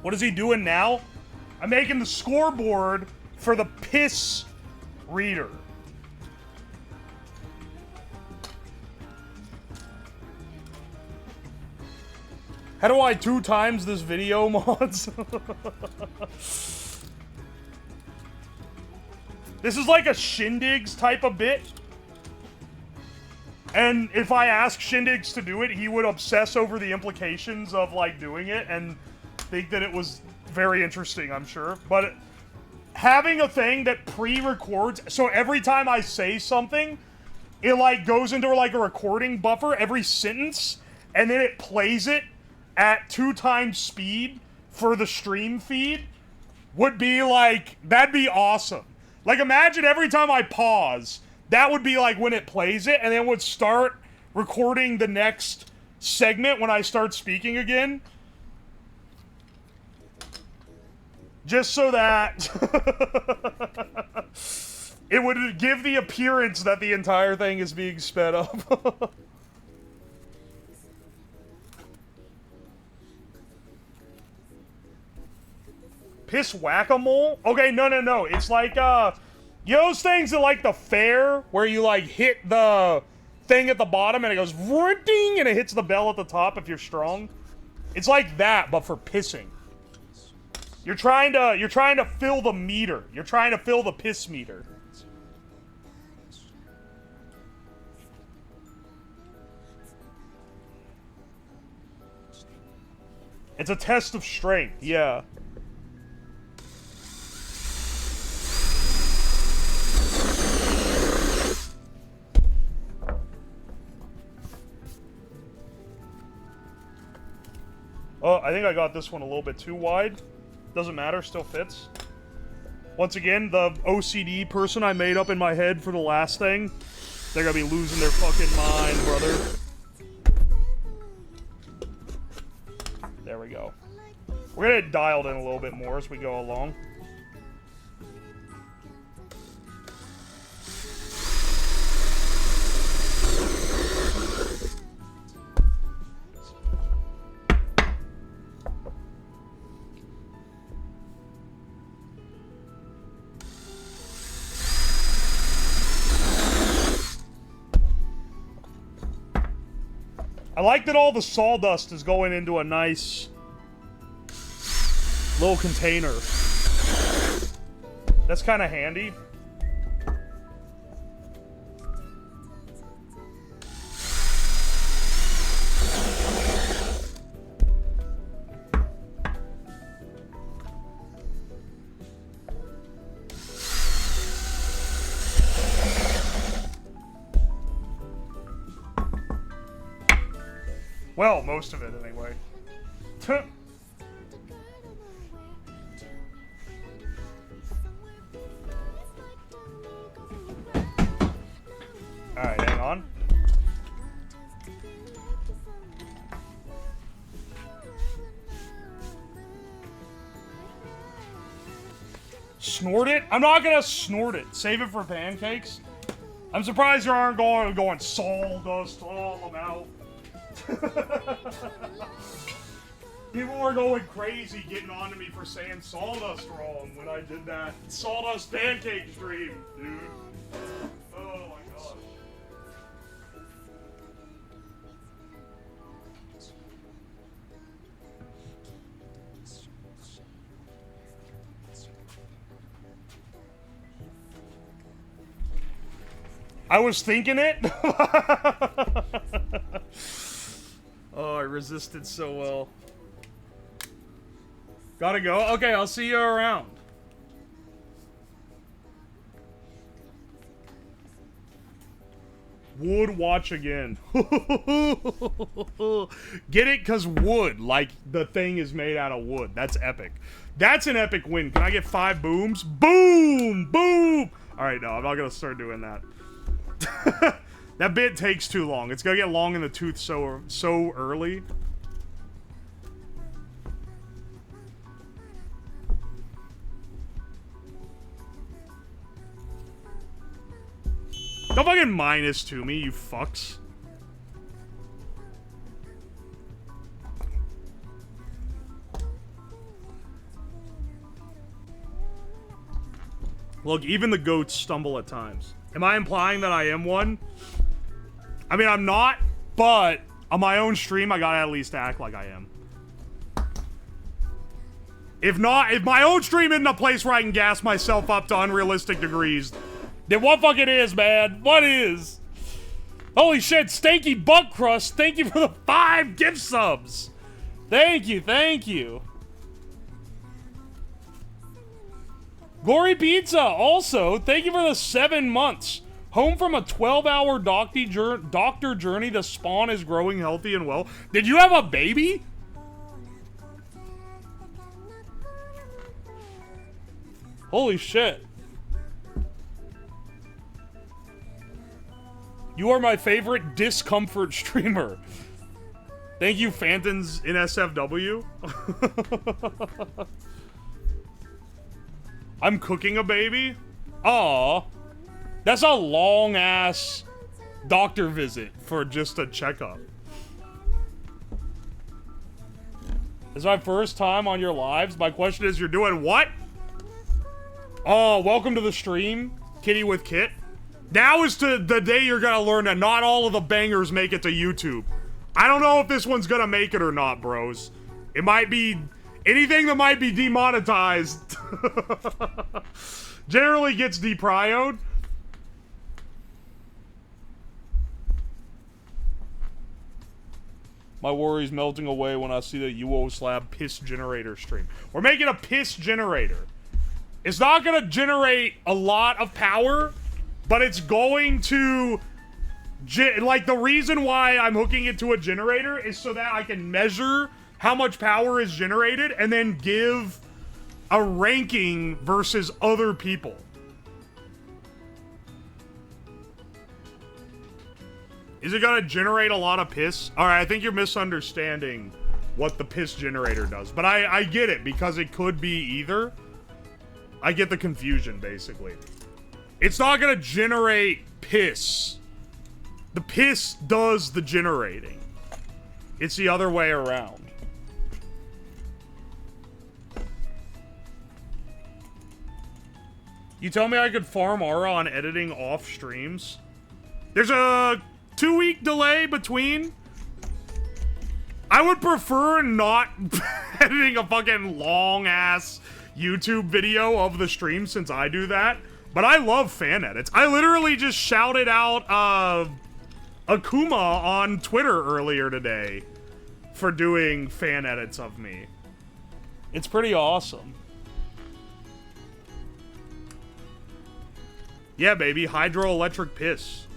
What is he doing now? I'm making the scoreboard for the piss reader. How do I 2 times this video, mods? This is like a Shindigs type of bit. And if I ask Shindigs to do it, he would obsess over the implications of, like, doing it and think that it was very interesting, I'm sure. But having a thing that pre-records, so every time I say something, it, like, goes into, like, a recording buffer every sentence, and then it plays it at 2 times speed for the stream feed, would be, like, that'd be awesome. Like, imagine every time I pause, that would be, like, when it plays it, and then would start recording the next segment when I start speaking again. Just so that it would give the appearance that the entire thing is being sped up. Piss whack-a-mole? Okay, no. It's like, you know those things at, like, the fair, where you, like, hit the thing at the bottom and it goes ding and it hits the bell at the top if you're strong? It's like that, but for pissing. You're trying to fill the meter. You're trying to fill the piss meter. It's a test of strength, yeah. Oh, I think I got this one a little bit too wide. Doesn't matter, still fits. Once again, the OCD person I made up in my head for the last thing, they're gonna be losing their fucking mind, brother. There we go. We're gonna get dialed in a little bit more as we go along. I like that all the sawdust is going into a nice little container. That's kind of handy. Well, most of it, anyway. Alright, hang on. Snort it? I'm not gonna snort it. Save it for pancakes. I'm surprised there aren't going sawdust all about. People were going crazy getting on to me for saying sawdust wrong when I did that sawdust pancake stream, dude. Oh my gosh. I was thinking it. Oh, I resisted so well. Gotta go? Okay, I'll see you around. Wood watch again. Get it? Because wood. Like, the thing is made out of wood. That's epic. That's an epic win. Can I get 5 booms? Boom! Boom! Alright, no, I'm not gonna start doing that. That bit takes too long. It's gonna get long in the tooth so early. Don't fucking minus to me, you fucks. Look, even the goats stumble at times. Am I implying that I am one? I mean, I'm not, but on my own stream, I gotta at least act like I am. If not, if my own stream isn't a place where I can gas myself up to unrealistic degrees, then what fucking is, man? What is? Holy shit, Stanky Butt Crust, thank you for the 5 gift subs. Thank you, thank you. Glory Pizza, also, thank you for the 7 months. Home from a 12-hour doctor journey, the spawn is growing healthy and well. Did you have a baby? Holy shit. You are my favorite discomfort streamer. Thank you, Phantoms in SFW. I'm cooking a baby? Aw. That's a long-ass doctor visit for just a checkup. This is my first time on your lives. My question is, you're doing what? Oh, welcome to the stream, Kitty with Kit. Now is the day you're gonna learn that not all of the bangers make it to YouTube. I don't know if this one's gonna make it or not, bros. It might be... anything that might be demonetized generally gets deprioed. My worry's melting away when I see the UWOSLAB piss generator stream. We're making a piss generator. It's not gonna generate a lot of power, but it's going to... like, the reason why I'm hooking it to a generator is so that I can measure how much power is generated and then give a ranking versus other people. Is it gonna generate a lot of piss? Alright, I think you're misunderstanding what the piss generator does. But I get it, because it could be either. I get the confusion, basically. It's not gonna generate piss. The piss does the generating. It's the other way around. You tell me I could farm aura on editing off streams? There's a 2-week delay between. I would prefer not editing a fucking long-ass YouTube video of the stream since I do that. But I love fan edits. I literally just shouted out Akuma on Twitter earlier today for doing fan edits of me. It's pretty awesome. Yeah, baby, hydroelectric piss.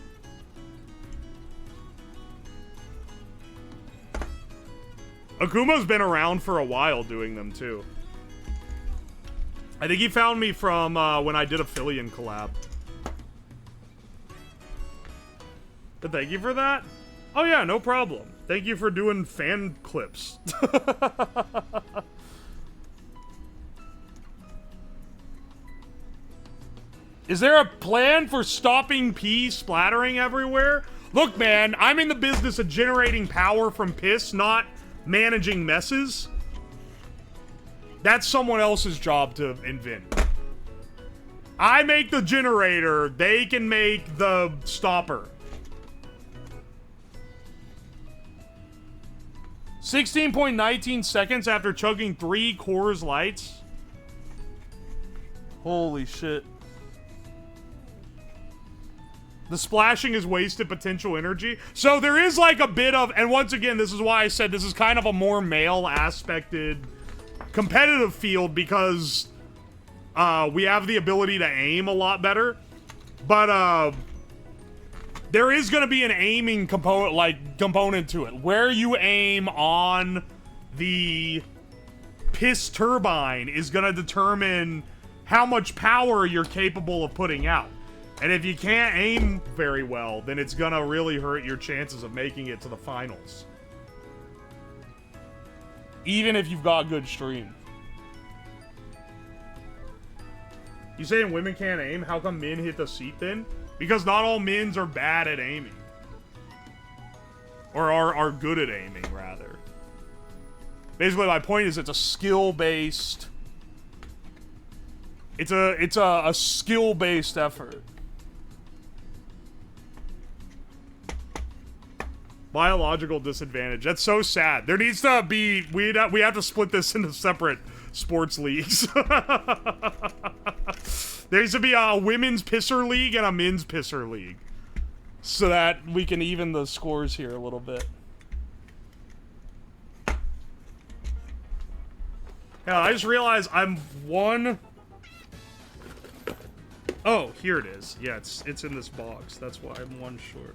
Akuma's been around for a while doing them, too. I think he found me from when I did a Fillion collab. But thank you for that. Oh yeah, no problem. Thank you for doing fan clips. Is there a plan for stopping pee splattering everywhere? Look, man, I'm in the business of generating power from piss, not managing messes. That's someone else's job to invent. I make the generator, they can make the stopper. 16.19 seconds after chugging 3 Coors Lights. Holy shit. The splashing is wasted potential energy. So there is like a bit of, and once again, this is why I said this is kind of a more male aspected competitive field because we have the ability to aim a lot better. But there is going to be an aiming component to it. Where you aim on the piss turbine is going to determine how much power you're capable of putting out. And if you can't aim very well, then it's going to really hurt your chances of making it to the finals. Even if you've got good stream. You saying women can't aim? How come men hit the seat then? Because not all men's are bad at aiming. Or are good at aiming, rather. Basically, my point is it's a skill-based... It's a skill-based effort. Biological disadvantage. That's so sad. There needs to be... We have to split this into separate sports leagues. There needs to be a women's pisser league and a men's pisser league. So that we can even the scores here a little bit. Yeah, I just realized I'm one... Oh, here it is. Yeah, it's in this box. That's why I'm one short.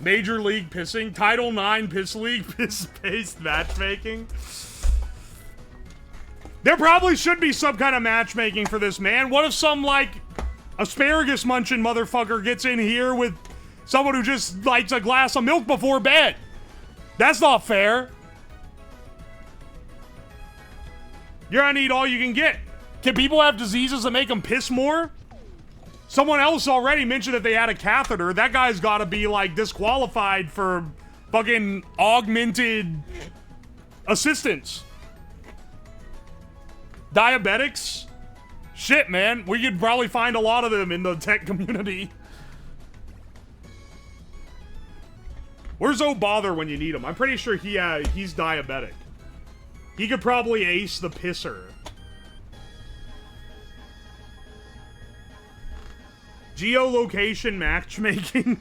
Major League Pissing. Title IX Piss League. Piss-based matchmaking. There probably should be some kind of matchmaking for this, man. What if some, like, asparagus munching motherfucker gets in here with someone who just likes a glass of milk before bed? That's not fair. You're gonna need all you can get. Can people have diseases that make them piss more? Someone else already mentioned that they had a catheter. That guy's gotta be, like, disqualified for fucking augmented assistance. Diabetics? Shit, man. We could probably find a lot of them in the tech community. Where's Oh Bother when you need him? I'm pretty sure he's diabetic. He could probably ace the pisser. Geolocation matchmaking.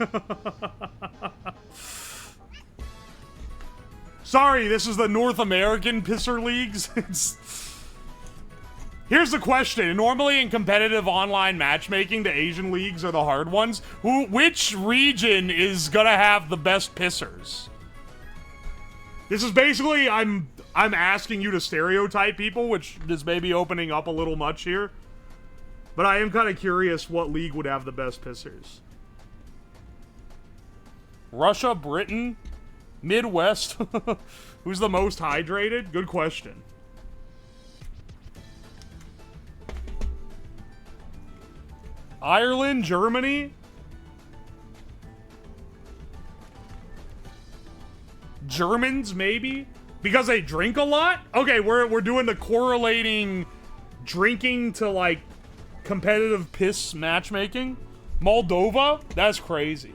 Sorry, this is the North American pisser leagues. Here's the question. Normally in competitive online matchmaking, the Asian leagues are the hard ones. Which region is gonna have the best pissers? This is basically, I'm asking you to stereotype people, which is maybe opening up a little much here. But I am kind of curious what league would have the best pissers. Russia, Britain, Midwest. Who's the most hydrated? Good question. Ireland, Germany? Germans, maybe? Because they drink a lot? Okay, we're doing the correlating drinking to, like, competitive piss matchmaking? Moldova? That's crazy.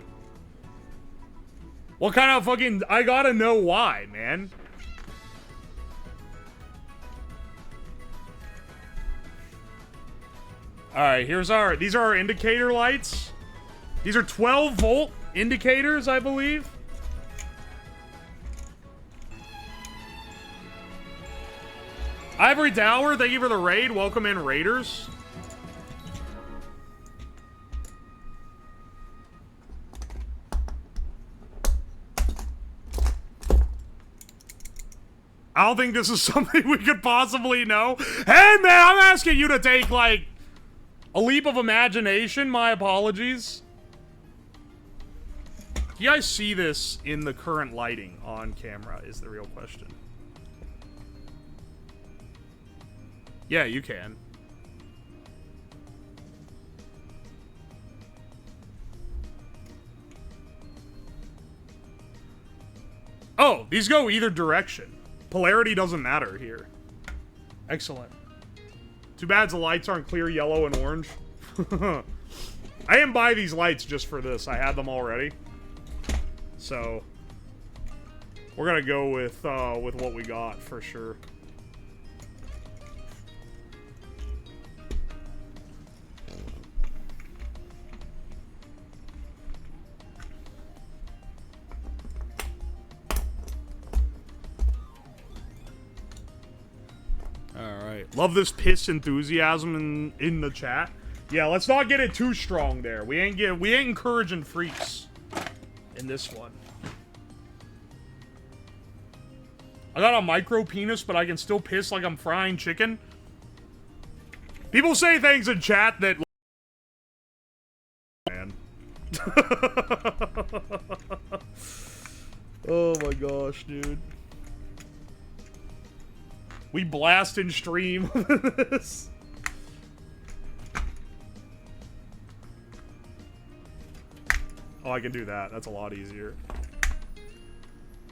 What kind of fucking... I gotta know why, man. Alright, here's our... These are our indicator lights. These are 12-volt indicators, I believe. Ivory Dower, thank you for the raid. Welcome in, Raiders. I don't think this is something we could possibly know. Hey, man, I'm asking you to take, like, a leap of imagination. My apologies. Do you guys see this in the current lighting on camera is the real question. Yeah, you can. Oh, these go either direction. Polarity doesn't matter here. Excellent. Too bad the lights aren't clear yellow and orange. I didn't buy these lights just for this. I had them already. So we're gonna go with what we got for sure. Alright. Love this piss enthusiasm in the chat. Yeah, let's not get it too strong there. We ain't encouraging freaks in this one. I got a micro penis, but I can still piss like I'm frying chicken. People say things in chat that... Man. Oh my gosh, dude. We blast and stream this. Oh, I can do that. That's a lot easier.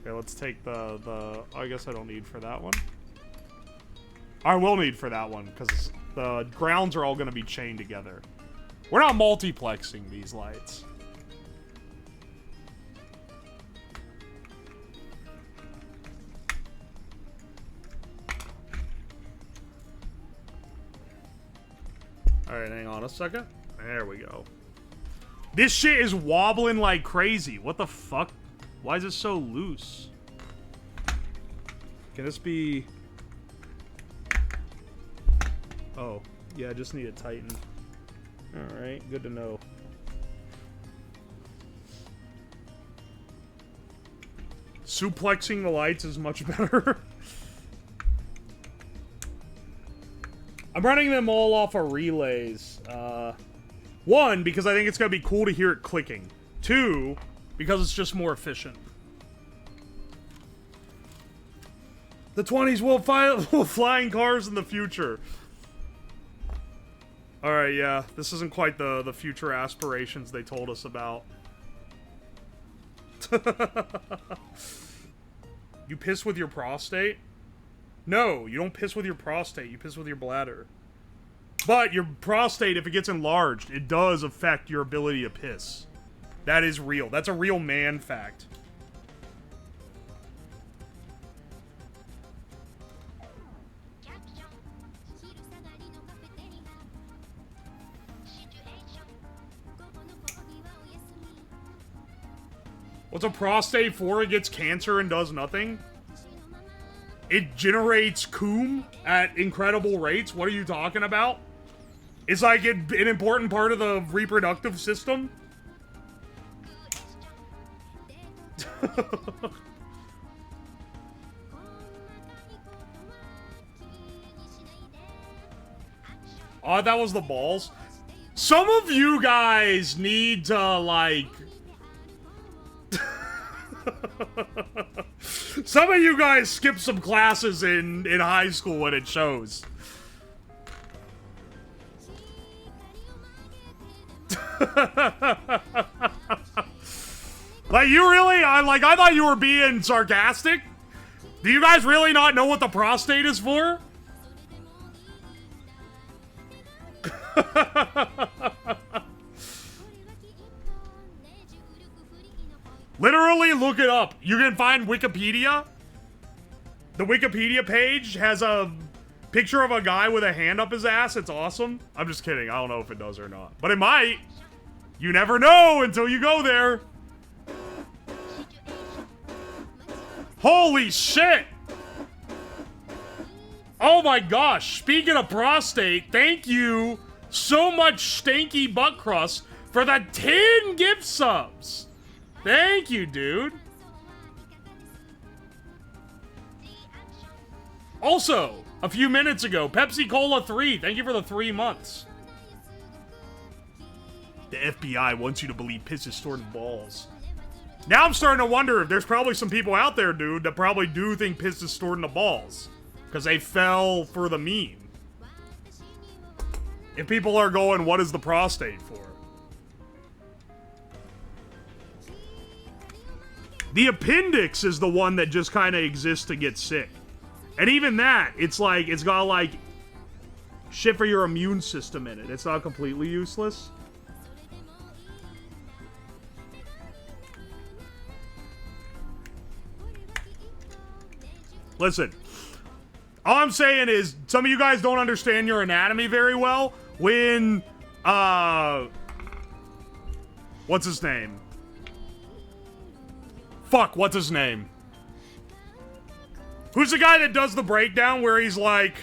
Okay, let's take the... I guess I don't need for that one. I will need for that one, because the grounds are all going to be chained together. We're not multiplexing these lights. Alright, hang on a second. There we go. This shit is wobbling like crazy. What the fuck? Why is it so loose? Can this be... Oh, yeah, I just need it tightened. Alright, good to know. Suplexing the lights is much better. I'm running them all off of relays. One, because I think it's going to be cool to hear it clicking. Two, because it's just more efficient. The 20s will flying cars in the future. Alright, yeah. This isn't quite the future aspirations they told us about. You piss with your prostate? No, you don't piss with your prostate. You piss with your bladder. But your prostate, if it gets enlarged, it does affect your ability to piss. That is real. That's a real man fact. What's a prostate for? It gets cancer and does nothing? It generates cum at incredible rates? What are you talking about? It's like an important part of the reproductive system? Oh, that was the balls? Some of you guys need to, like... Some of you guys skipped some classes in high school when it shows. Like, you really... I thought you were being sarcastic. Do you guys really not know what the prostate is for? Literally, look it up. You can find Wikipedia. The Wikipedia page has a picture of a guy with a hand up his ass. It's awesome. I'm just kidding. I don't know if it does or not. But it might. You never know until you go there. Holy shit! Oh my gosh. Speaking of prostate, thank you so much, Stanky Butt Crust, for the 10 gift subs. Thank you, dude. Also, a few minutes ago, Pepsi Cola 3. Thank you for the 3 months. The FBI wants you to believe piss is stored in balls. Now I'm starting to wonder if there's probably some people out there, dude, that probably do think piss is stored in the balls. Because they fell for the meme. If people are going, what is the prostate for? The appendix is the one that just kind of exists to get sick. And even that, it's like, it's got like shit for your immune system in it. It's not completely useless. Listen, all I'm saying is some of you guys don't understand your anatomy very well when, what's his name? Fuck, what's his name? Who's the guy that does the breakdown where he's like,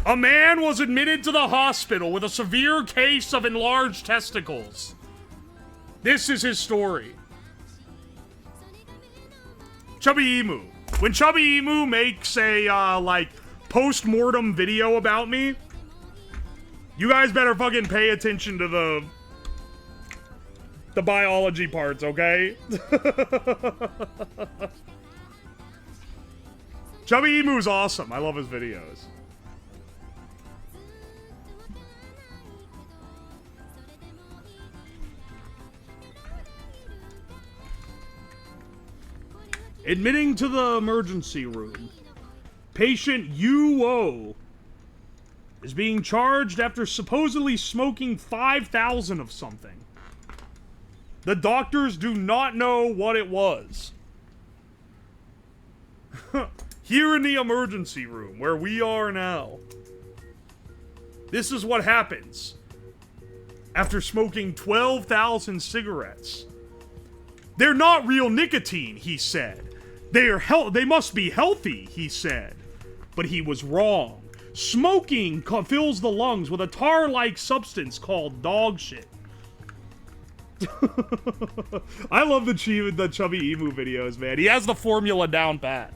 A man was admitted to the hospital with a severe case of enlarged testicles. This is his story. Chubby Emu. When Chubby Emu makes a, like, post-mortem video about me, you guys better fucking pay attention to the biology parts, okay? Chubby Emu's awesome. I love his videos. Admitting to the emergency room. Patient UO is being charged after supposedly smoking 5,000 of something. The doctors do not know what it was. Here in the emergency room, where we are now. This is what happens after smoking 12,000 cigarettes. They're not real nicotine, he said. They must be healthy, he said. But he was wrong. Smoking fills the lungs with a tar-like substance called dog shit. I love the Chubby Emu videos, man. He has the formula down pat.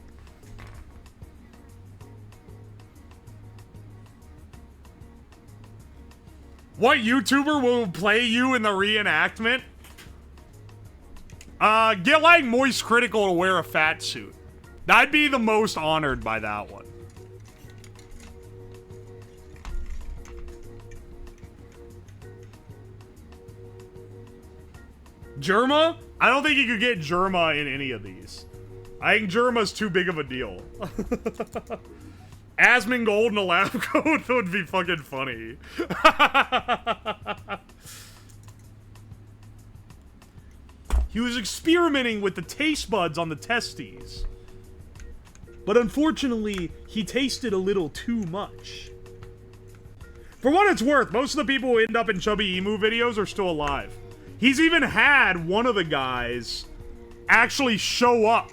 What YouTuber will play you in the reenactment? Get like Moist Critical to wear a fat suit. I'd be the most honored by that one. Germa? I don't think you could get Germa in any of these. I think Germa's too big of a deal. Asmongold in a lab coat would be fucking funny. He was experimenting with the taste buds on the testes. But unfortunately, he tasted a little too much. For what it's worth, most of the people who end up in Chubby Emu videos are still alive. He's even had one of the guys actually show up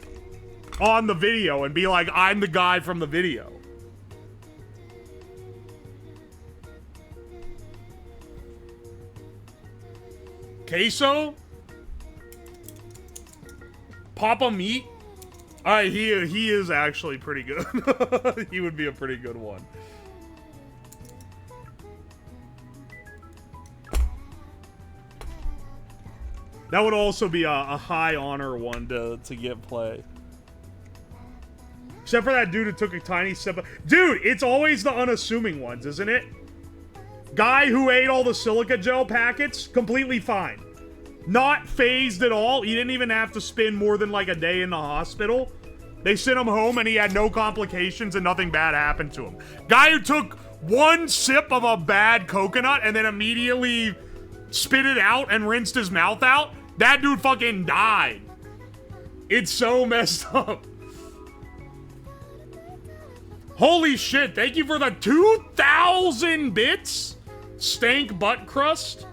on the video and be like, I'm the guy from the video. Queso? Papa Meat? He is actually pretty good. He would be a pretty good one. That would also be a high honor one to get play. Except for that dude who took a tiny sip of... Dude, it's always the unassuming ones, isn't it? Guy who ate all the silica gel packets, completely fine. Not phased at all. He didn't even have to spend more than like a day in the hospital. They sent him home and he had no complications and nothing bad happened to him. Guy who took one sip of a bad coconut and then immediately spit it out and rinsed his mouth out. That dude fucking died. It's so messed up. Holy shit, thank you for the 2,000 bits. Stank butt crust.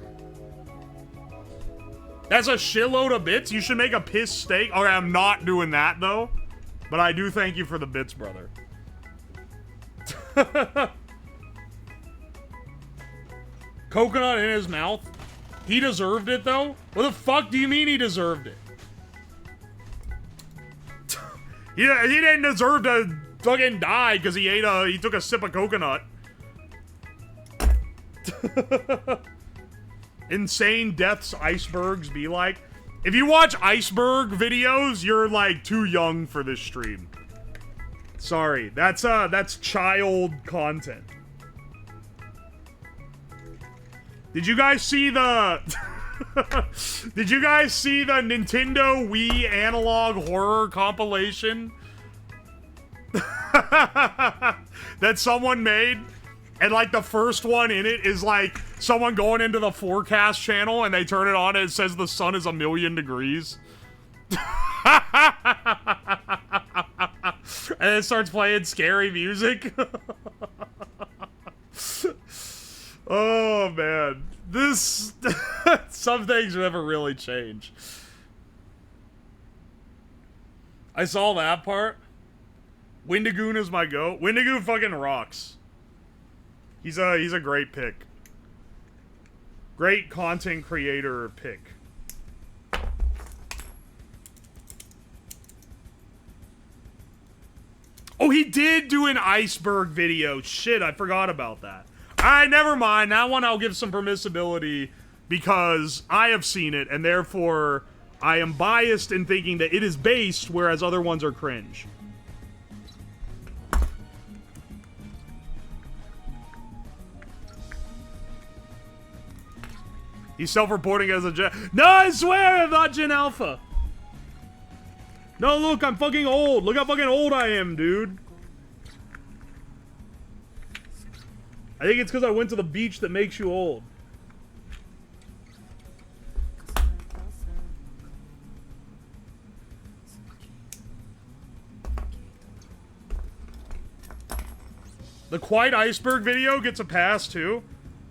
That's a shitload of bits. You should make a piss steak. Okay, I'm not doing that though. But I do thank you for the bits, brother. Coconut in his mouth. He deserved it though? What the fuck do you mean he deserved it? He didn't deserve to fucking die because he took a sip of coconut. Insane deaths icebergs be like. If you watch iceberg videos, you're like too young for this stream. Sorry, that's child content. Did you guys see the Did you guys see the Nintendo Wii analog horror compilation that someone made? And like the first one in it is like someone going into the forecast channel and they turn it on and it says the sun is 1,000,000 degrees. And it starts playing scary music. Oh man, this some things never really change. I saw that part. Wendigoon is my goat. Wendigoon fucking rocks. He's a great pick. Great content creator pick. Oh, he did do an iceberg video. Shit, I forgot about that. Alright, never mind. That one I'll give some permissibility because I have seen it, and therefore I am biased in thinking that it is based, whereas other ones are cringe. He's self-reporting as a Gen... No, I swear I'm not Gen Alpha. No, look, I'm fucking old. Look how fucking old I am, dude. I think it's because I went to the beach that makes you old. The Quiet Iceberg video gets a pass, too.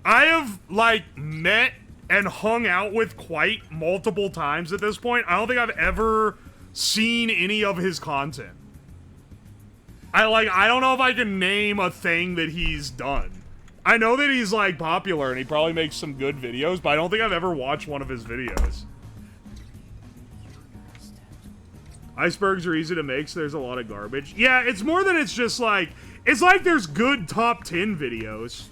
I have, like, met and hung out with Quiet multiple times at this point. I don't think I've ever seen any of his content. I don't know if I can name a thing that he's done. I know that he's, like, popular and he probably makes some good videos, but I don't think I've ever watched one of his videos. Icebergs are easy to make, so there's a lot of garbage. Yeah, it's more than it's just, like... It's like there's good top 10 videos.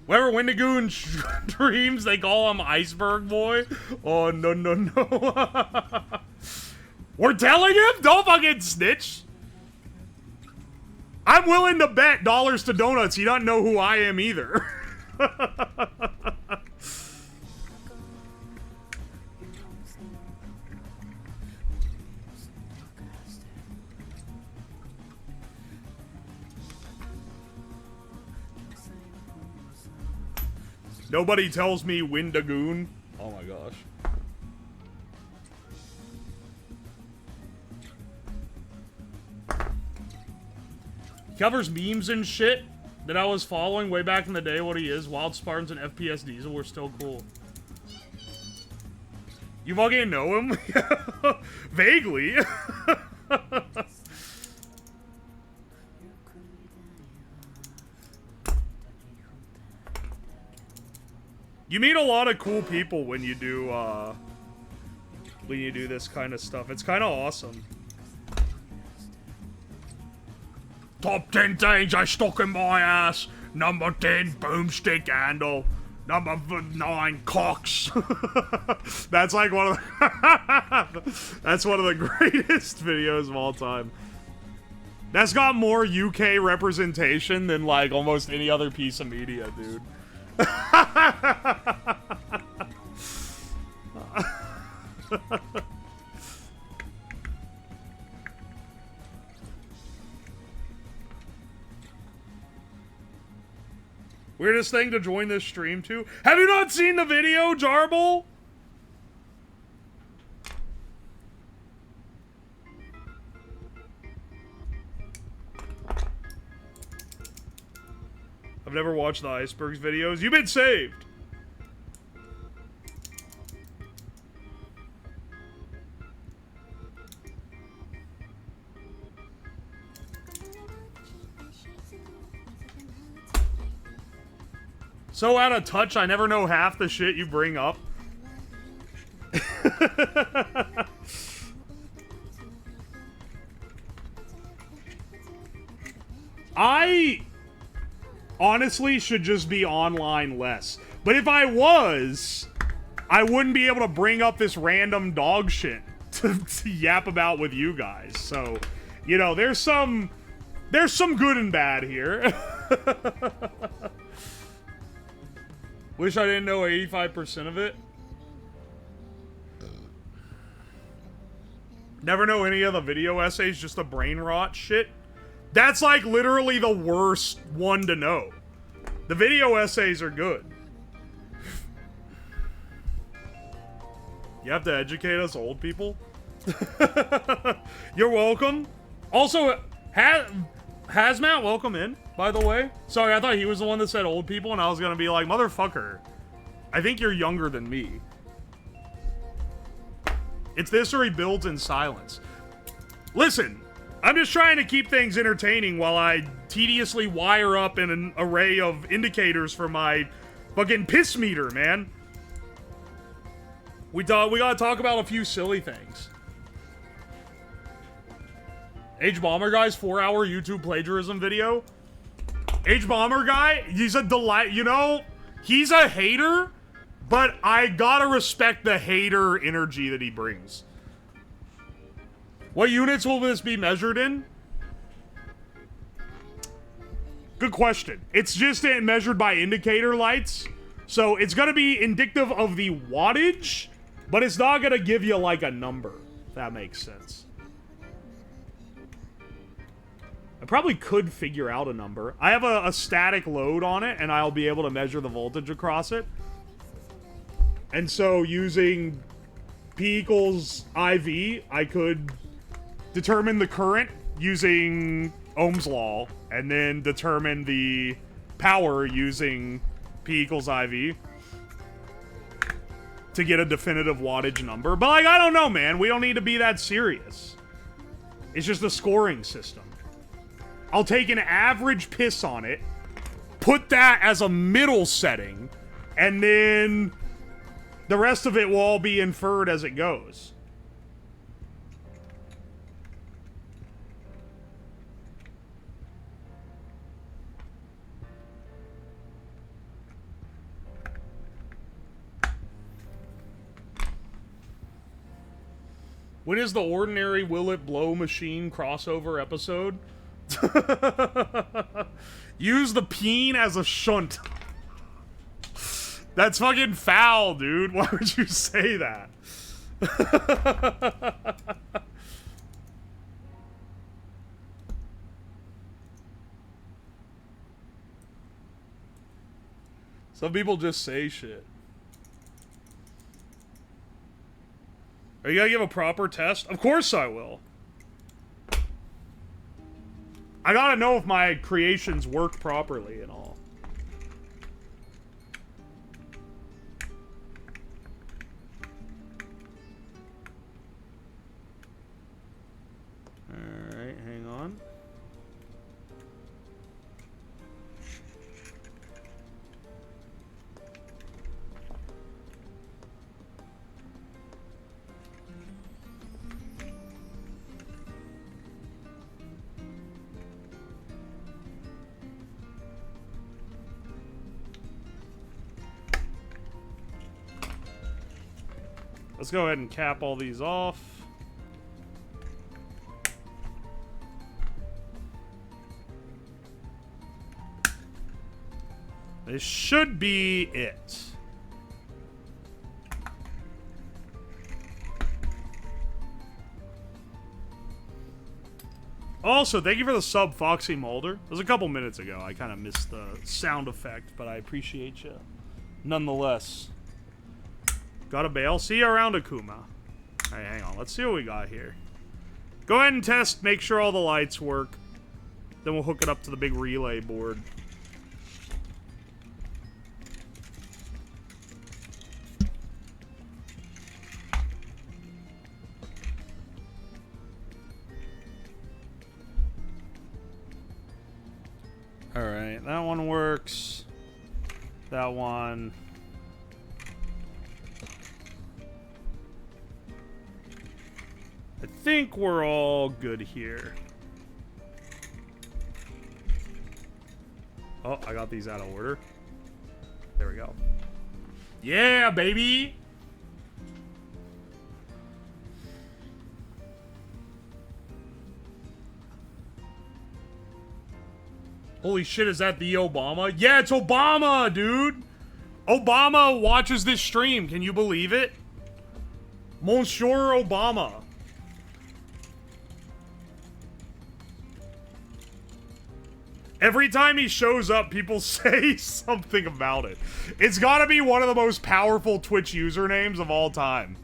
Whenever Wendigoon dreams, they call him Iceberg Boy. Oh, no, no, no. We're telling him? Don't fucking snitch. I'm willing to bet dollars to donuts he doesn't know who I am either. Nobody tells me Wendigoon. Oh my gosh. He covers memes and shit that I was following way back in the day. What he is. Wild Spartans and FPS Diesel were still cool. You fucking know him? Vaguely. You meet a lot of cool people when you do this kind of stuff. It's kind of awesome. Top 10 things I stuck in my ass. Number 10, boomstick handle. Number 9, cocks. That's like one of the that's one of the greatest videos of all time. That's got more UK representation than like almost any other piece of media, dude. Weirdest thing to join this stream to? Have you not seen the video, Jarble? I've never watched the Icebergs videos. You've been saved. So out of touch, I never know half the shit you bring up. I honestly should just be online less. But if I was, I wouldn't be able to bring up this random dog shit to yap about with you guys. So, you know, there's some good and bad here. Wish I didn't know 85% of it. Never know any of the video essays, just the brain rot shit. That's like literally the worst one to know. The video essays are good. You have to educate us old people? You're welcome. Also, Hazmat, welcome in, by the way. Sorry, I thought he was the one that said old people, and I was gonna be like, motherfucker, I think you're younger than me. It's this or he builds in silence. Listen, I'm just trying to keep things entertaining while I tediously wire up an array of indicators for my fucking piss meter, man. We gotta talk about a few silly things. H-Bomber Guy's 4-hour YouTube plagiarism video. H-Bomber Guy, he's a delight. You know, he's a hater, but I gotta respect the hater energy that he brings. What units will this be measured in? Good question. It's just measured by indicator lights. So it's gonna be indicative of the wattage, but it's not gonna give you like a number, if that makes sense. I probably could figure out a number. I have a static load on it, and I'll be able to measure the voltage across it. And so using P equals IV, I could determine the current using Ohm's law, and then determine the power using P equals IV to get a definitive wattage number. But, like, I don't know, man. We don't need to be that serious. It's just a scoring system. I'll take an average piss on it, put that as a middle setting, and then the rest of it will all be inferred as it goes. When is the Ordinary Will It Blow Machine crossover episode? Use the peen as a shunt. That's fucking foul, dude. Why would you say that? Some people just say shit. Are you gonna give a proper test? Of course I will. I gotta know if my creations work properly and all. Alright, hang on. Let's go ahead and cap all these off. This should be it. Also, thank you for the sub, Foxy Mulder. It was a couple minutes ago. I kind of missed the sound effect, but I appreciate you nonetheless. Got a bail. See you around, Akuma. Alright, hang on. Let's see what we got here. Go ahead and test, make sure all the lights work. Then we'll hook it up to the big relay board. Alright, that one works. That one... I think we're all good here. Oh, I got these out of order. There we go. Yeah, baby! Holy shit, is that the Obama? Yeah, it's Obama, dude! Obama watches this stream. Can you believe it? Monsieur Obama. Every time he shows up, people say something about it. It's gotta be one of the most powerful Twitch usernames of all time.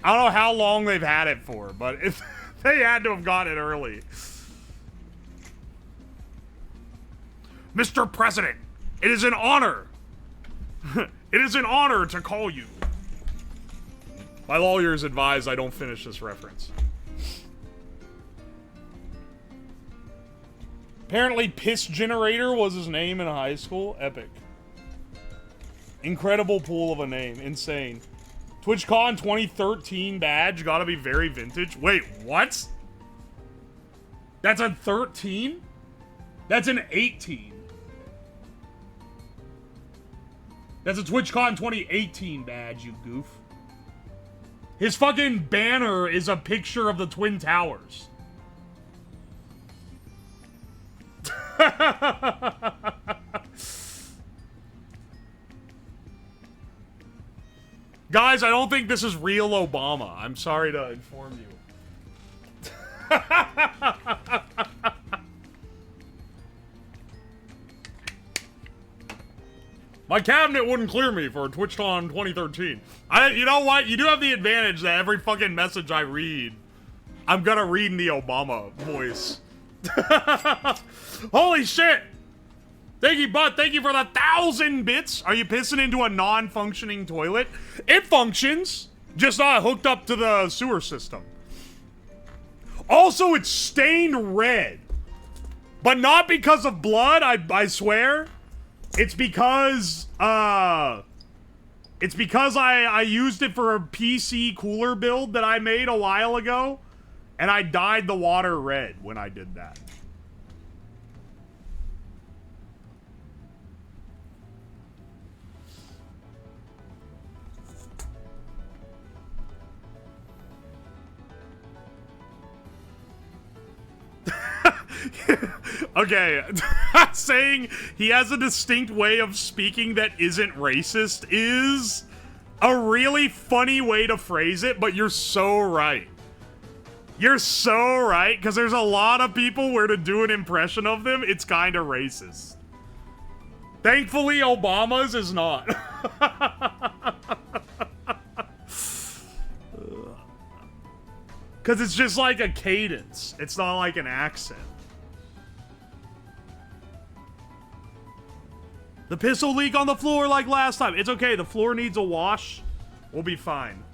I don't know how long they've had it for, but if they had to have got it early. Mr. President, it is an honor. It is an honor to call you. My lawyers advise I don't finish this reference. Apparently, Piss Generator was his name in high school. Epic. Incredible pool of a name. Insane. TwitchCon 2013 badge. Gotta be very vintage. Wait, what? That's a 13? That's an 18. That's a TwitchCon 2018 badge, you goof. His fucking banner is a picture of the Twin Towers. Guys, I don't think this is real Obama. I'm sorry to inform you. My cabinet wouldn't clear me for TwitchCon 2013. You know what? You do have the advantage that every fucking message I read, I'm gonna read in the Obama voice. Holy shit! Thank you, Bud. Thank you for the 1,000 bits. Are you pissing into a non-functioning toilet? It functions, just not hooked up to the sewer system. Also, it's stained red. But not because of blood, I swear. It's because, I used it for a PC cooler build that I made a while ago, and I dyed the water red when I did that. Okay, saying he has a distinct way of speaking that isn't racist is a really funny way to phrase it, but you're so right. You're so right, because there's a lot of people where to do an impression of them, it's kind of racist. Thankfully, Obama's is not. Because it's just like a cadence. It's not like an accent. The piss will leak on the floor like last time. It's okay. The floor needs a wash. We'll be fine.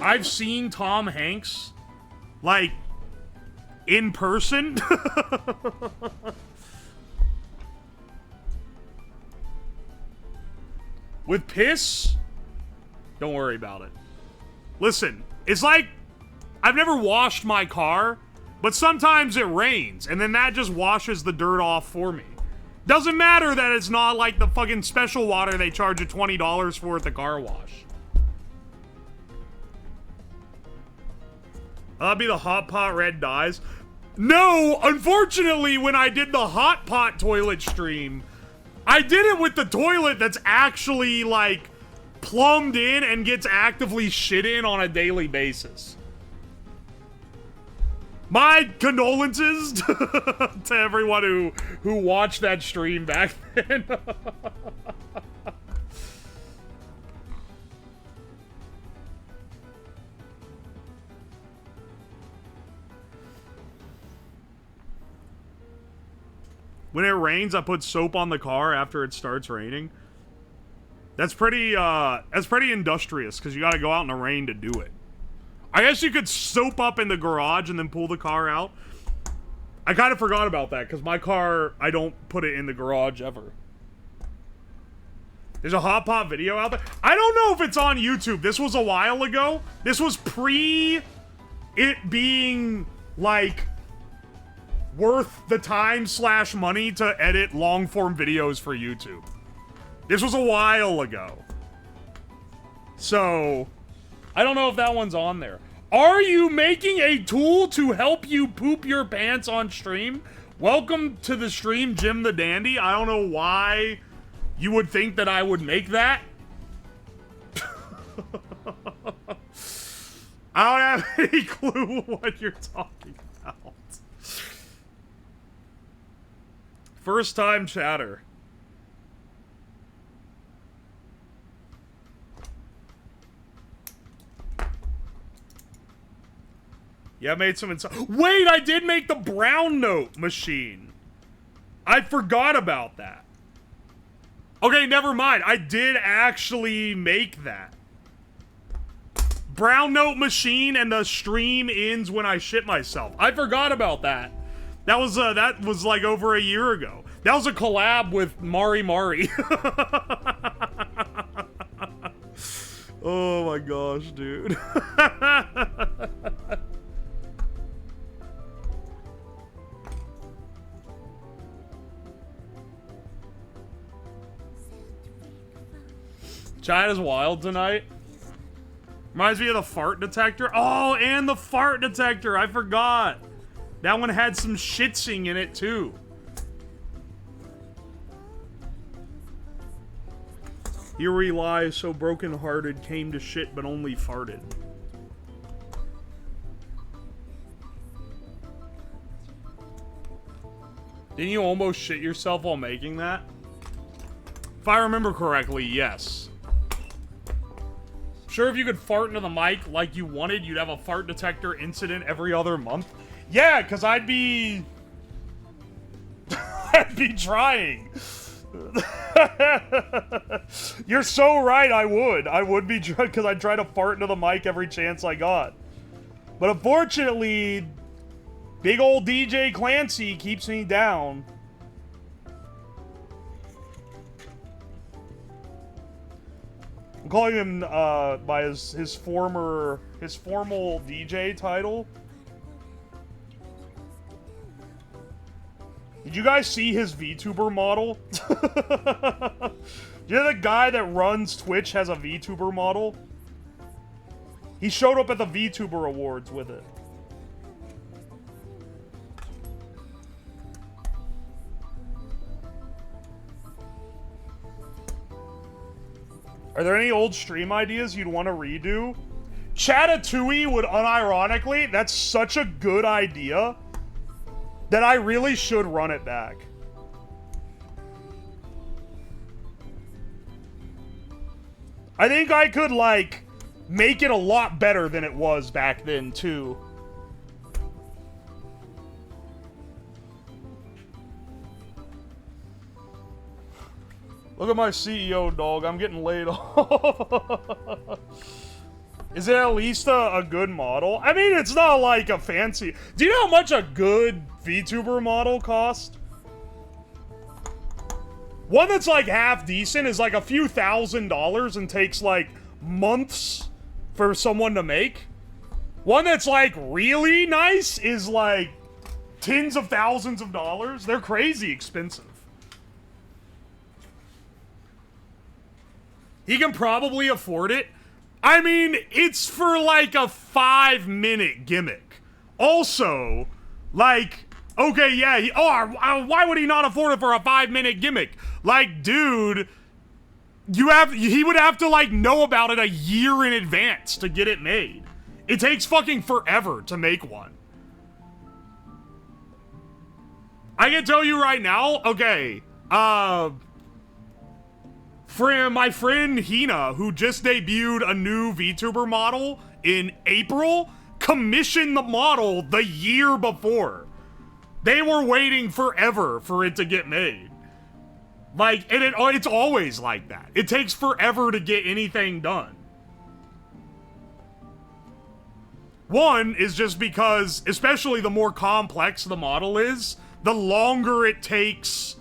I've seen Tom Hanks, like, in person. With piss, don't worry about it. Listen, it's like, I've never washed my car, but sometimes it rains, and then that just washes the dirt off for me. Doesn't matter that it's not like the fucking special water they charge you $20 for at the car wash. That'd be the hot pot red dyes. No, unfortunately, when I did the hot pot toilet stream, I did it with the toilet that's actually, like, plumbed in and gets actively shit in on a daily basis. My condolences to everyone who watched that stream back then. When it rains, I put soap on the car after it starts raining. That's pretty industrious, because you gotta go out in the rain to do it. I guess you could soap up in the garage and then pull the car out. I kind of forgot about that, because my car, I don't put it in the garage ever. There's a hot pot video out there. I don't know if it's on YouTube. This was a while ago. This was pre it being, like, worth the time / money to edit long-form videos for YouTube. This was a while ago. So, I don't know if that one's on there. Are you making a tool to help you poop your pants on stream? Welcome to the stream, Jim the Dandy. I don't know why you would think that I would make that. I don't have any clue what you're talking about. First time chatter. Yeah, I made some Wait, I did make the brown note machine. I forgot about that. Okay, never mind. I did actually make that. Brown note machine and the stream ends when I shit myself. I forgot about that. That was like over a year ago. That was a collab with Mari Mari. Oh my gosh, dude. Chat is wild tonight. Reminds me of the fart detector. Oh, and the fart detector. I forgot. That one had some shitsing in it too. Here he lies, so broken-hearted, came to shit but only farted. Didn't you almost shit yourself while making that? If I remember correctly, yes. Sure, if you could fart into the mic like you wanted, you'd have a fart detector incident every other month? Yeah, because I'd be... I'd be trying. You're so right, I would be drunk because I'd try to fart into the mic every chance I got. But unfortunately, big old DJ Clancy keeps me down. I'm calling him by his formal DJ title. Did you guys see his VTuber model? You know the guy that runs Twitch has a VTuber model? He showed up at the VTuber Awards with it. Are there any old stream ideas you'd want to redo? Chatatouille would unironically, that's such a good idea that I really should run it back. I think I could, like, make it a lot better than it was back then, too. Look at my CEO, dog. I'm getting laid off. Is it at least a good model? I mean, it's not like a fancy... Do you know how much a good VTuber model costs? One that's like half decent is like a few $1,000s and takes like months for someone to make. One that's like really nice is like tens of thousands of dollars. They're crazy expensive. He can probably afford it. I mean, it's for like a 5-minute gimmick. Also, like, okay, yeah, why would he not afford it for a 5-minute gimmick? Like, dude, he would have to like know about it a year in advance to get it made. It takes fucking forever to make one. I can tell you right now, okay, my friend Hina, who just debuted a new VTuber model in April, commissioned the model the year before. They were waiting forever for it to get made. Like, and it's always like that. It takes forever to get anything done. One is just because, especially the more complex the model is, the longer it takes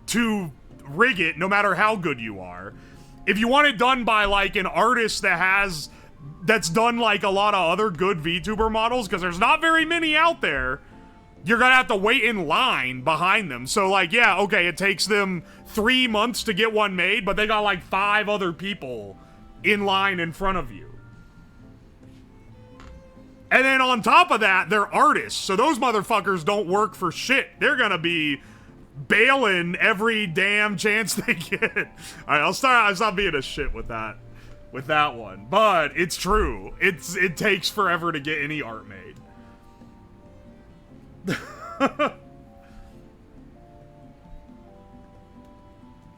to rig it, no matter how good you are. If you want it done by like an artist that's done like a lot of other good VTuber models, because there's not very many out there, you're gonna have to wait in line behind them. So like, yeah, okay, it takes them 3 months to get one made, but they got like 5 other people in line in front of you. And then on top of that, they're artists, so those motherfuckers don't work for shit. They're gonna be bailing every damn chance they get. All right, I'll stop being a shit with that one. But it's true. It takes forever to get any art made.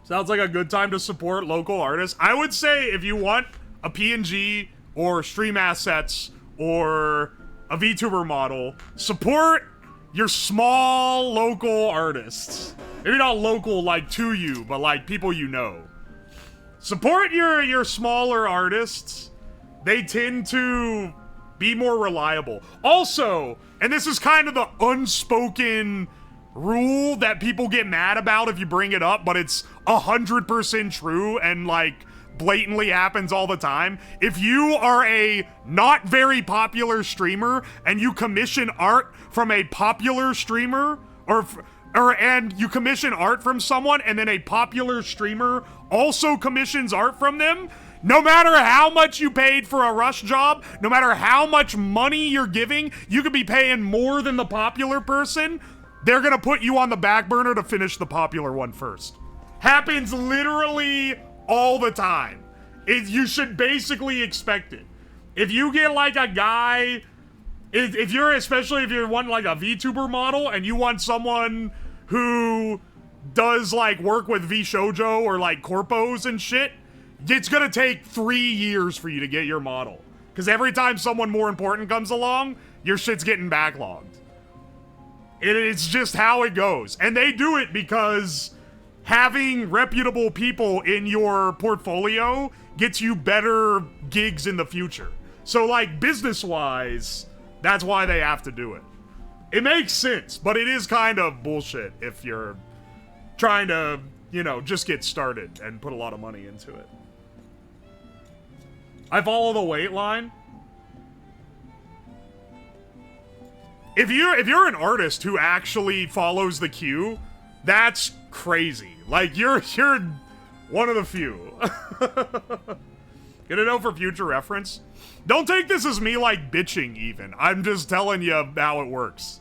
Sounds like a good time to support local artists. I would say if you want a PNG or stream assets or a VTuber model, support your small local artists. Maybe not local like to you, but like people you know. Support your smaller artists. They tend to be more reliable. Also, and this is kind of the unspoken rule that people get mad about if you bring it up, but it's 100% true and like blatantly happens all the time. If you are a not very popular streamer and you commission art from a popular streamer and you commission art from someone and then a popular streamer also commissions art from them, no matter how much you paid for a rush job, no matter how much money you're giving, you could be paying more than the popular person, they're gonna put you on the back burner to finish the popular one first. Happens literally all the time. You should basically expect it. If you get like a guy, especially if you're wanting like a VTuber model and you want someone who does like work with VShojo or like corpos and shit, it's gonna take 3 years for you to get your model. Because every time someone more important comes along, your shit's getting backlogged. It's just how it goes. And they do it because having reputable people in your portfolio gets you better gigs in the future. So like business-wise, that's why they have to do it. It makes sense, but it is kind of bullshit if you're trying to, you know, just get started and put a lot of money into it. I follow the wait line. If you're an artist who actually follows the queue, that's crazy. Like you're one of the few. Gonna know for future reference. Don't take this as me like bitching even. I'm just telling you how it works.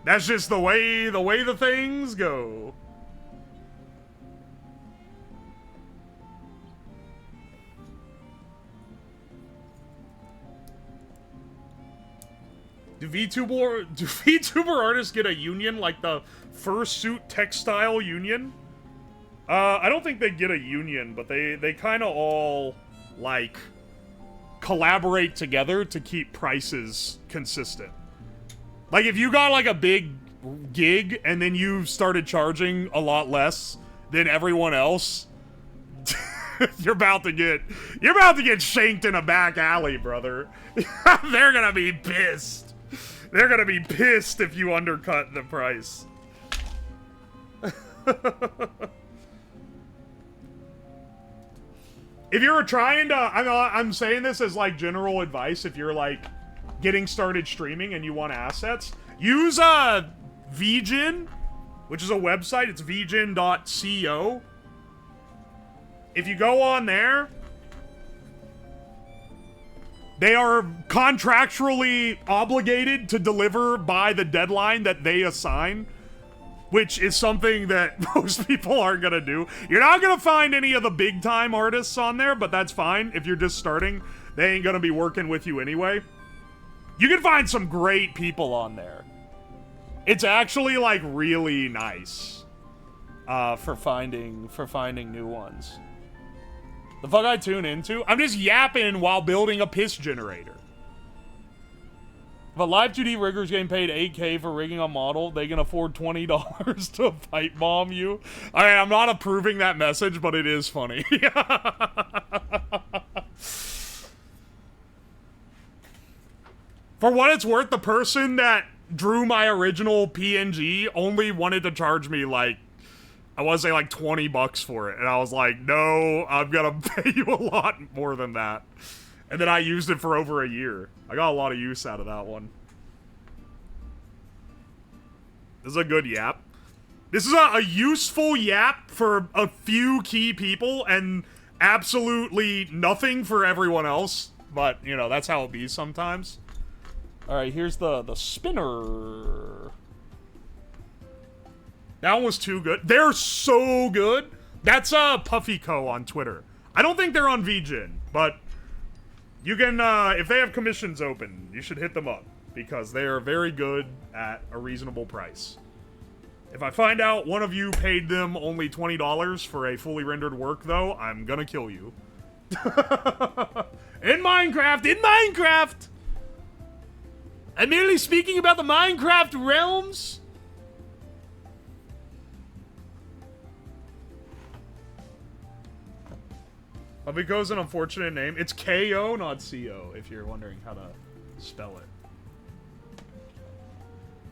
That's just the way the things go. Do VTuber artists get a union like the fursuit textile union? I don't think they get a union, but they kind of all like collaborate together to keep prices consistent. Like if you got like a big gig and then you started charging a lot less than everyone else, you're about to get shanked in a back alley, brother. They're gonna be pissed. They're gonna be pissed if you undercut the price. If you're trying to, I'm saying this as like general advice. If you're like getting started streaming and you want assets, use VGen, which is a website. It's vgen.co. If you go on there, they are contractually obligated to deliver by the deadline that they assign, which is something that most people aren't gonna do. You're not gonna find any of the big time artists on there, but that's fine. If you're just starting, they ain't gonna be working with you anyway. You can find some great people on there. It's actually like really nice for finding new ones. The fuck I tune into? I'm just yapping while building a piss generator. If a live 2D riggers getting paid $8K for rigging a model, they can afford $20 to pipe bomb you. Alright, I'm not approving that message, but it is funny. For what it's worth, the person that drew my original PNG only wanted to charge me like, I want to say like 20 bucks for it. And I was like, no, I'm gonna pay you a lot more than that. And then I used it for over a year. I got a lot of use out of that one. This is a good yap. This is a useful yap for a few key people and absolutely nothing for everyone else. But, you know, that's how it be sometimes. Alright, here's the spinner. That one was too good. They're so good. That's Puffy Co. on Twitter. I don't think they're on VGen, but you can, if they have commissions open, you should hit them up because they are very good at a reasonable price. If I find out one of you paid them only $20 for a fully rendered work, though, I'm gonna kill you. In Minecraft! I'm merely speaking about the Minecraft realms. Abiko's an unfortunate name. It's K-O, not C-O, if you're wondering how to spell it.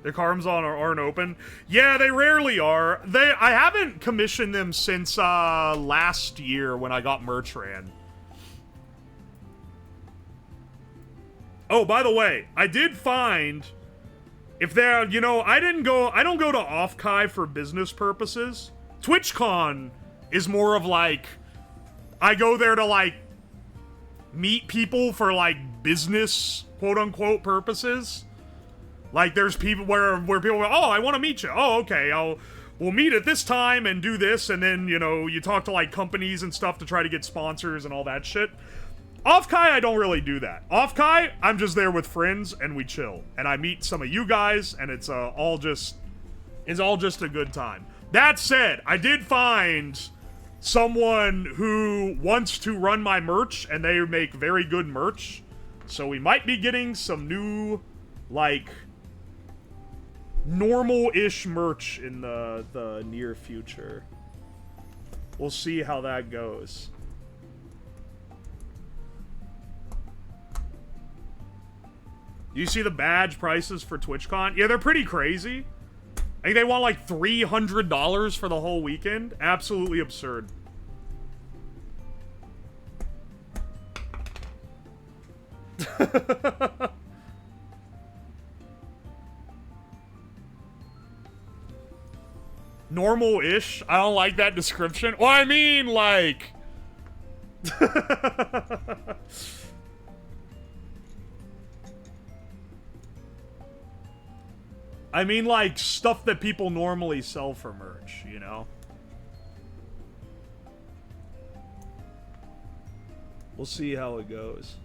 The carms aren't open. Yeah, they rarely are. I haven't commissioned them since last year when I got merch ran. Oh, by the way, I did find if they're, you know, I don't go to Offkai for business purposes. TwitchCon is more of like I go there to like meet people for like business quote unquote purposes. Like there's people where people go, "Oh, I want to meet you." "Oh, okay. We'll meet at this time and do this," and then, you know, you talk to like companies and stuff to try to get sponsors and all that shit. Offkai, I don't really do that. Offkai, I'm just there with friends and we chill. And I meet some of you guys and it's all just a good time. That said, I did find someone who wants to run my merch and they make very good merch. So we might be getting some new, like, normal-ish merch in the near future. We'll see how that goes. You see the badge prices for TwitchCon? Yeah, they're pretty crazy. I think they want like $300 for the whole weekend. Absolutely absurd. Normal-ish? I don't like that description. Well, I mean, like... I mean, like, stuff that people normally sell for merch, you know? We'll see how it goes.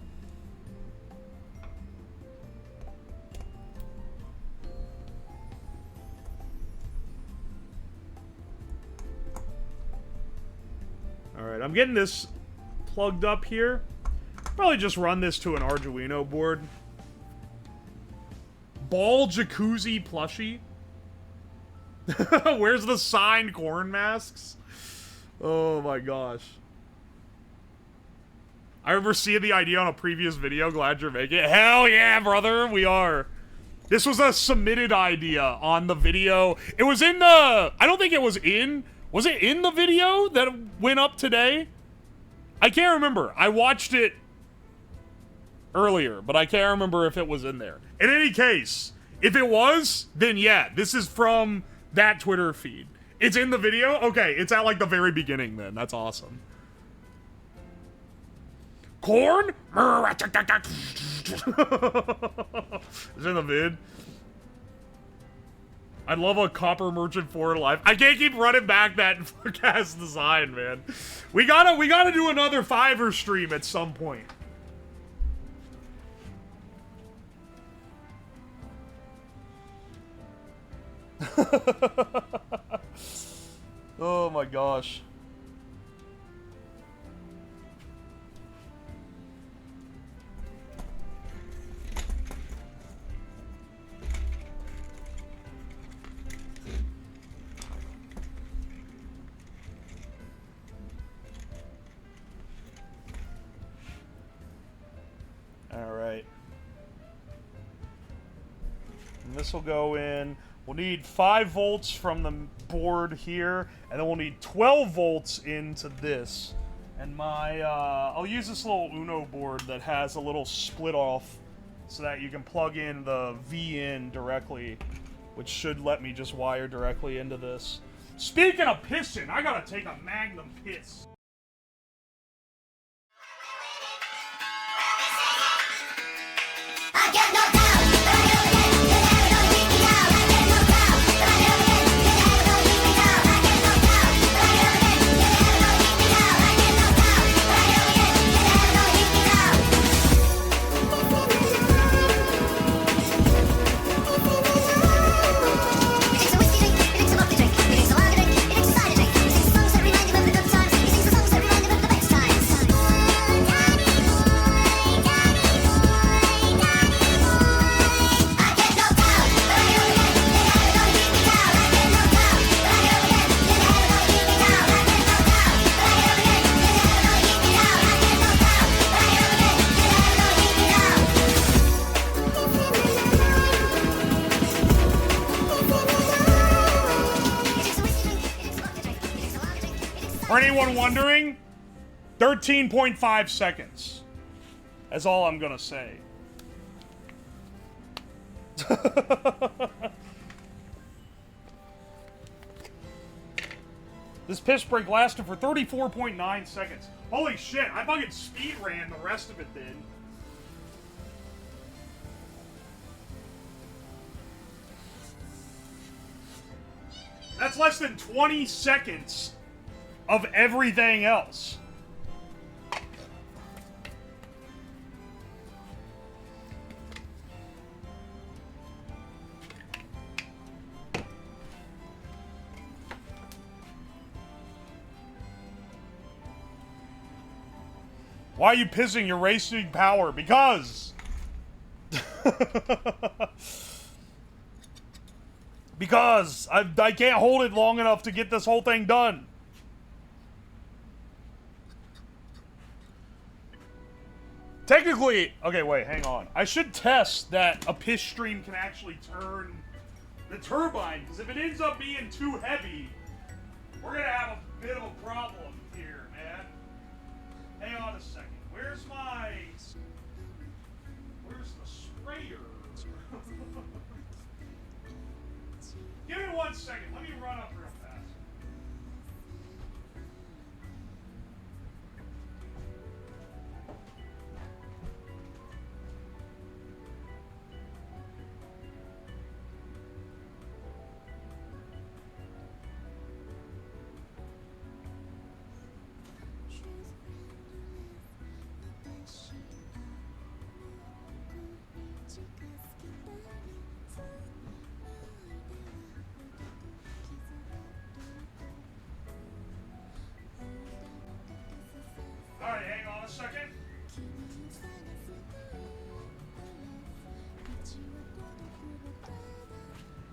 Alright, I'm getting this plugged up here. Probably just run this to an Arduino board. Ball jacuzzi plushie. Where's the signed corn masks? Oh my gosh. I remember seeing the idea on a previous video. Glad you're making it. Hell yeah, brother. We are. This was a submitted idea on the video. It was in the... I don't think it was in... Was it in the video that went up today? I can't remember. I watched it earlier, but I can't remember if it was in there. In any case, if it was, then yeah, this is from that Twitter feed. It's in the video? Okay, it's at like the very beginning then. That's awesome. Corn? It's in the vid. I'd love a Copper Merchant 4 live. I can't keep running back that cast design, man. We gotta do another Fiverr stream at some point. Oh my gosh. All right. And this will go in. We'll need 5 volts from the board here, and then we'll need 12 volts into this. And my, I'll use this little Uno board that has a little split off so that you can plug in the V in directly, which should let me just wire directly into this. Speaking of pissing, I gotta take a Magnum piss. I get knocked down, but I get up again. You never gonna beat me down. I get knocked down, but I get up again. You never gonna beat me down. I get knocked down, but I get up again. You never gonna beat me down. I get knocked down, but I get up again. You never gonna beat me down. He drinks a whiskey drink, he drinks a vodka drink, he drinks a lager drink, he drinks a cider drink. He sings the songs that remind him of the good times. He sings the songs that remind him of the best times. For anyone wondering, 13.5 seconds. That's all I'm gonna say. This piss break lasted for 34.9 seconds. Holy shit, I fucking speed ran the rest of it then. That's less than 20 seconds of everything else. Why are you pissing? You're wasting power. Because. Because I can't hold it long enough to get this whole thing done. Technically, okay, wait, hang on. I should test that a piss stream can actually turn the turbine, because if it ends up being too heavy, we're gonna have a bit of a problem here, man. Hang on a second. Where's the sprayer? Give me 1 second. Let me run up real fast. Alright, hang on a second.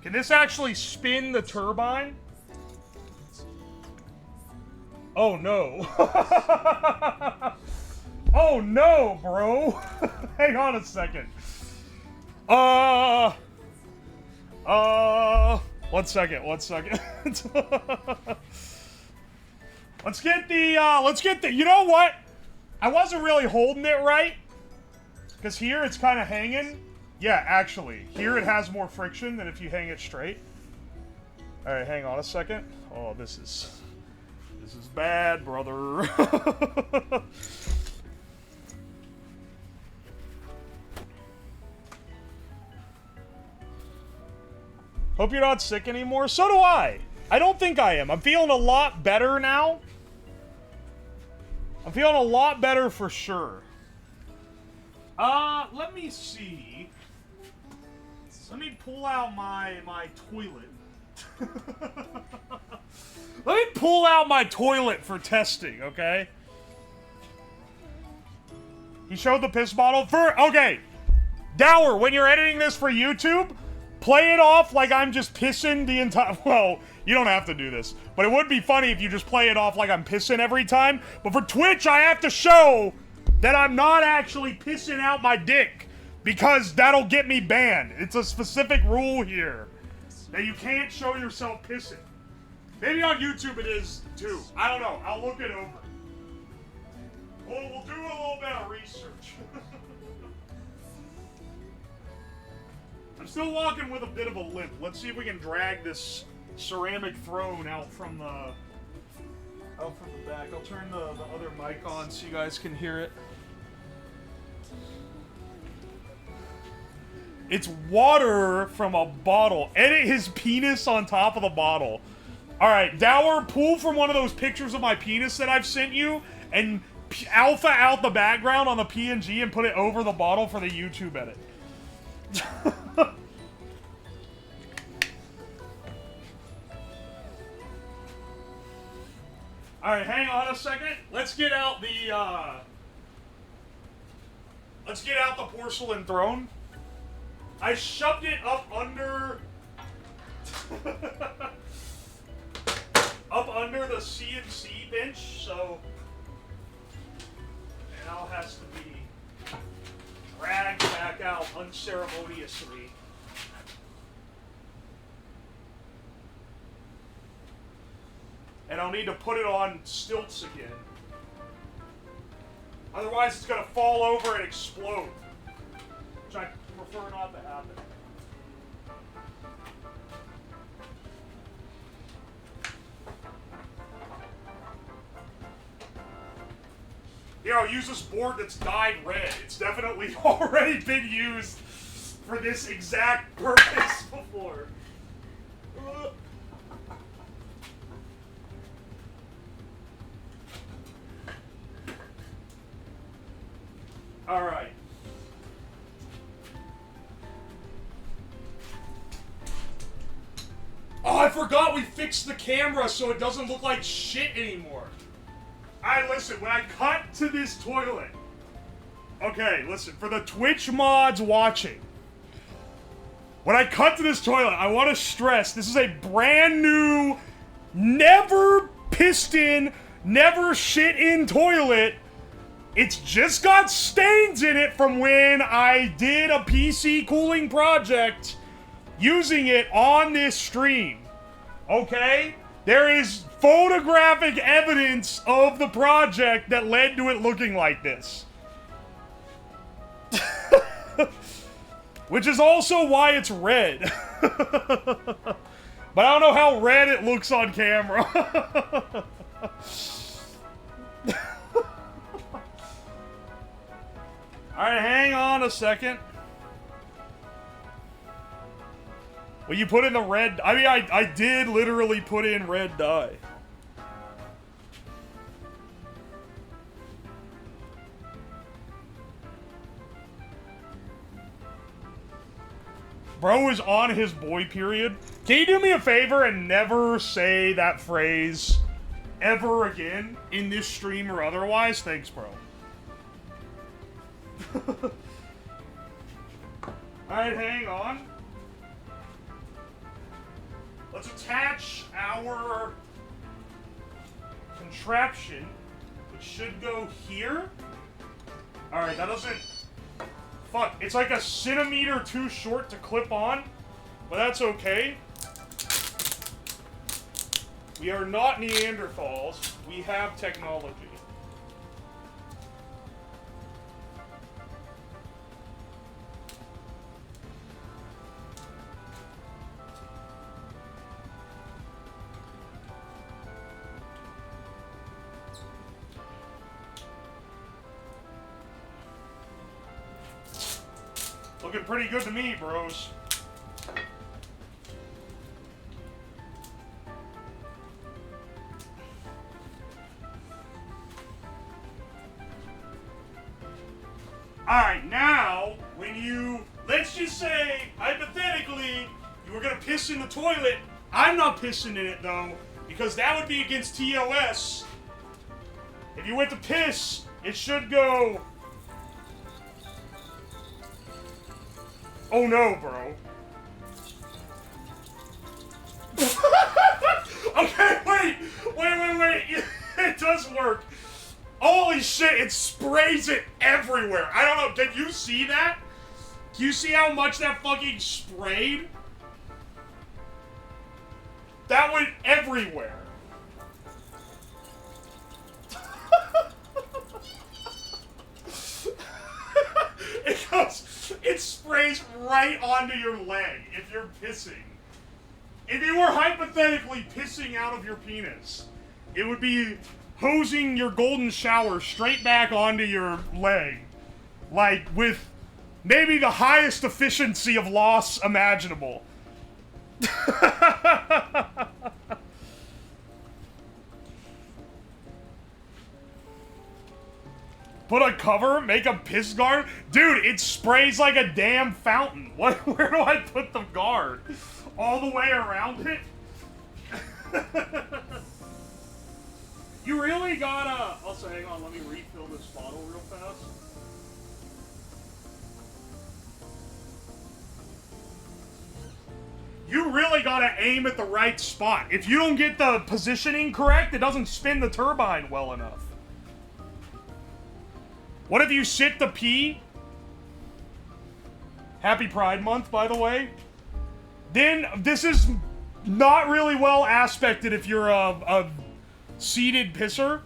Can this actually spin the turbine? Oh no. Oh no, bro. Hang on a second. 1 second, 1 second. Let's get the, you know what? I wasn't really holding it right. Because here it's kind of hanging. Yeah, actually. Here it has more friction than if you hang it straight. Alright, hang on a second. Oh, this is bad, brother. Hope you're not sick anymore. So do I. I don't think I am. I'm feeling a lot better now. I'm feeling a lot better for sure. Let me see. Let me pull out my toilet. Let me pull out my toilet for testing, okay? He showed the piss bottle for... Okay. Dower, when you're editing this for YouTube, play it off like I'm just pissing the entire... Well, you don't have to do this. But it would be funny if you just play it off like I'm pissing every time. But for Twitch, I have to show that I'm not actually pissing out my dick. Because that'll get me banned. It's a specific rule here. That you can't show yourself pissing. Maybe on YouTube it is too. I don't know. I'll look it over. We'll do a little bit of research. I'm still walking with a bit of a limp. Let's see if we can drag this ceramic throne out from the back. I'll turn the other mic on so you guys can hear it. It's water from a bottle. Edit his penis on top of the bottle. Alright, Dower, pull from one of those pictures of my penis that I've sent you and alpha out the background on the PNG and put it over the bottle for the YouTube edit. Alright, hang on a second. Let's get out the porcelain throne. I shoved it up under the CNC bench, so it now has to be dragged back out unceremoniously. and I'll need to put it on stilts again. Otherwise, it's gonna fall over and explode, which I prefer not to happen. Here, I'll use this board that's dyed red. It's definitely already been used for this exact purpose before. All right. Oh, I forgot we fixed the camera so it doesn't look like shit anymore. Alright, listen, when I cut to this toilet... Okay, listen, for the Twitch mods watching, when I cut to this toilet, I want to stress, this is a brand new, never pissed in, never shit in toilet. It's just got stains in it from when I did a PC cooling project using it on this stream. Okay? There is photographic evidence of the project that led to it looking like this. Which is also why it's red. But I don't know how red it looks on camera. Alright, hang on a second. Well, you put in the red... I mean, I did literally put in red dye. Bro is on his boy period. Can you do me a favor and never say that phrase ever again in this stream or otherwise? Thanks, bro. Alright, hang on. Let's attach our contraption. It should go here. Alright, that doesn't... Fuck, it's like a centimeter too short to clip on, but that's okay. We are not Neanderthals. We have technology. Looking pretty good to me, bros. Alright, now, when you, let's just say, hypothetically, you were gonna piss in the toilet. I'm not pissing in it, though, because that would be against TOS. If you went to piss, it should go... Oh no, bro. Okay, wait! It does work. Holy shit, it sprays it everywhere. I don't know, did you see that? Do you see how much that fucking sprayed? That went everywhere. It sprays right onto your leg if you're pissing. If you were hypothetically pissing out of your penis, it would be hosing your golden shower straight back onto your leg. Like, with maybe the highest efficiency of loss imaginable. Put a cover, make a piss guard? Dude, it sprays like a damn fountain. Where do I put the guard? All the way around it? You really gotta... Also, hang on, let me refill this bottle real fast. You really gotta aim at the right spot. If you don't get the positioning correct, it doesn't spin the turbine well enough. What if you sit to pee? Happy Pride Month, by the way. Then, this is not really well aspected if you're a seated pisser.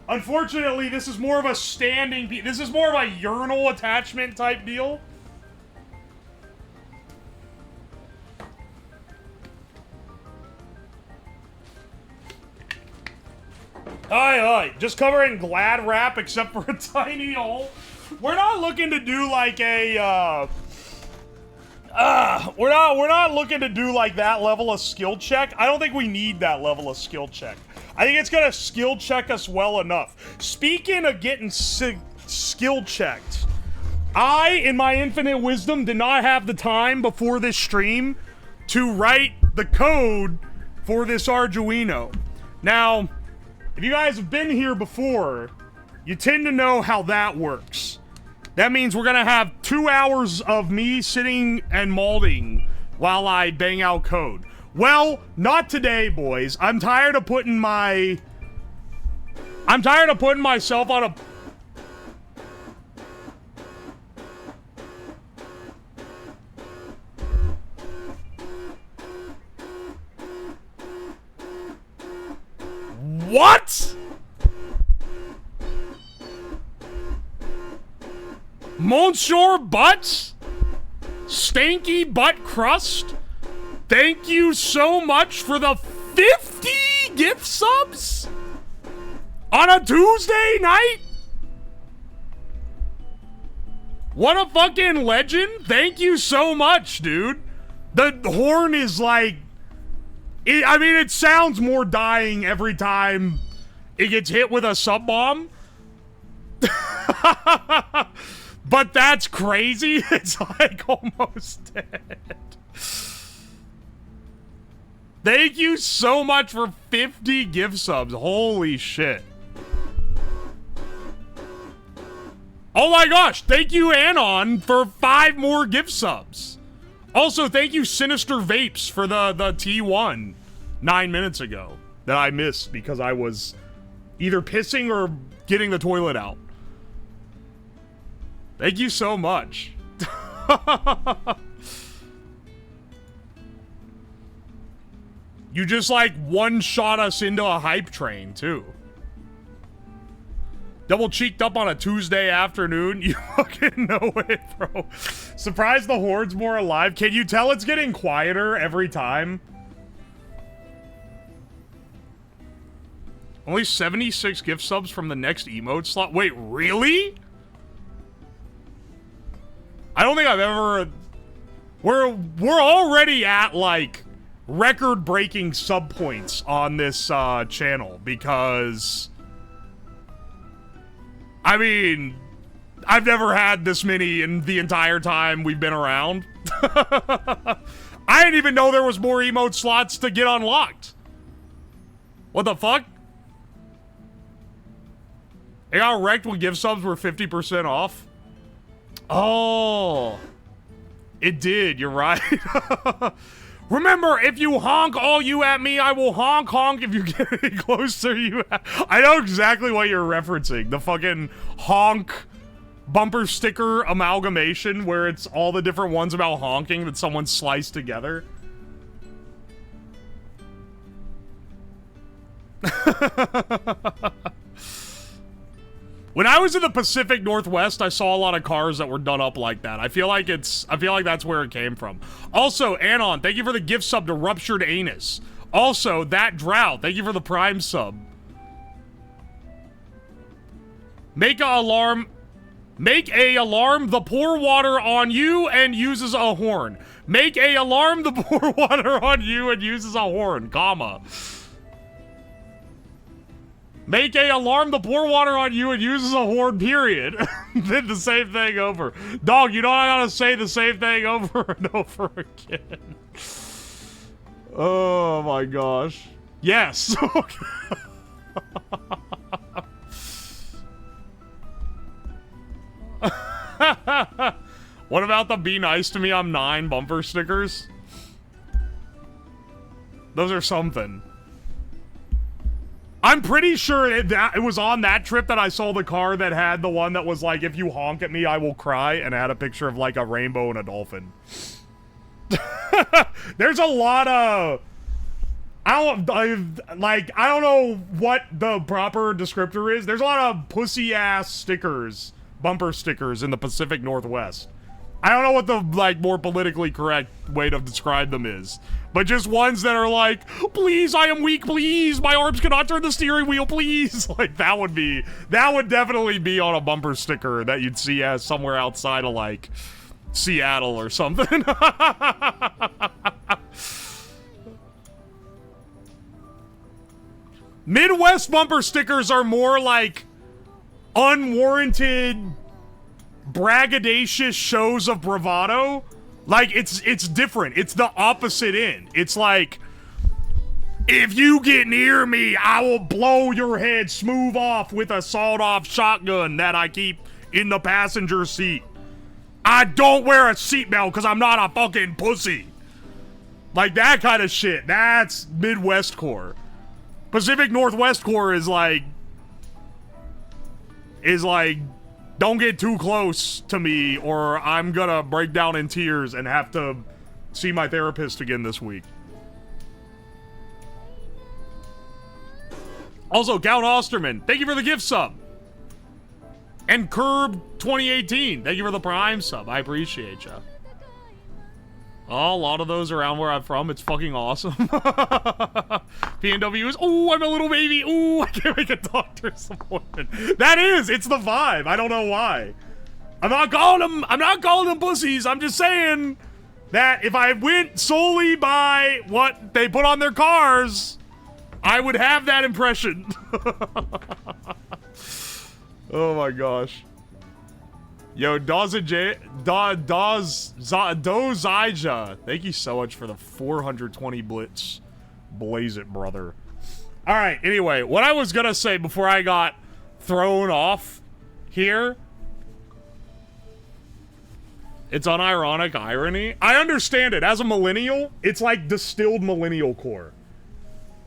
Unfortunately, this is more of a standing... This is more of a urinal attachment type deal. Aye. Just covering Glad wrap except for a tiny hole. We're not looking to do like a, we're not looking to do like that level of skill check. I don't think we need that level of skill check. I think it's gonna skill check us well enough. Speaking of getting skill checked, I, in my infinite wisdom, did not have the time before this stream to write the code for this Arduino. Now, if you guys have been here before, you tend to know how that works. That means we're gonna have 2 hours of me sitting and molding while I bang out code. Well, not today, boys. I'm tired of putting myself on a... What? Monsieur Butts? Stanky Butt Crust? Thank you so much for the 50 gift subs? On a Tuesday night? What a fucking legend. Thank you so much, dude. The horn is like... I mean, it sounds more dying every time it gets hit with a sub bomb. But that's crazy. It's like almost dead. Thank you so much for 50 gift subs. Holy shit. Oh my gosh. Thank you, Anon, for 5 more gift subs. Also, thank you, Sinister Vapes, for the T1 9 minutes ago that I missed because I was either pissing or getting the toilet out. Thank you so much. You just, like, one-shot us into a hype train, too. Double cheeked up on a Tuesday afternoon. You fucking know it, bro. Surprised the horde's more alive. Can you tell it's getting quieter every time? Only 76 gift subs from the next emote slot. Wait, really? I don't think I've ever... We're already at, like, record-breaking sub points on this channel because... I mean, I've never had this many in the entire time we've been around. I didn't even know there was more emote slots to get unlocked. What the fuck? It got wrecked when gift subs were 50% off. Oh. It did, you're right. Remember, if you honk all you at me, I will honk if you get any closer you at... I know exactly what you're referencing. The fucking honk bumper sticker amalgamation where it's all the different ones about honking that someone sliced together. When I was in the Pacific Northwest, I saw a lot of cars that were done up like that. I feel like that's where it came from. Also, Anon, thank you for the gift sub to Ruptured Anus. Also, That Drought, thank you for the Prime sub. Make a alarm, the pour water on you and uses a horn. Make a alarm, the pour water on you and uses a horn, comma. Make a alarm, the pour water on you and uses a horn, period. Did the same thing over. Dog, you know I gotta say the same thing over and over again. Oh my gosh. Yes. What about the be nice to me, I'm 9 bumper stickers? Those are something. I'm pretty sure it was on that trip that I saw the car that had the one that was like, if you honk at me, I will cry, and it had a picture of like a rainbow and a dolphin. There's a lot of... I don't know what the proper descriptor is. There's a lot of pussy-ass stickers, bumper stickers in the Pacific Northwest. I don't know what the, like, more politically correct way to describe them is. But just ones that are like, please, I am weak, please, my arms cannot turn the steering wheel, please. Like, that would definitely be on a bumper sticker that you'd see as somewhere outside of, like, Seattle or something. Midwest bumper stickers are more like unwarranted, braggadocious shows of bravado. Like, it's different. It's the opposite end. It's like, if you get near me, I will blow your head smooth off with a sawed-off shotgun that I keep in the passenger seat. I don't wear a seatbelt because I'm not a fucking pussy. Like, that kind of shit. That's Midwest core. Pacific Northwest core is like, don't get too close to me or I'm gonna break down in tears and have to see my therapist again this week. Also, Count Osterman, thank you for the gift sub. And Curb 2018, thank you for the Prime sub. I appreciate ya. Oh, a lot of those around where I'm from. It's fucking awesome. PNW is, oh, I'm a little baby. Oh, I can't make a doctor's appointment. That is, it's the vibe. I don't know why. I'm not calling them pussies. I'm just saying that if I went solely by what they put on their cars, I would have that impression. Oh my gosh. Yo, Dozija, thank you so much for the 420 blitz. Blaze it, brother. Alright, anyway, what I was gonna say before I got thrown off here, it's unironic irony. I understand it. As a millennial, it's like distilled millennial core.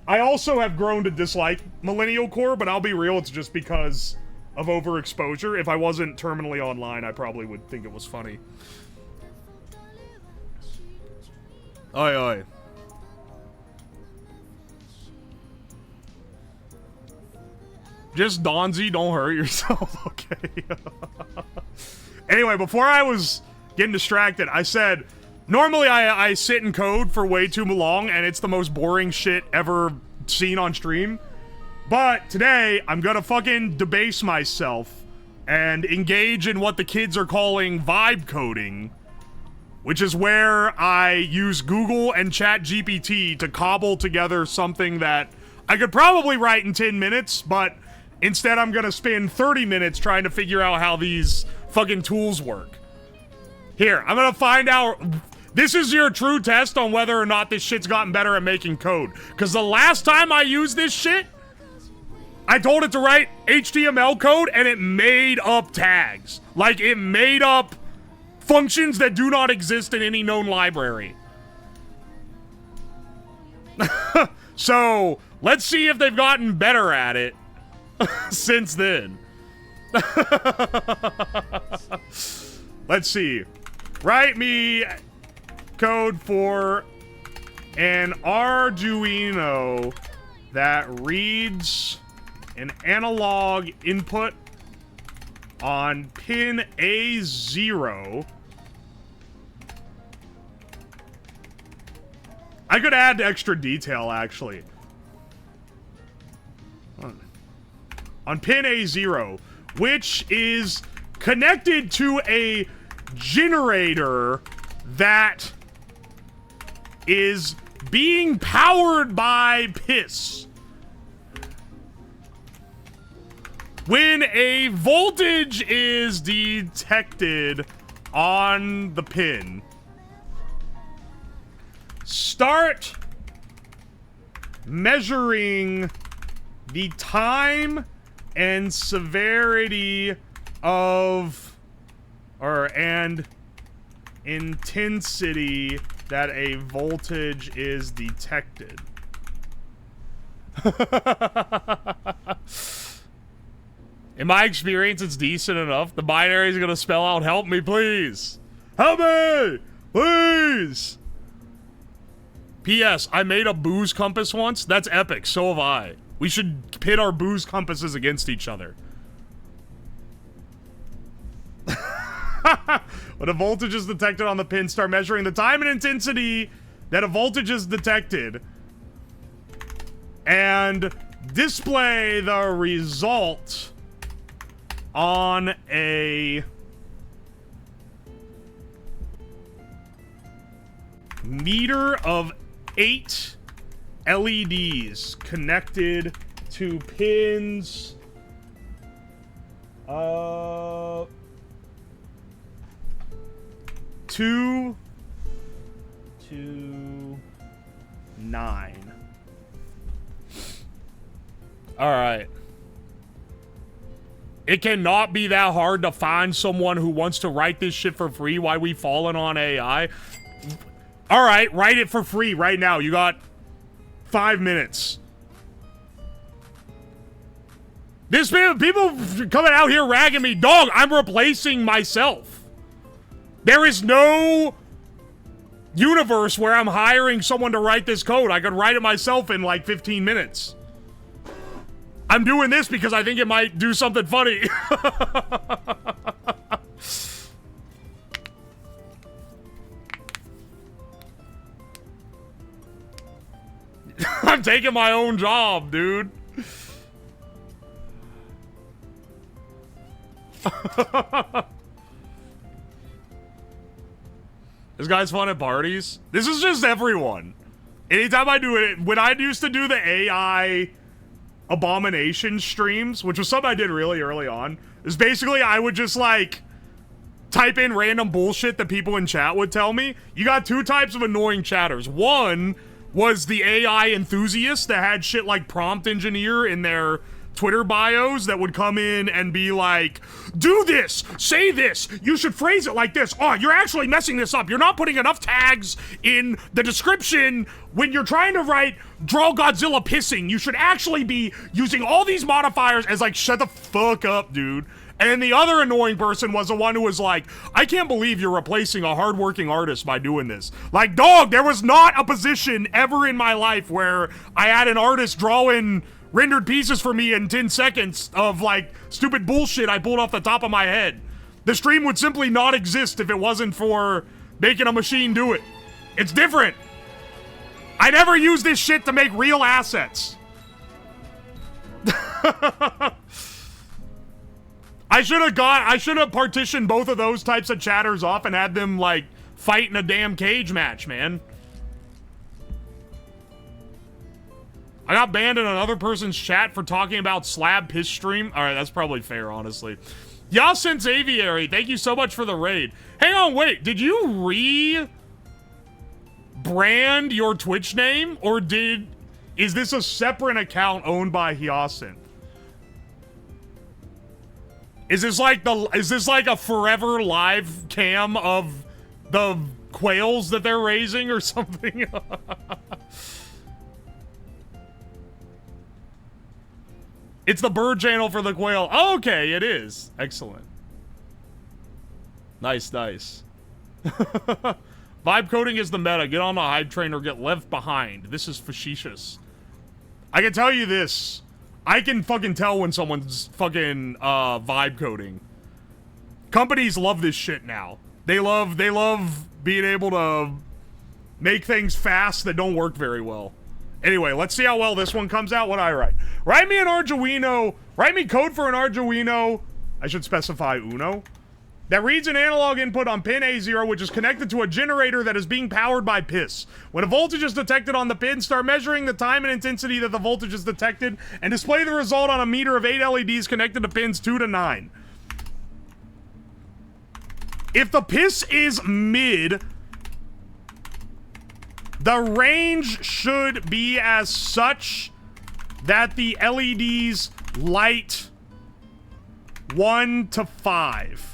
I also have grown to dislike millennial core, but I'll be real, it's just because of overexposure. If I wasn't terminally online, I probably would think it was funny. Oi, oi. Just Donzi, don't hurt yourself, okay? Anyway, before I was getting distracted, I said, normally I sit and code for way too long, and it's the most boring shit ever seen on stream. But today, I'm gonna fucking debase myself and engage in what the kids are calling vibe coding, which is where I use Google and ChatGPT to cobble together something that I could probably write in 10 minutes, but instead I'm gonna spend 30 minutes trying to figure out how these fucking tools work. Here, I'm gonna find out. This is your true test on whether or not this shit's gotten better at making code. Because the last time I used this shit, I told it to write HTML code and it made up tags. Like, it made up functions that do not exist in any known library. So, let's see if they've gotten better at it since then. Let's see. Write me code for an Arduino that reads an analog input on pin A0. I could add extra detail, actually. On pin A0, which is connected to a generator that is being powered by piss. When a voltage is detected on the pin, start measuring the time and severity of, and intensity that a voltage is detected. In my experience, it's decent enough. The binary is gonna spell out, help me, please. Help me, please. P.S. I made a booze compass once. That's epic. So have I. We should pit our booze compasses against each other. When a voltage is detected on the pin, start measuring the time and intensity that a voltage is detected. And display the result on a meter of 8 LEDs connected to pins 2 to 9. All right. It cannot be that hard to find someone who wants to write this shit for free. Why we falling on AI? All right, write it for free right now. You got 5 minutes. This people coming out here ragging me, dog. I'm replacing myself. There is no universe where I'm hiring someone to write this code. I could write it myself in like 15 minutes. I'm doing this because I think it might do something funny. I'm taking my own job, dude. This guy's fun at parties. This is just everyone. Anytime I do it, when I used to do the AI abomination streams, which was something I did really early on, is basically I would just like type in random bullshit that people in chat would tell me. You got two types of annoying chatters. One was the AI enthusiasts that had shit like prompt engineer in their Twitter bios that would come in and be like, do this, say this, you should phrase it like this. Oh, you're actually messing this up. You're not putting enough tags in the description when you're trying to write draw Godzilla pissing. You should actually be using all these modifiers as like, shut the fuck up, dude. And then the other annoying person was the one who was like, I can't believe you're replacing a hardworking artist by doing this. Like, dog, there was not a position ever in my life where I had an artist drawing rendered pieces for me in 10 seconds of, like, stupid bullshit I pulled off the top of my head. The stream would simply not exist if it wasn't for making a machine do it. It's different. I never use this shit to make real assets. I should have partitioned both of those types of chatters off and had them, like, fight in a damn cage match, man. I got banned in another person's chat for talking about slab piss stream. All right, that's probably fair, honestly. Yasin's Aviary, thank you so much for the raid. Hang on, wait, did you rebrand your Twitch name, or is this a separate account owned by Hyacinth? Is this like a forever live cam of the quails that they're raising or something? It's the bird channel for the quail. Oh, okay, it is. Excellent. Nice, nice. Vibe coding is the meta. Get on the hype train or get left behind. This is facetious. I can tell you this. I can fucking tell when someone's fucking vibe coding. Companies love this shit now. They love being able to make things fast that don't work very well. Anyway, let's see how well this one comes out. What I write. Write me an Arduino. Write me code for an Arduino. I should specify Uno. That reads an analog input on pin A0, which is connected to a generator that is being powered by piss. When a voltage is detected on the pin, start measuring the time and intensity that the voltage is detected, and display the result on a meter of 8 LEDs connected to pins 2 to 9. If the piss is mid, the range should be as such that the LEDs light 1 to 5.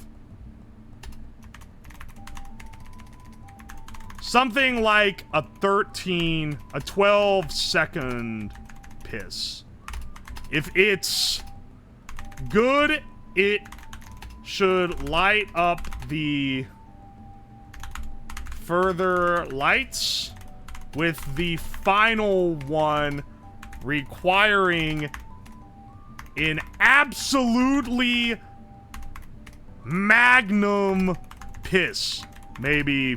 Something like a 12 second piss. If it's good, it should light up the further lights. with the final one requiring an absolutely magnum piss. Maybe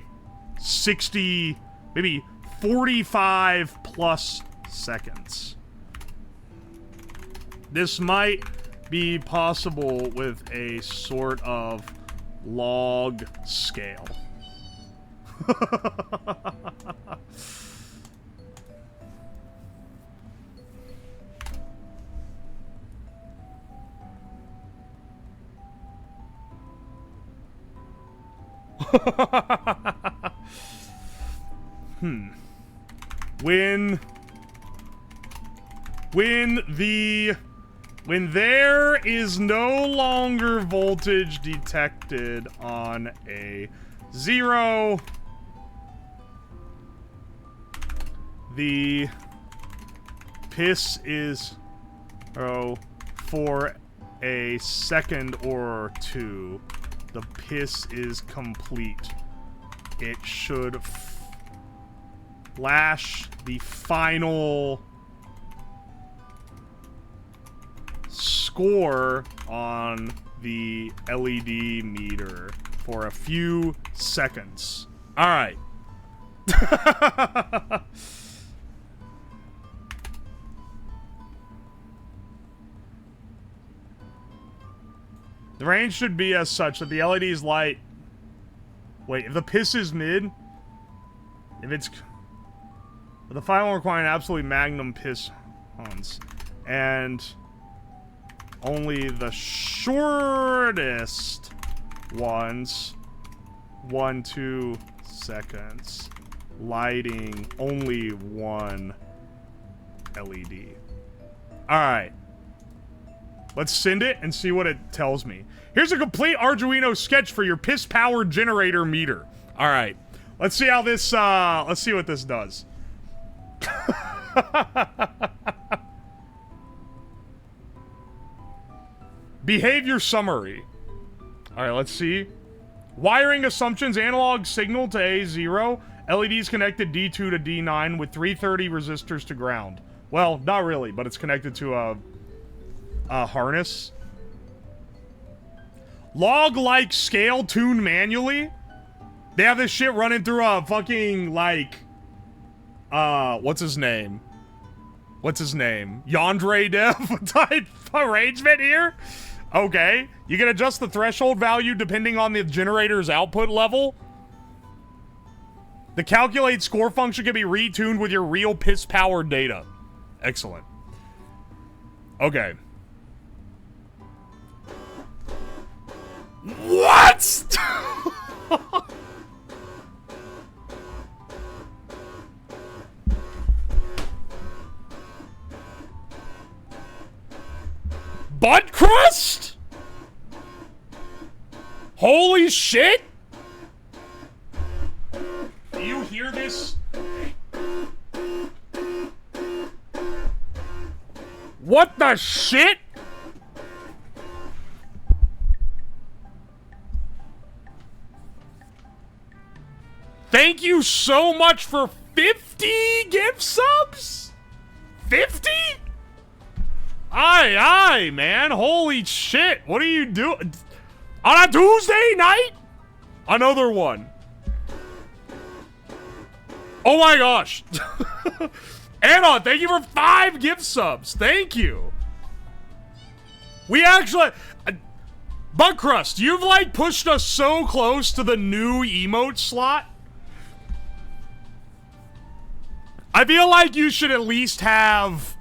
60, maybe 45 plus seconds. This might be possible with a sort of log scale. When there is no longer voltage detected on a 0, the piss is for a second or two. The piss is complete. It should flash the final score on the LED meter for a few seconds. All right. The range should be as such that the LED's light... Wait, if the piss is mid... If it's... The final requiring absolutely magnum piss ons. And... only the shortest ones... 1-2 seconds. Lighting only one LED. Alright. Let's send it and see what it tells me. Here's a complete Arduino sketch for your piss-powered generator meter. Alright. Let's see how this, let's see what this does. Behavior summary. Alright, let's see. Wiring assumptions, analog signal to A0. LEDs connected D2 to D9 with 330 resistors to ground. Well, not really, but it's connected to a harness. Log-like scale tuned manually. They have this shit running through a fucking, like, what's his name? Yandere Dev type arrangement here? Okay. You can adjust the threshold value depending on the generator's output level. The calculate score function can be retuned with your real piss-powered data. Excellent. Okay. What? Butt crust? Holy shit! Do you hear this? What the shit? Thank you so much for 50 gift subs? 50? Aye, man. Holy shit. What are you doing? On a Tuesday night? Another one. Oh my gosh. Anon, thank you for 5 gift subs. Thank you. We actually... Bugcrust, you've like pushed us so close to the new emote slot. I feel like you should at least have...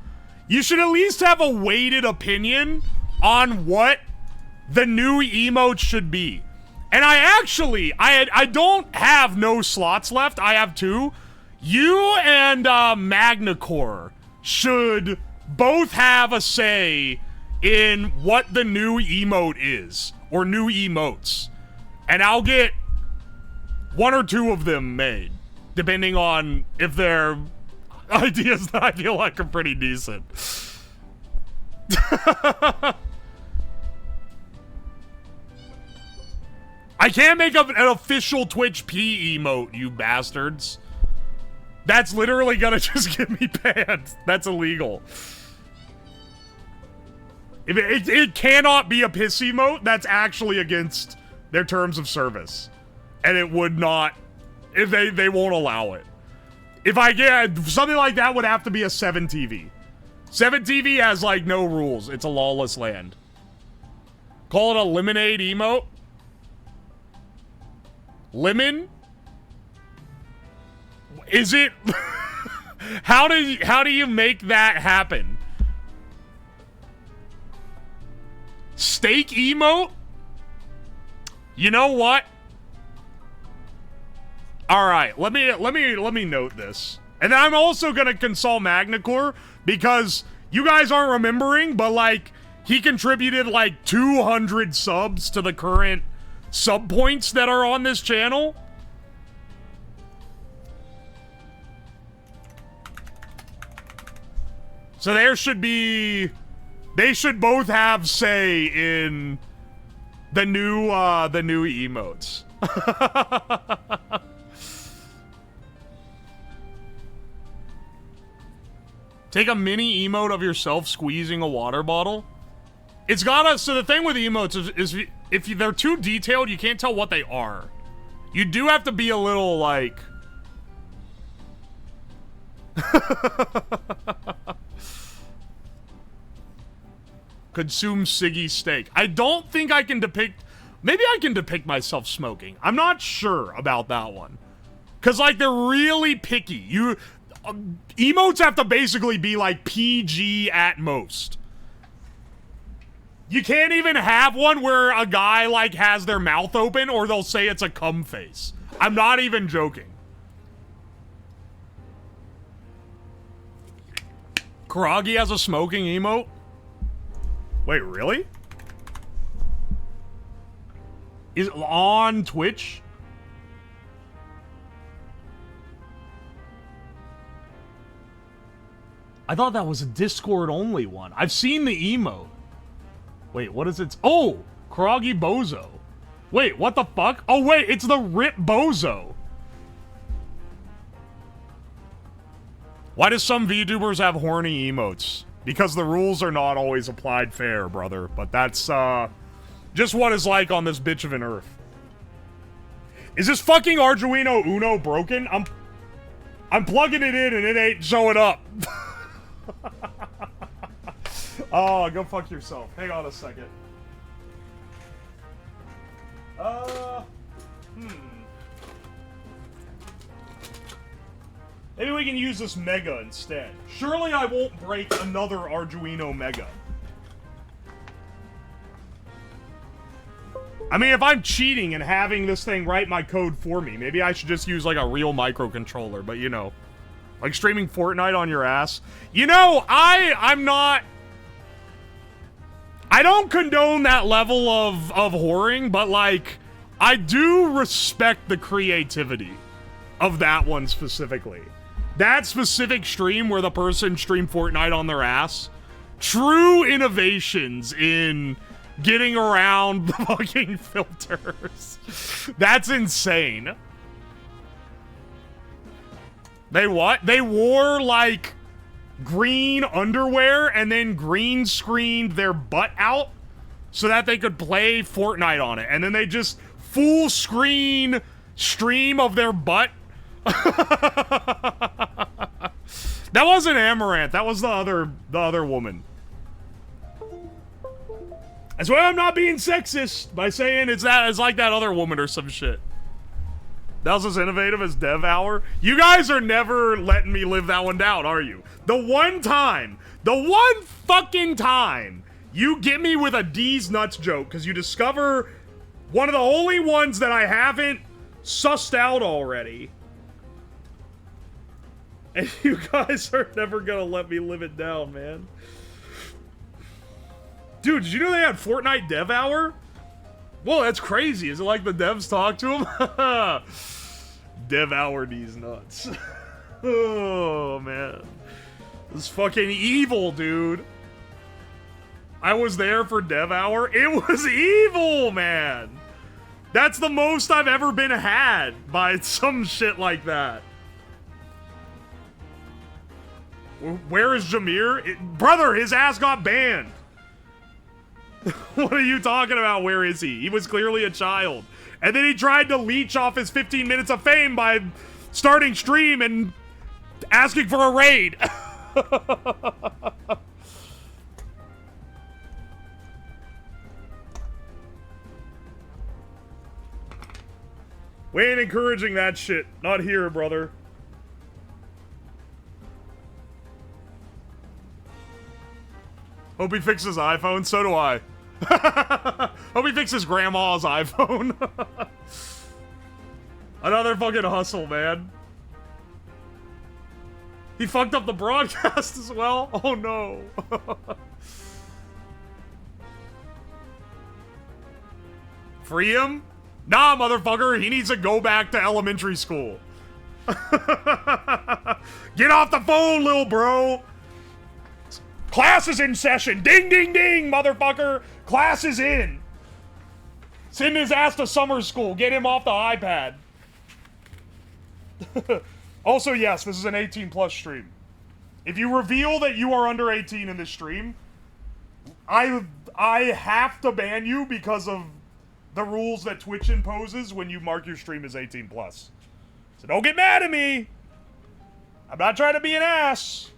You should at least have a weighted opinion on what the new emote should be. And I actually, I don't have no slots left. I have 2. You and Magnacore should both have a say in what the new emote is. Or new emotes. And I'll get 1 or 2 of them made. Depending on if they're ideas that I feel like are pretty decent. I can't make up an official Twitch P emote, you bastards. That's literally gonna just get me banned. That's illegal. If it cannot be a piss emote, that's actually against their terms of service. And it would not, if they won't allow it. If I get, something like that would have to be a 7TV. 7TV has, like, no rules. It's a lawless land. Call it a lemonade emote? Lemon? Is it? How do you make that happen? Steak emote? You know what? All right, let me note this. And then I'm also gonna consult MagnaCore because you guys aren't remembering, but like he contributed like 200 subs to the current sub points that are on this channel. So there should be, they should both have say in the new emotes. Take a mini emote of yourself squeezing a water bottle. It's gotta, so the thing with emotes is if they're too detailed, you can't tell what they are. You do have to be a little like... Consume Siggy steak. I don't think I can depict... Maybe I can depict myself smoking. I'm not sure about that one. Because, like, they're really picky. Emotes have to basically be, like, PG at most. You can't even have one where a guy, like, has their mouth open or they'll say it's a cum face. I'm not even joking. Karagi has a smoking emote? Wait, really? Is it on Twitch? I thought that was a Discord only one. I've seen the emote. Wait, what is it? Oh, Karagi Bozo. Wait, what the fuck? Oh wait, it's the Rip Bozo. Why do some VTubers have horny emotes? Because the rules are not always applied fair, brother. But that's, just what it's like on this bitch of an earth. Is this fucking Arduino Uno broken? I'm plugging it in and it ain't showing up. Oh, go fuck yourself. Hang on a second. Maybe we can use this Mega instead. Surely I won't break another Arduino Mega. I mean, if I'm cheating and having this thing write my code for me, maybe I should just use, like, a real microcontroller, but, you know. Like, streaming Fortnite on your ass. You know, I'm not... I don't condone that level of whoring, but, like, I do respect the creativity of that one specifically. That specific stream where the person streamed Fortnite on their ass. True innovations in getting around the fucking filters. That's insane. They what? They wore, like, green underwear and then green screened their butt out so that they could play Fortnite on it. And then they just full screen stream of their butt. That wasn't Amaranth. That was the other woman. That's why I'm not being sexist by saying it's like that other woman or some shit. That was as innovative as Dev Hour. You guys are never letting me live that one down, are you? The one fucking time you get me with a D's nuts joke because you discover one of the only ones that I haven't sussed out already. And you guys are never gonna let me live it down, man. Dude, did you know they had Fortnite Dev Hour? Whoa, that's crazy. Is it like the devs talk to him? Dev Hour these nuts. Oh, man. This is fucking evil, dude. I was there for Dev Hour. It was evil, man. That's the most I've ever been had by some shit like that. Where is Jameer? Brother, his ass got banned. What are you talking about? Where is he? He was clearly a child. And then he tried to leech off his 15 minutes of fame by starting stream and asking for a raid. We ain't encouraging that shit. Not here, brother. Hope he fixes his iPhone. So do I. Hope he fixes grandma's iPhone. Another fucking hustle, man. He fucked up the broadcast as well. Oh no. Free him? Nah, motherfucker. He needs to go back to elementary school. Get off the phone, little bro. Class is in session. Ding, ding, ding, motherfucker. Class is in. Send his ass to summer school. Get him off the iPad. Also, yes, this is an 18+ stream. If you reveal that you are under 18 in this stream, I have to ban you because of the rules that Twitch imposes when you mark your stream as 18+. So don't get mad at me. I'm not trying to be an ass.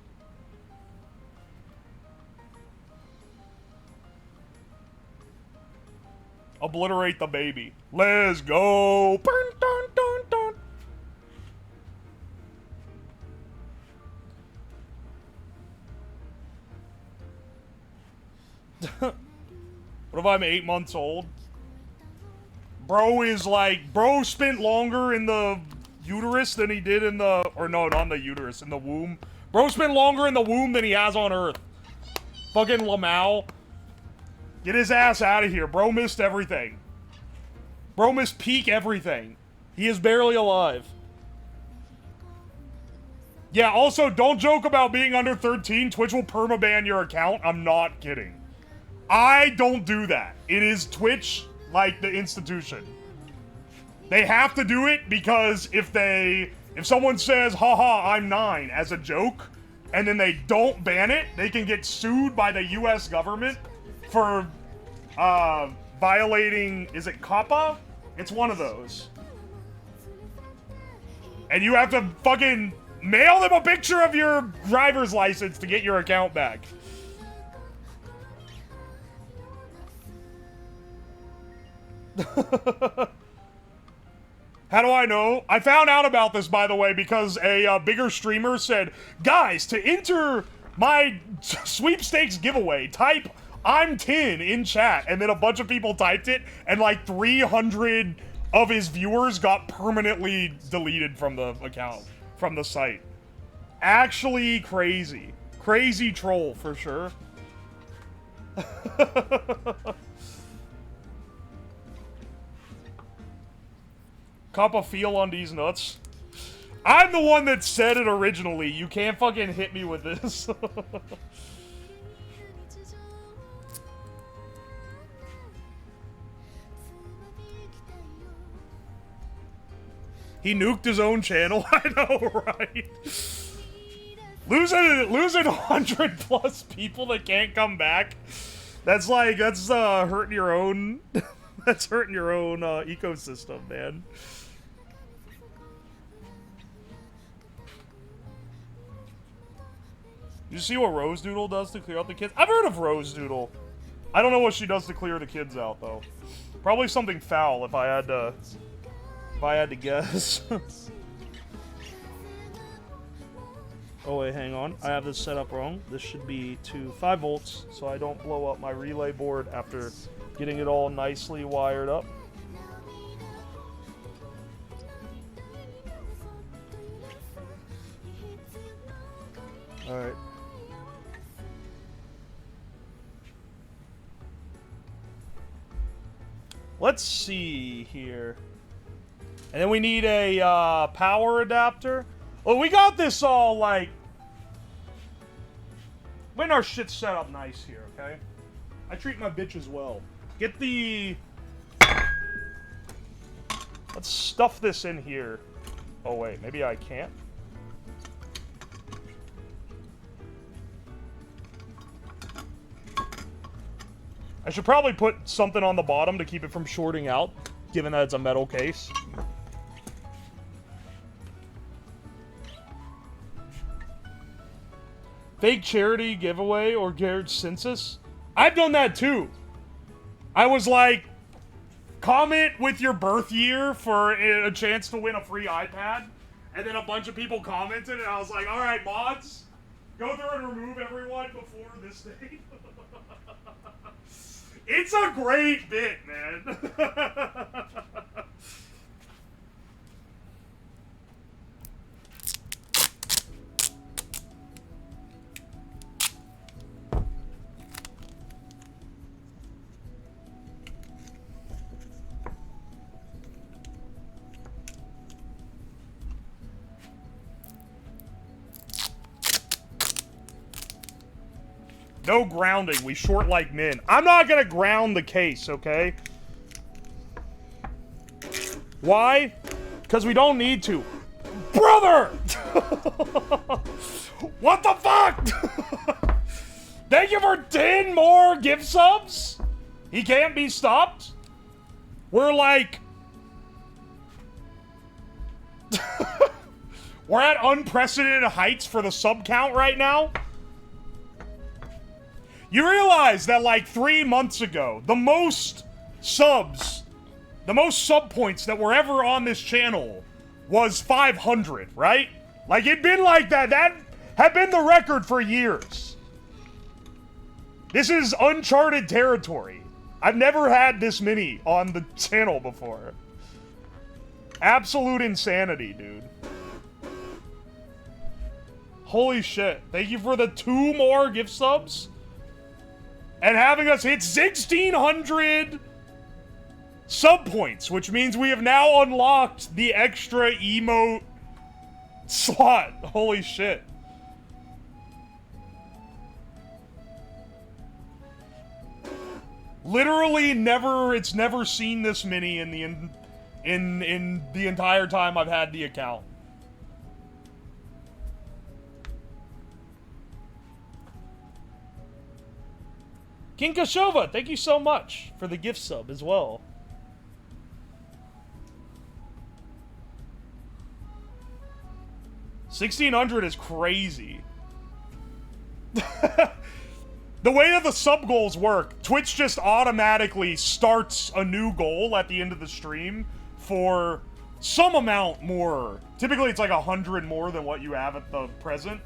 Obliterate the baby. Let's go. Dun, dun, dun, dun. What if I'm 8 months old? Bro is like, bro spent longer in the uterus than he did in the, or no, not in the uterus, in the womb. Bro spent longer in the womb than he has on Earth. Fucking Lamau. Get his ass out of here. Bro missed everything. Bro missed peak everything. He is barely alive. Yeah, also, don't joke about being under 13. Twitch will permaban your account. I'm not kidding. I don't do that. It is Twitch, like the institution. They have to do it because if someone says, haha, I'm 9 as a joke, and then they don't ban it, they can get sued by the US government for violating, is it COPPA? It's one of those. And you have to fucking mail them a picture of your driver's license to get your account back. How do I know? I found out about this, by the way, because a bigger streamer said, guys, to enter my sweepstakes giveaway, type I'm 10 in chat, and then a bunch of people typed it, and like 300 of his viewers got permanently deleted from the account, from the site. Actually crazy. Crazy troll, for sure. Cop a feel on these nuts. I'm the one that said it originally. You can't fucking hit me with this. He nuked his own channel. I know, right? Losing 100+ people that can't come back. That's like, that's hurting your own. That's hurting your own ecosystem, man. Did you see what Rose Doodle does to clear out the kids? I've heard of Rose Doodle. I don't know what she does to clear the kids out, though. Probably something foul, if I had to guess. Oh wait, hang on. I have this set up wrong. This should be to 5 volts, so I don't blow up my relay board after getting it all nicely wired up. Alright. Let's see here. And then we need a power adapter. Well, we got this all, like... When our shit's set up nice here, okay? I treat my bitches well. Get the... Let's stuff this in here. Oh, wait. Maybe I can't? I should probably put something on the bottom to keep it from shorting out, given that it's a metal case. Fake charity giveaway or garage census? I've done that too. I was like, comment with your birth year for a chance to win a free iPad. And then a bunch of people commented, and I was like, alright, mods, go through and remove everyone before this date. It's a great bit, man. No grounding. We short like men. I'm not gonna ground the case, okay? Why? Because we don't need to. Brother! What the fuck? Thank you for 10 more gift subs? He can't be stopped? We're like... We're at unprecedented heights for the sub count right now? You realize that like 3 months ago, the most sub points that were ever on this channel was 500, right? Like it'd been like that. That had been the record for years. This is uncharted territory. I've never had this many on the channel before. Absolute insanity, dude. Holy shit. Thank you for the 2 more gift subs. And having us hit 1,600 sub points, which means we have now unlocked the extra emote slot. Holy shit. Literally never, it's never seen this many in the entire time I've had the account. King Kashova, thank you so much for the gift sub as well. $1,600 is crazy. The way that the sub goals work, Twitch just automatically starts a new goal at the end of the stream for some amount more. Typically it's like 100 more than what you have at the present.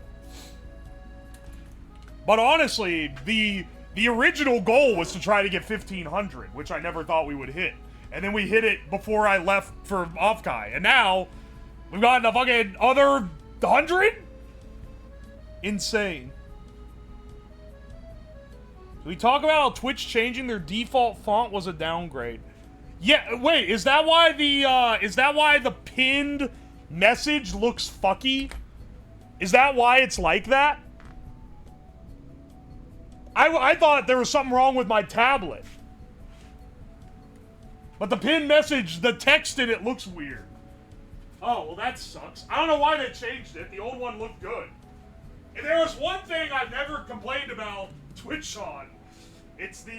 But honestly, the original goal was to try to get 1,500, which I never thought we would hit. And then we hit it before I left for Offkai. And now, we've gotten a fucking other 100? Insane. Did we talk about how Twitch changing their default font was a downgrade? Yeah, wait, is that why the pinned message looks fucky? Is that why it's like that? I thought there was something wrong with my tablet. But the pinned message, the text in it looks weird. Oh, well that sucks. I don't know why they changed it. The old one looked good. If there was one thing I've never complained about Twitch on, it's the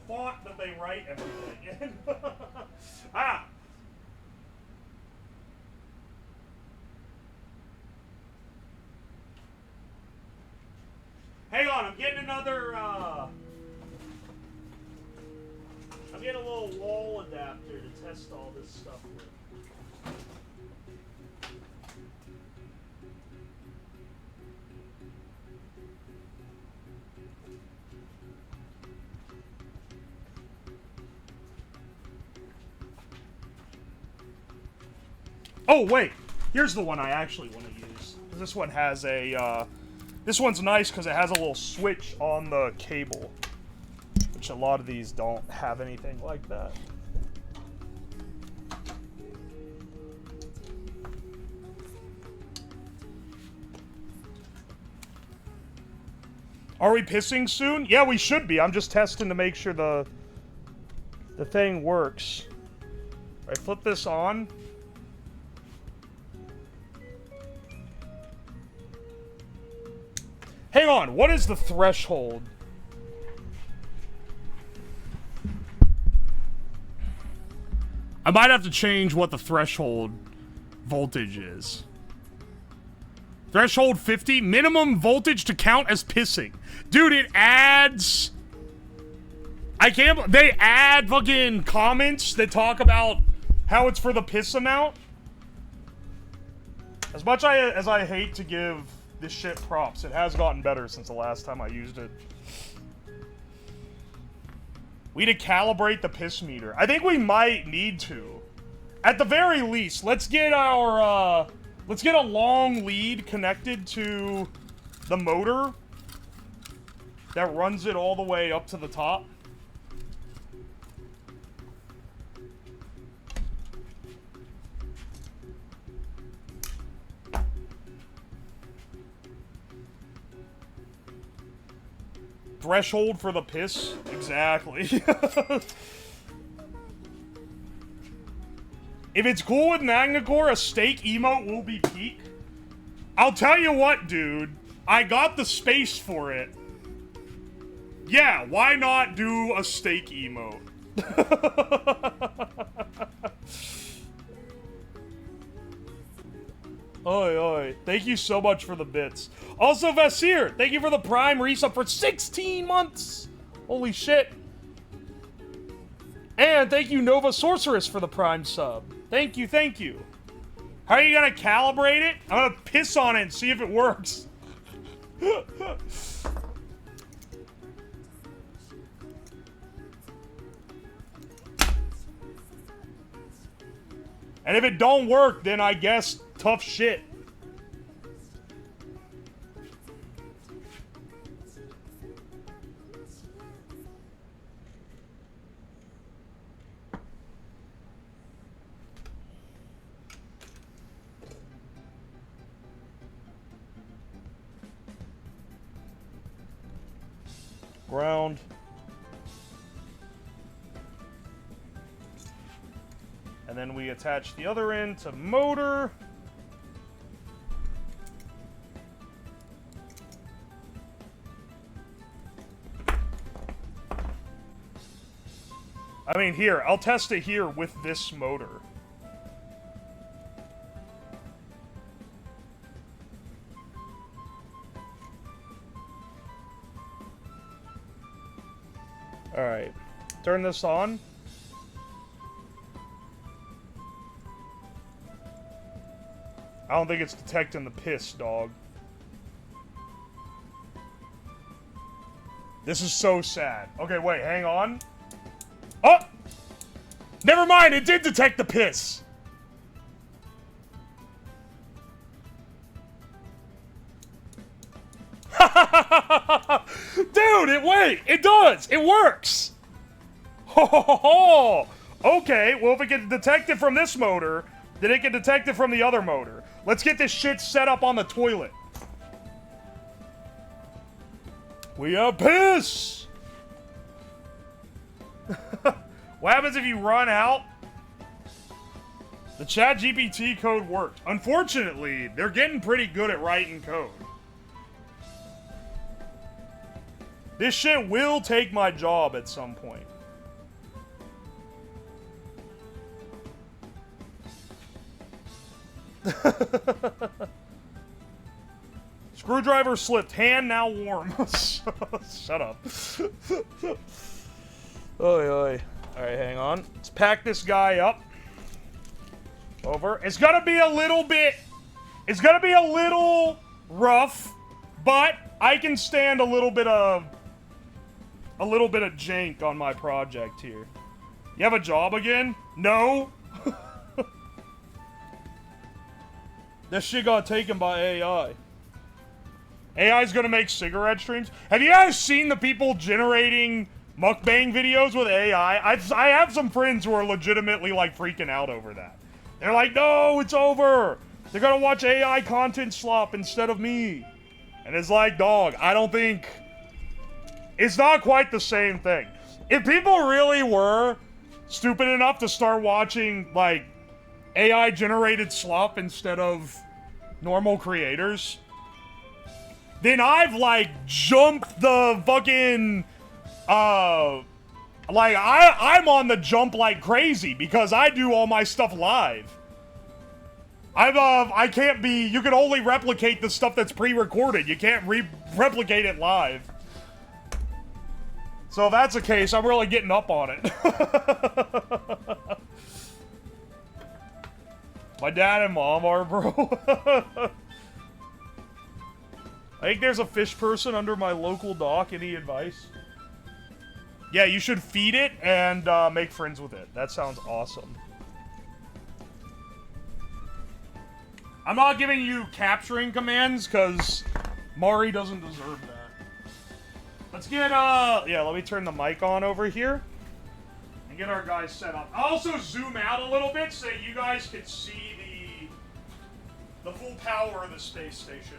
font that they write everything in. Ah! Hang on, I'm getting another, I'm getting a little wall adapter to test all this stuff with. Oh, wait. Here's the one I actually want to use. This one has a, this one's nice because it has a little switch on the cable, which a lot of these don't have anything like that. Are we pissing soon? Yeah, we should be. I'm just testing to make sure the thing works. All right, flip this on. Hang on, what is the threshold? I might have to change what the threshold voltage is. Threshold 50, minimum voltage to count as pissing. Dude, it adds... I can't... They add fucking comments that talk about how it's for the piss amount. As much as I hate to give this shit props, it has gotten better since the last time I used it. We need to calibrate the piss meter. I think we might need to. At the very least, let's get our, let's get a long lead connected to the motor that runs it all the way up to the top. Threshold for the piss? Exactly. If it's cool with Magnacore, a steak emote will be peak. I'll tell you what, dude. I got the space for it. Yeah, why not do a steak emote? Oi, oi. Thank you so much for the bits. Also, Vasir, thank you for the Prime resub for 16 months. Holy shit. And thank you, Nova Sorceress, for the Prime sub. Thank you, thank you. How are you gonna calibrate it? I'm gonna piss on it and see if it works. And if it don't work, then I guess tough shit. Ground. And then we attach the other end to motor. I mean, here, I'll test it here with this motor. Alright. Turn this on. I don't think it's detecting the piss, dog. This is so sad. Okay, wait, hang on. Oh! Never mind, it did detect the piss. Dude, it does! It works! Ho ho ho ho! Okay, well if it can detect it from this motor, then it can detect it from the other motor. Let's get this shit set up on the toilet. We have piss! What happens if you run out? The ChatGPT code worked. Unfortunately, they're getting pretty good at writing code. This shit will take my job at some point. Screwdriver slipped. Hand now warm. Shut up. Oi, oi. Alright, hang on. Let's pack this guy up. Over. It's gonna be a little bit... It's gonna be a little rough, but I can stand a little bit of jank on my project here. You have a job again? No? That shit got taken by AI. AI's gonna make cigarette streams? Have you guys seen the people generating mukbang videos with AI? I have some friends who are legitimately, like, freaking out over that. They're like, no, it's over! They're gonna watch AI content slop instead of me. And it's like, dog, I don't think... It's not quite the same thing. If people really were stupid enough to start watching, like, AI-generated slop instead of normal creators, then I've, like, jumped the fucking, Like, I'm on the jump like crazy because I do all my stuff live. I can't be, you can only replicate the stuff that's pre-recorded. You can't replicate it live. So if that's the case, I'm really getting up on it. My dad and mom are, bro. I think there's a fish person under my local dock. Any advice? Yeah, you should feed it and make friends with it. That sounds awesome. I'm not giving you capturing commands because Mari doesn't deserve that. Let's get, yeah, let me turn the mic on over here and get our guys set up. I'll also zoom out a little bit so that you guys can see the full power of the space station.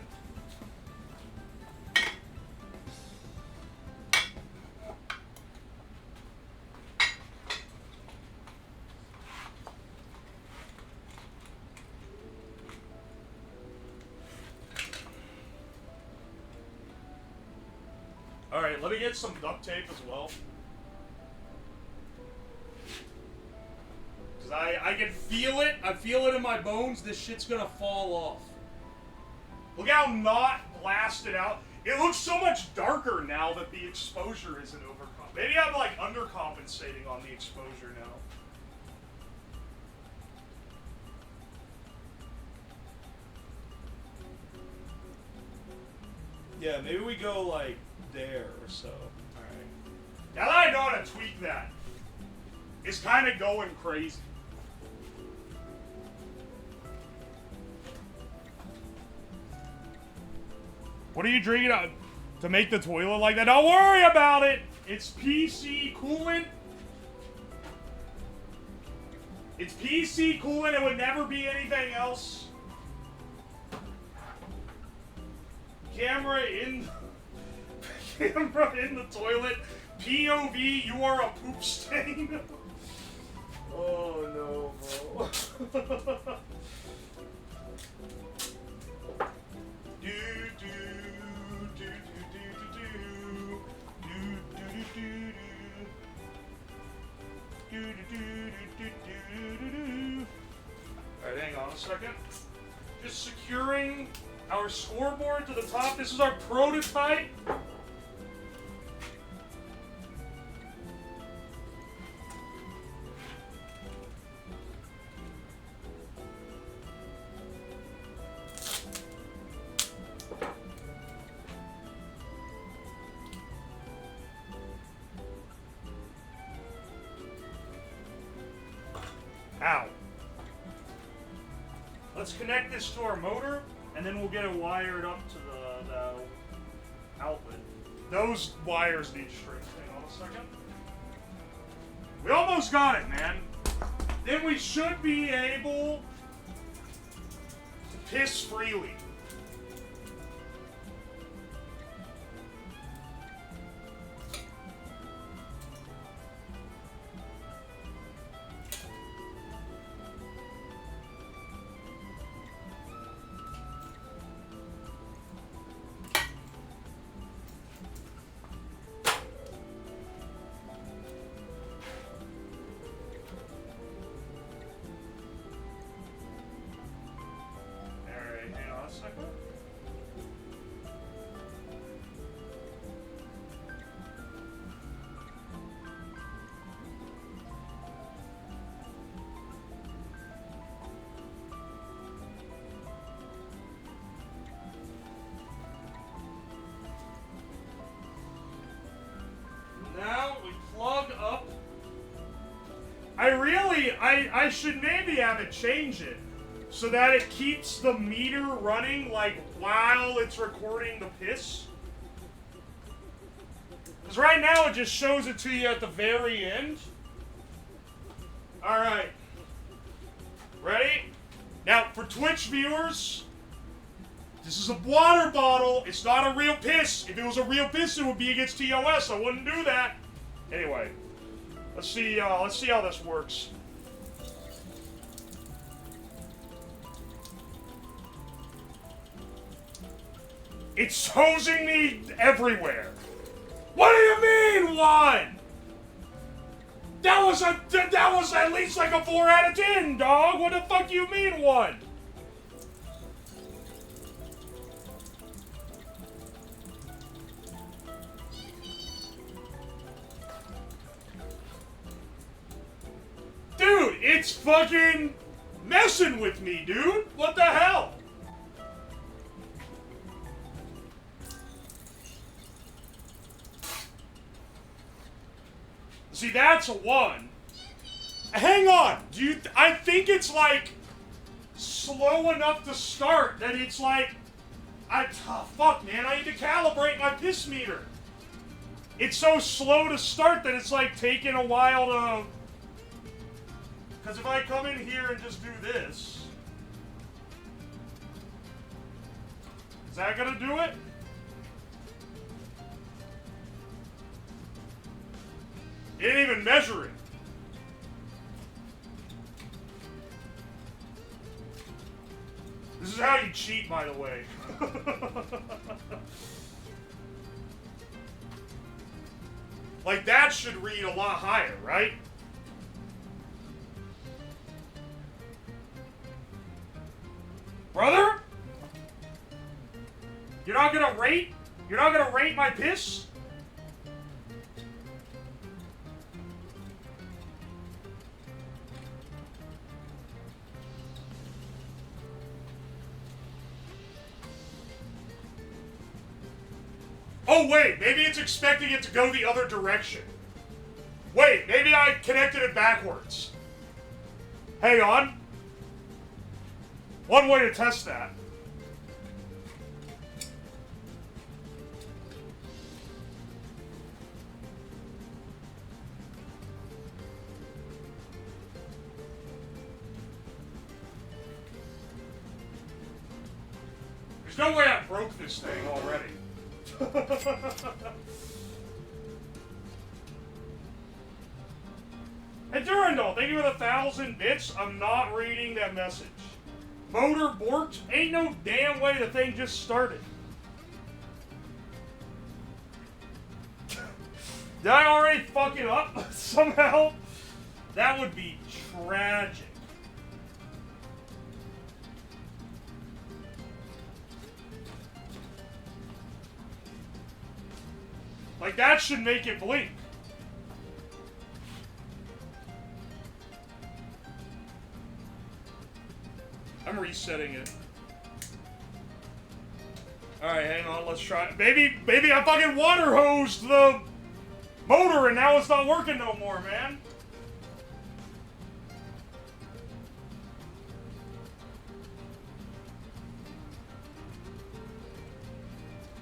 Alright, let me get some duct tape as well. Because I can feel it. I feel it in my bones. This shit's gonna fall off. Look how not blasted out. It looks so much darker now that the exposure isn't overcome. Maybe I'm like undercompensating on the exposure now. Yeah, maybe we go like there or so. Alright. Now that I know how to tweak that, it's kind of going crazy. What are you drinking out to make the toilet like that? Don't worry about it! It's PC coolant. It's PC coolant. It would never be anything else. Camera in the toilet. POV, you are a poop stain. Oh no, bro. Alright, hang on a second. Just securing our scoreboard to the top. This is our prototype. Ow. Let's connect this to our motor, and then we'll get it wired up to the outlet. Those wires need strings. Hang on a second. We almost got it, man. Then we should be able to piss freely. Now we plug up. I should maybe have it change it so that it keeps the meter running like while it's recording the piss. Because right now it just shows it to you at the very end. Alright. Ready? Now for Twitch viewers, this is a water bottle. It's not a real piss. If it was a real piss, it would be against TOS. I wouldn't do that. Anyway, let's see how this works. It's hosing me everywhere. What do you mean, one? That was at least like a 4 out of 10, dog. What the fuck you mean 1? Dude, it's fucking messing with me, dude. What the hell? See, that's a 1. Hang on. I think it's like slow enough to start that it's like fuck, man. I need to calibrate my piss meter. It's so slow to start that it's like taking a while to. Because if I come in here and just do this, is that gonna do it? It didn't even measure it. This is how you cheat, by the way. Like, that should read a lot higher, right? Brother? You're not gonna rate? You're not gonna rate my piss? Oh wait, maybe it's expecting it to go the other direction. Wait, maybe I connected it backwards. Hang on. One way to test that. There's no way I broke this thing already. Hey Durandal, thank you for the 1,000 bits. I'm not reading that message. Motor borked? Ain't no damn way the thing just started. Did I already fuck it up somehow? That would be tragic. Like, that should make it blink. I'm resetting it. Alright, hang on, let's try it. Maybe I fucking water hosed the motor and now it's not working no more, man.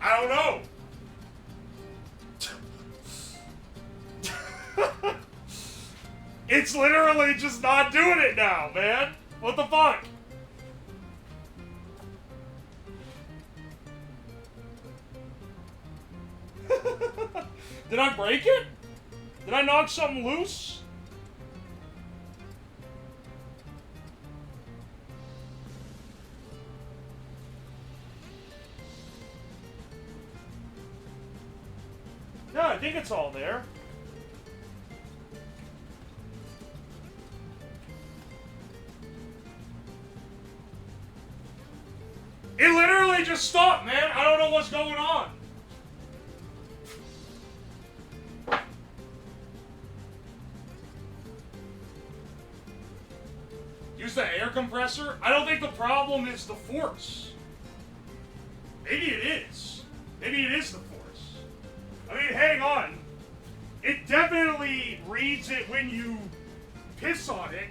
I don't know. It's literally just not doing it now, man. What the fuck? Did I break it? Did I knock something loose? No, I think it's all there. It literally just stopped, man. I don't know what's going on. Use the air compressor? I don't think the problem is the force. Maybe it is. Maybe it is the force. I mean, hang on. It definitely reads it when you piss on it.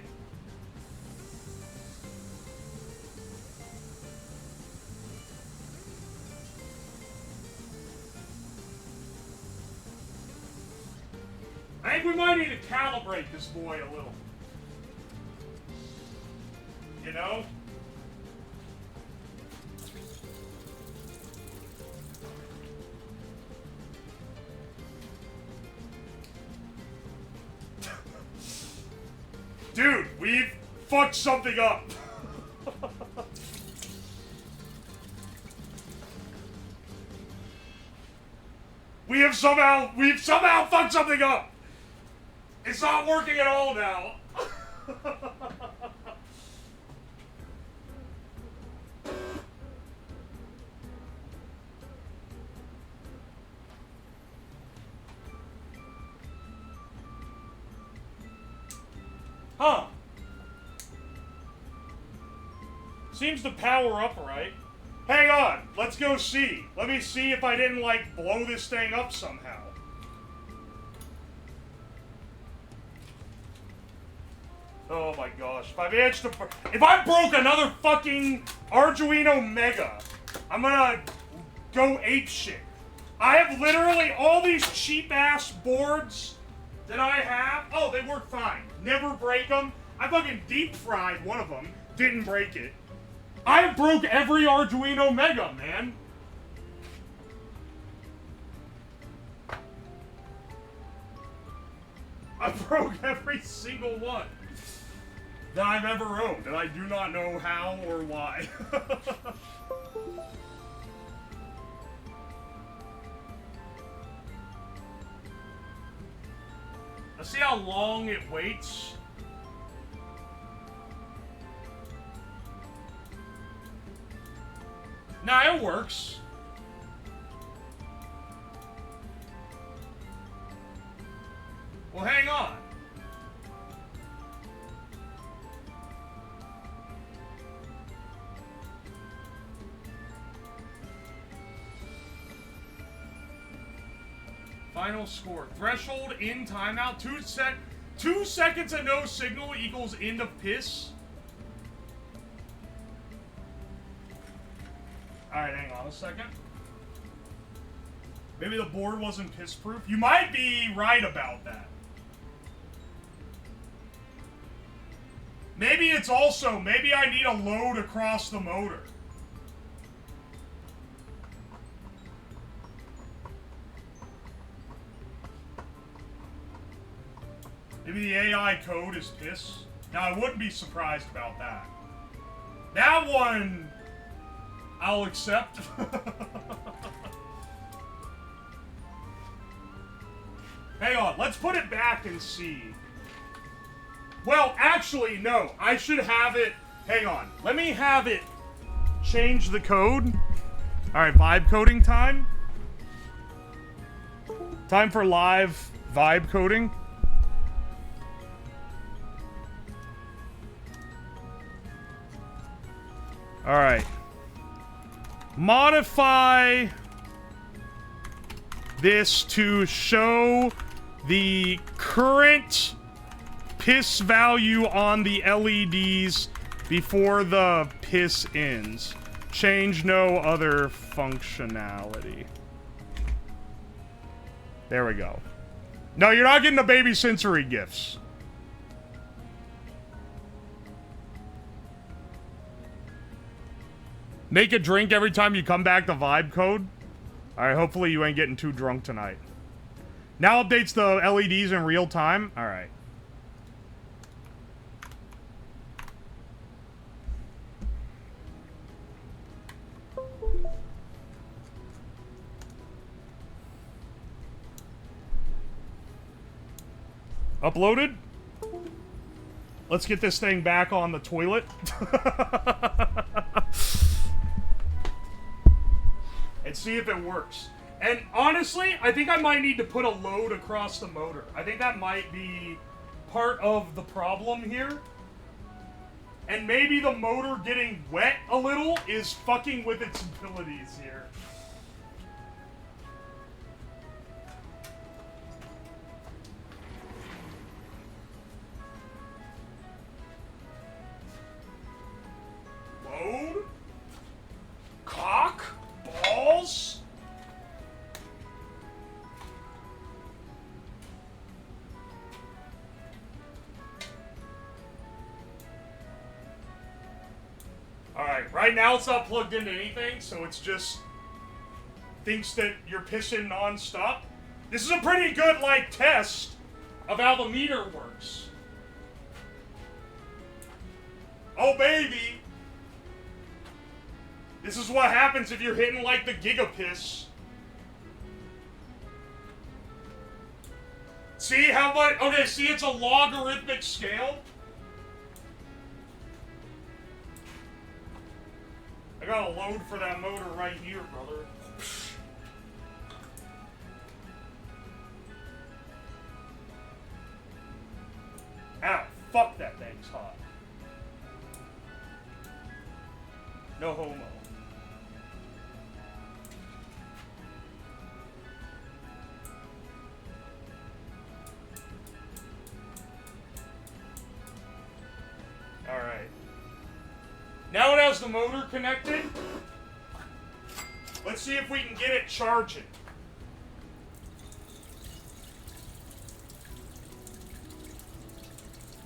I think we might need to calibrate this boy a little. You know? Dude, we've fucked something up. We've somehow fucked something up. It's not working at all now. Huh. Seems to power up right. Hang on, let's go see. Let me see if I didn't, like, blow this thing up somehow. Oh my gosh, if I managed to... If I broke another fucking Arduino Mega, I'm gonna go apeshit. I have literally all these cheap-ass boards that I have. Oh, they work fine. Never break them. I fucking deep-fried one of them. Didn't break it. I broke every Arduino Mega, man. I broke every single one that I've ever owned, and I do not know how or why. Let's see how long it waits. Nah, it works. Well, hang on. Final score. Threshold in timeout. 2 seconds of no signal equals end of piss. Alright, hang on a second. Maybe the board wasn't piss-proof. You might be right about that. Maybe it's also, maybe I need a load across the motor. Maybe the AI code is piss. Now, I wouldn't be surprised about that. That one, I'll accept. Hang on, let's put it back and see. Well, actually, no. I should have it... Hang on. Let me have it change the code. Alright, vibe coding time. Time for live vibe coding. Alright. Modify this to show the current piss value on the LEDs before the piss ends. Change no other functionality. There we go. No, you're not getting the baby sensory gifts. Make a drink every time you come back to vibe code. Alright, hopefully you ain't getting too drunk tonight. Now updates the LEDs in real time. Alright. Uploaded. Let's get this thing back on the toilet. And see if it works. And honestly, I think I might need to put a load across the motor. I think that might be part of the problem here. And maybe the motor getting wet a little is fucking with its abilities here. Load? Cock? Balls? Alright, right now it's not plugged into anything, so it's just thinks that you're pissing non-stop. This is a pretty good, like, test of how the meter works. Oh, baby! This is what happens if you're hitting, like, the gigapiss. See how much? Okay, see, it's a logarithmic scale. I got a load for that motor right here, brother. Ow, fuck, that thing's hot. No homo. Alright. Now it has the motor connected. Let's see if we can get it charging.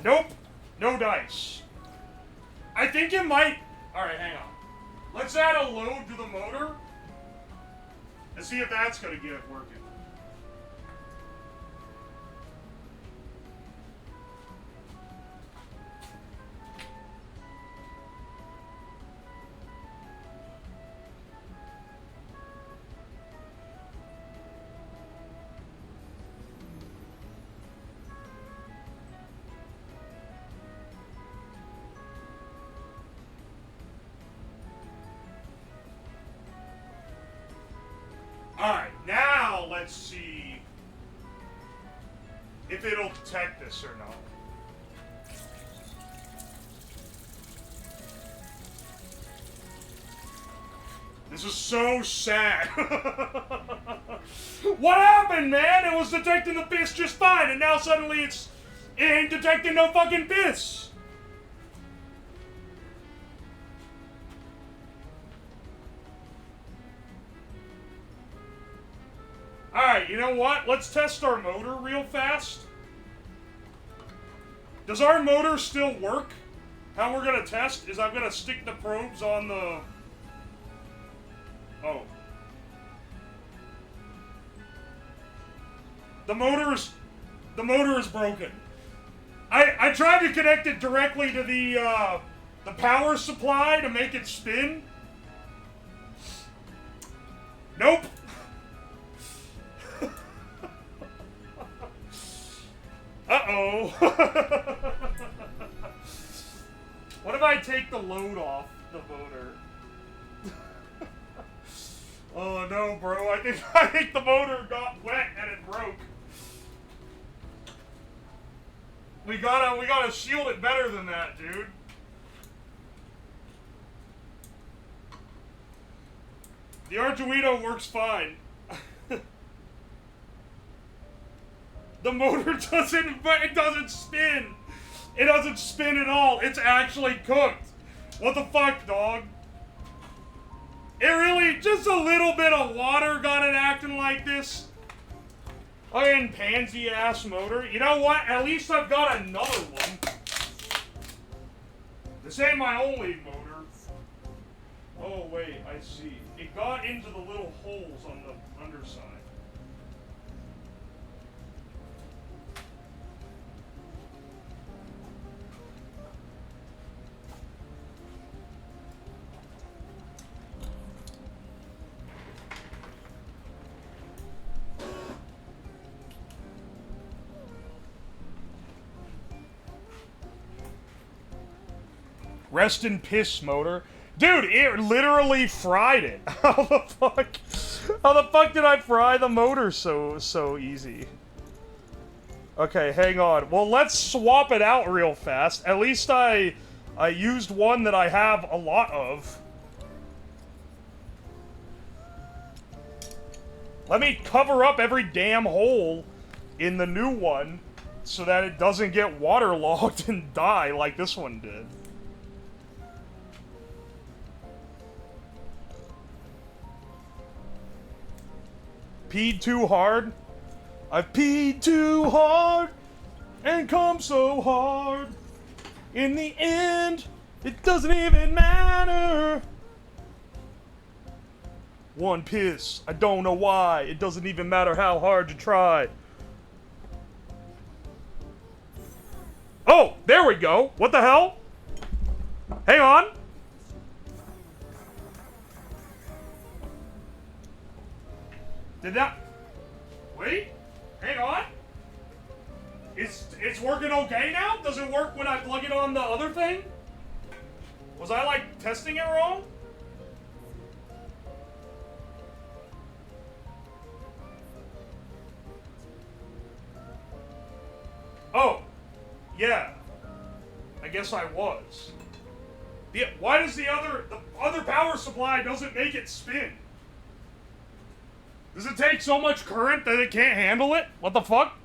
Nope. No dice. I think it might... Alright, hang on. Let's add a load to the motor and see if that's going to get it working. Alright, now let's see if it'll detect this or not. This is so sad. What happened, man? It was detecting the piss just fine, and now suddenly it ain't detecting no fucking piss. Alright, you know what? Let's test our motor real fast. Does our motor still work? How we're gonna test is I'm gonna stick the probes on the... Oh. The motor is broken. I tried to connect it directly to the power supply to make it spin. Nope. Uh-oh. What if I take the load off the motor? Oh no, bro. I think the motor got wet and it broke. We gotta shield it better than that, dude. The Arduino works fine. The motor doesn't spin. It doesn't spin at all. It's actually cooked. What the fuck, dog? It really, just a little bit of water got it acting like this. Fucking pansy-ass motor. You know what? At least I've got another one. This ain't my only motor. Oh, wait, I see. It got into the little holes on the underside. Rest in piss, motor. Dude, it literally fried it. How the fuck did I fry the motor so easy? Okay, hang on. Well, let's swap it out real fast. At least I used one that I have a lot of. Let me cover up every damn hole in the new one so that it doesn't get waterlogged and die like this one did. Peed too hard? I've peed too hard and come so hard. In the end, it doesn't even matter. One piss, I don't know why. It doesn't even matter how hard you try. Oh, there we go. What the hell? Hang on. Did that... Wait. Hang on. It's working okay now? Does it work when I plug it on the other thing? Was I, like, testing it wrong? Oh. Yeah. I guess I was. Why does the other power supply doesn't make it spin? Does it take so much current that it can't handle it? What the fuck?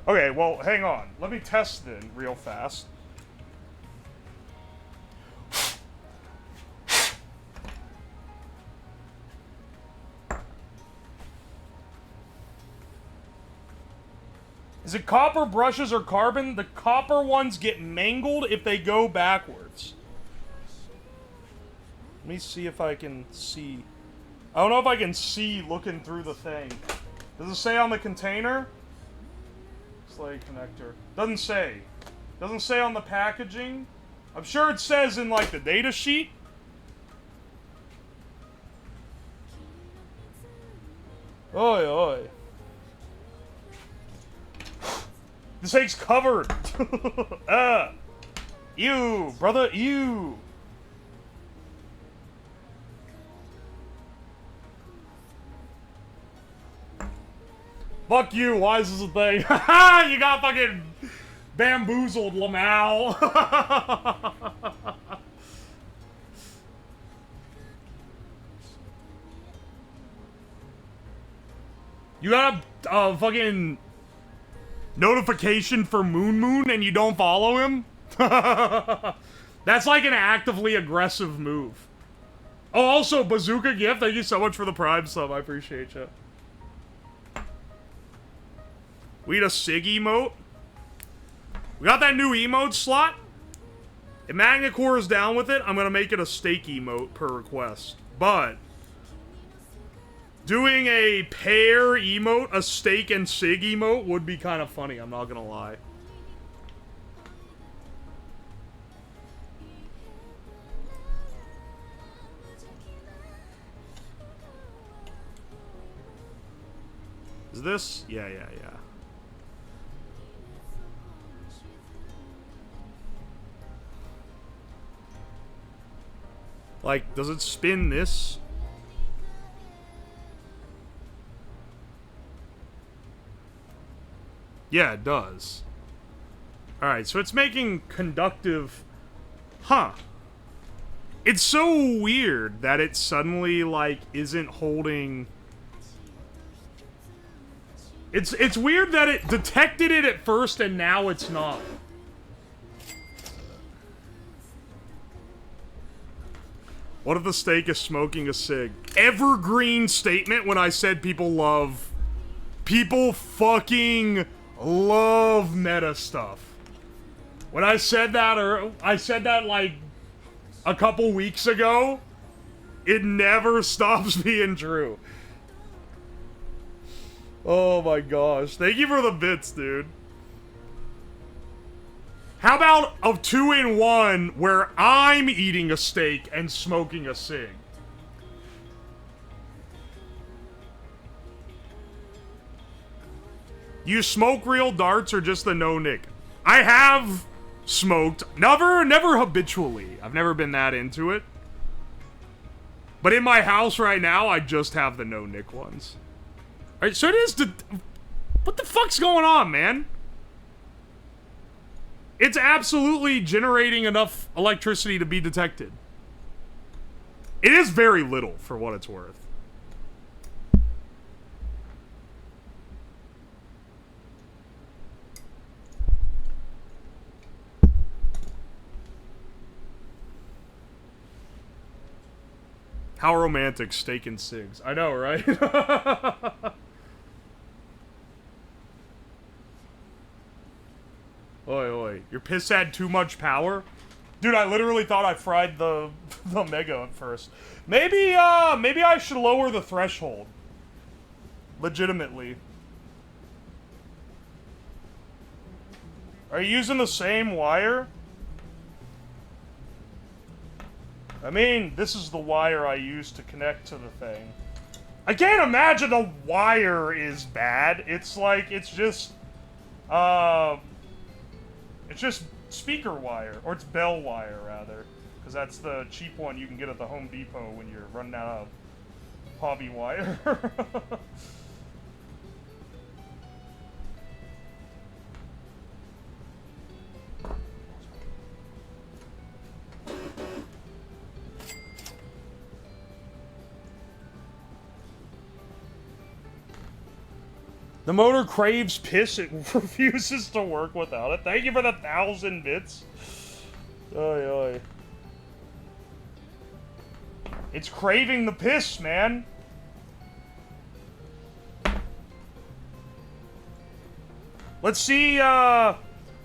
Okay, well, hang on. Let me test it real fast. Is it copper brushes or carbon? The copper ones get mangled if they go backwards. Let me see if I can see. I don't know if I can see looking through the thing. Does it say on the container? Slay connector. Doesn't say. Doesn't say on the packaging. I'm sure it says in, like, the data sheet. Oi, oi. This thing's covered. Ew, brother, ew. Fuck you, why is this a thing? You got fucking bamboozled, Lamau. You got a fucking notification for Moon and you don't follow him? That's like an actively aggressive move. Oh, also, Bazooka Gift, thank you so much for the Prime sub, I appreciate you. We need a Sig emote. We got that new emote slot. If Magnacore is down with it, I'm gonna make it a steak emote per request. But doing a pair emote, a steak and Sig emote, would be kind of funny, I'm not gonna lie. Is this? Yeah. Like, does it spin this? Yeah, it does. Alright, so it's making conductive... Huh. It's so weird that it suddenly, like, isn't holding... It's weird that it detected it at first and now it's not. What if the steak is smoking a cig? Evergreen statement when I said people fucking love meta stuff. When I said that, like a couple weeks ago, it never stops being true. Oh my gosh. Thank you for the bits, dude. How about a 2-in-1 where I'm eating a steak and smoking a cig? You smoke real darts or just the no-nick? I have smoked. Never habitually. I've never been that into it. But in my house right now, I just have the no-nick ones. Alright, so it is what the fuck's going on, man? It's absolutely generating enough electricity to be detected. It is very little, for what it's worth. How romantic, steak and cigs. I know, right? Oi, oi. Your piss had too much power? Dude, I literally thought I fried the Mega at first. Maybe I should lower the threshold. Legitimately. Are you using the same wire? I mean, this is the wire I use to connect to the thing. I can't imagine the wire is bad. It's like, it's just speaker wire, or it's bell wire, rather. Because that's the cheap one you can get at the Home Depot when you're running out of hobby wire. The motor craves piss. It refuses to work without it. Thank you for the 1,000 bits. Oy, oy. It's craving the piss, man. Let's see, I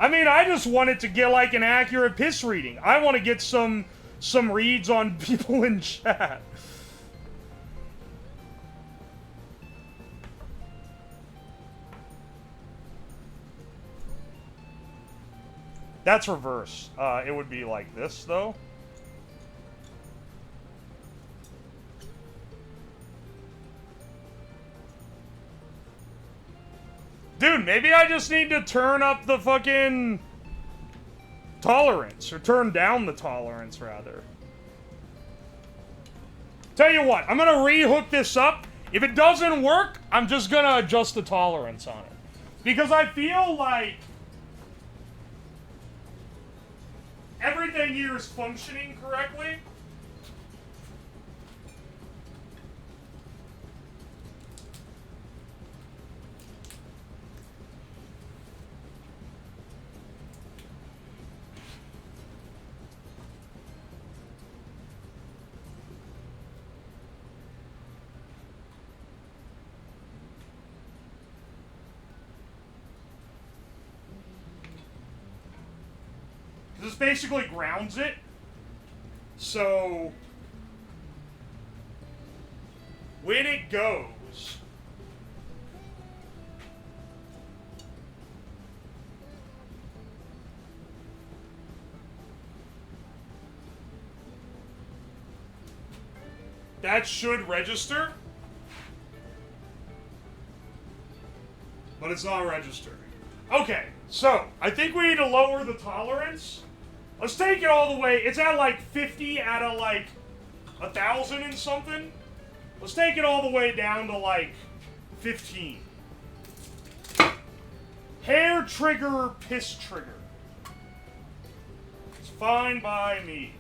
mean, I just want it to get, like, an accurate piss reading. I want to get some reads on people in chat. That's reverse. It would be like this, though. Dude, maybe I just need to turn up the fucking tolerance, or turn down the tolerance, rather. Tell you what, I'm gonna re-hook this up. If it doesn't work, I'm just gonna adjust the tolerance on it. Because I feel like everything here is functioning correctly. This basically grounds it. So when it goes, that should register, but it's not registering. Okay, so I think we need to lower the tolerance. Let's take it all the way. It's at like 50 out of like 1,000 and something. Let's take it all the way down to like 15. Hair trigger, piss trigger. It's fine by me.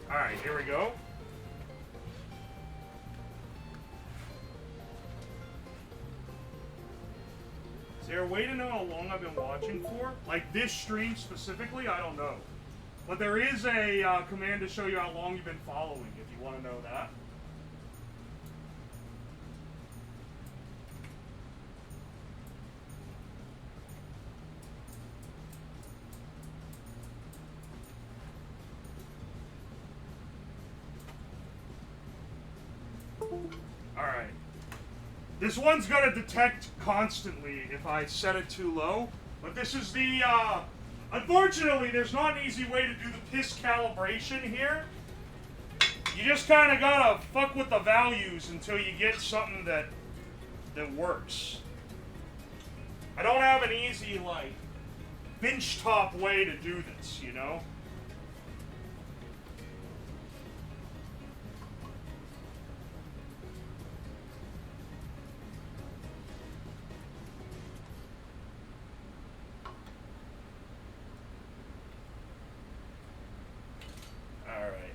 Alright, here we go. Is there a way to know how long I've been watching for? Like this stream specifically? I don't know. But there is a command to show you how long you've been following, if you want to know that. Alright. This one's gonna detect constantly if I set it too low. But this is the, unfortunately, there's not an easy way to do the piss calibration here. You just kind of gotta fuck with the values until you get something that works. I don't have an easy, like, bench top way to do this, you know?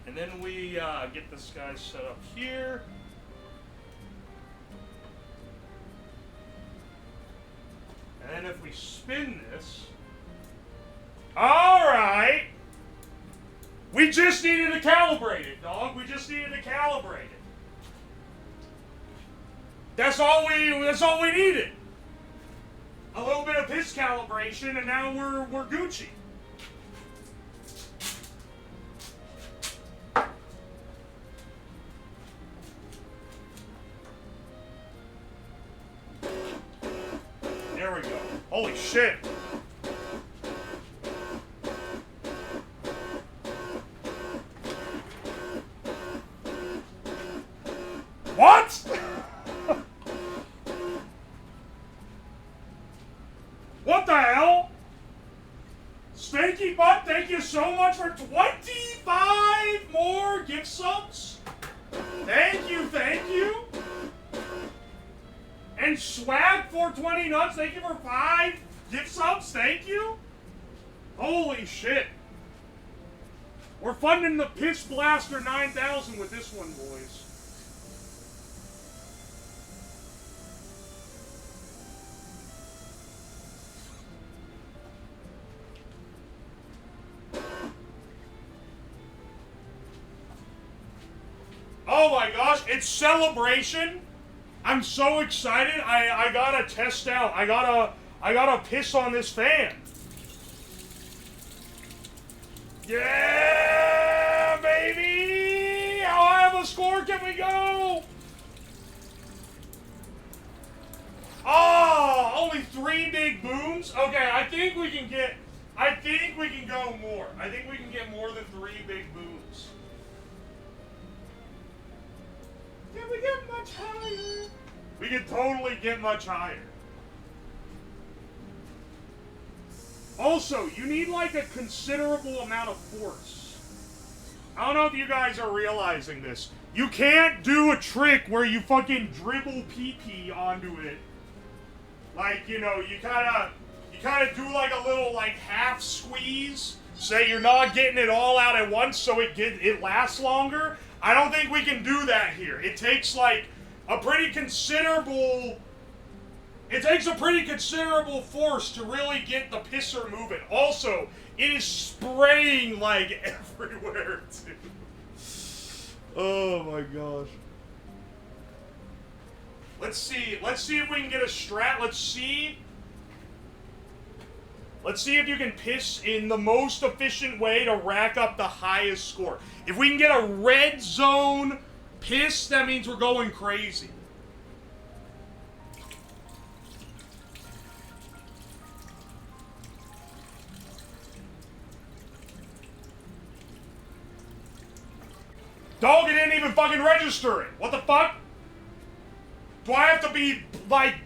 And then we get this guy set up here. And then if we spin this... Alright! We just needed to calibrate it, dog. We just needed to calibrate it. That's all we needed. A little bit of piss calibration, and now we're Gucci. There we go. Holy shit. What the hell? Stinky Butt, thank you so much for 25 more gift subs. Thank you, thank you. And Swag 420 Nuts, thank you for 5 gift subs, thank you. Holy shit. We're funding the Piss Blaster 9000 with this one, boys. Oh my gosh, it's Celebration. I'm so excited. I gotta test out. I gotta piss on this fan. Yeah, baby! How high of a score can we go? Oh, only 3 big booms? Okay, I think we can go more. I think we can get more than 3 big booms. Can we get much higher? We can totally get much higher. Also, you need like a considerable amount of force. I don't know if you guys are realizing this. You can't do a trick where you fucking dribble pee-pee onto it. Like, you know, you kinda do like a little like half squeeze. Say you're not getting it all out at once so it lasts longer. I don't think we can do that here. It takes like a pretty considerable force to really get the pisser moving. Also, it is spraying like everywhere too. Oh my gosh. Let's see if we can get a strat. Let's see if you can piss in the most efficient way to rack up the highest score. If we can get a red zone piss, that means we're going crazy. Dog, it didn't even fucking register it. What the fuck? Do I have to be, like,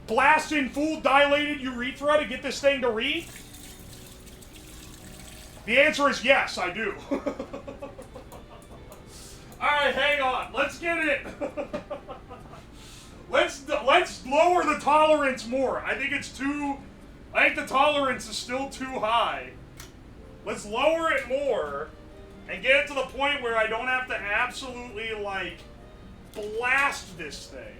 blasting full dilated urethra to get this thing to read? The answer is yes, I do. Alright, hang on. Let's get it. Let's lower the tolerance more. I think the tolerance is still too high. Let's lower it more and get it to the point where I don't have to absolutely, like, blast this thing.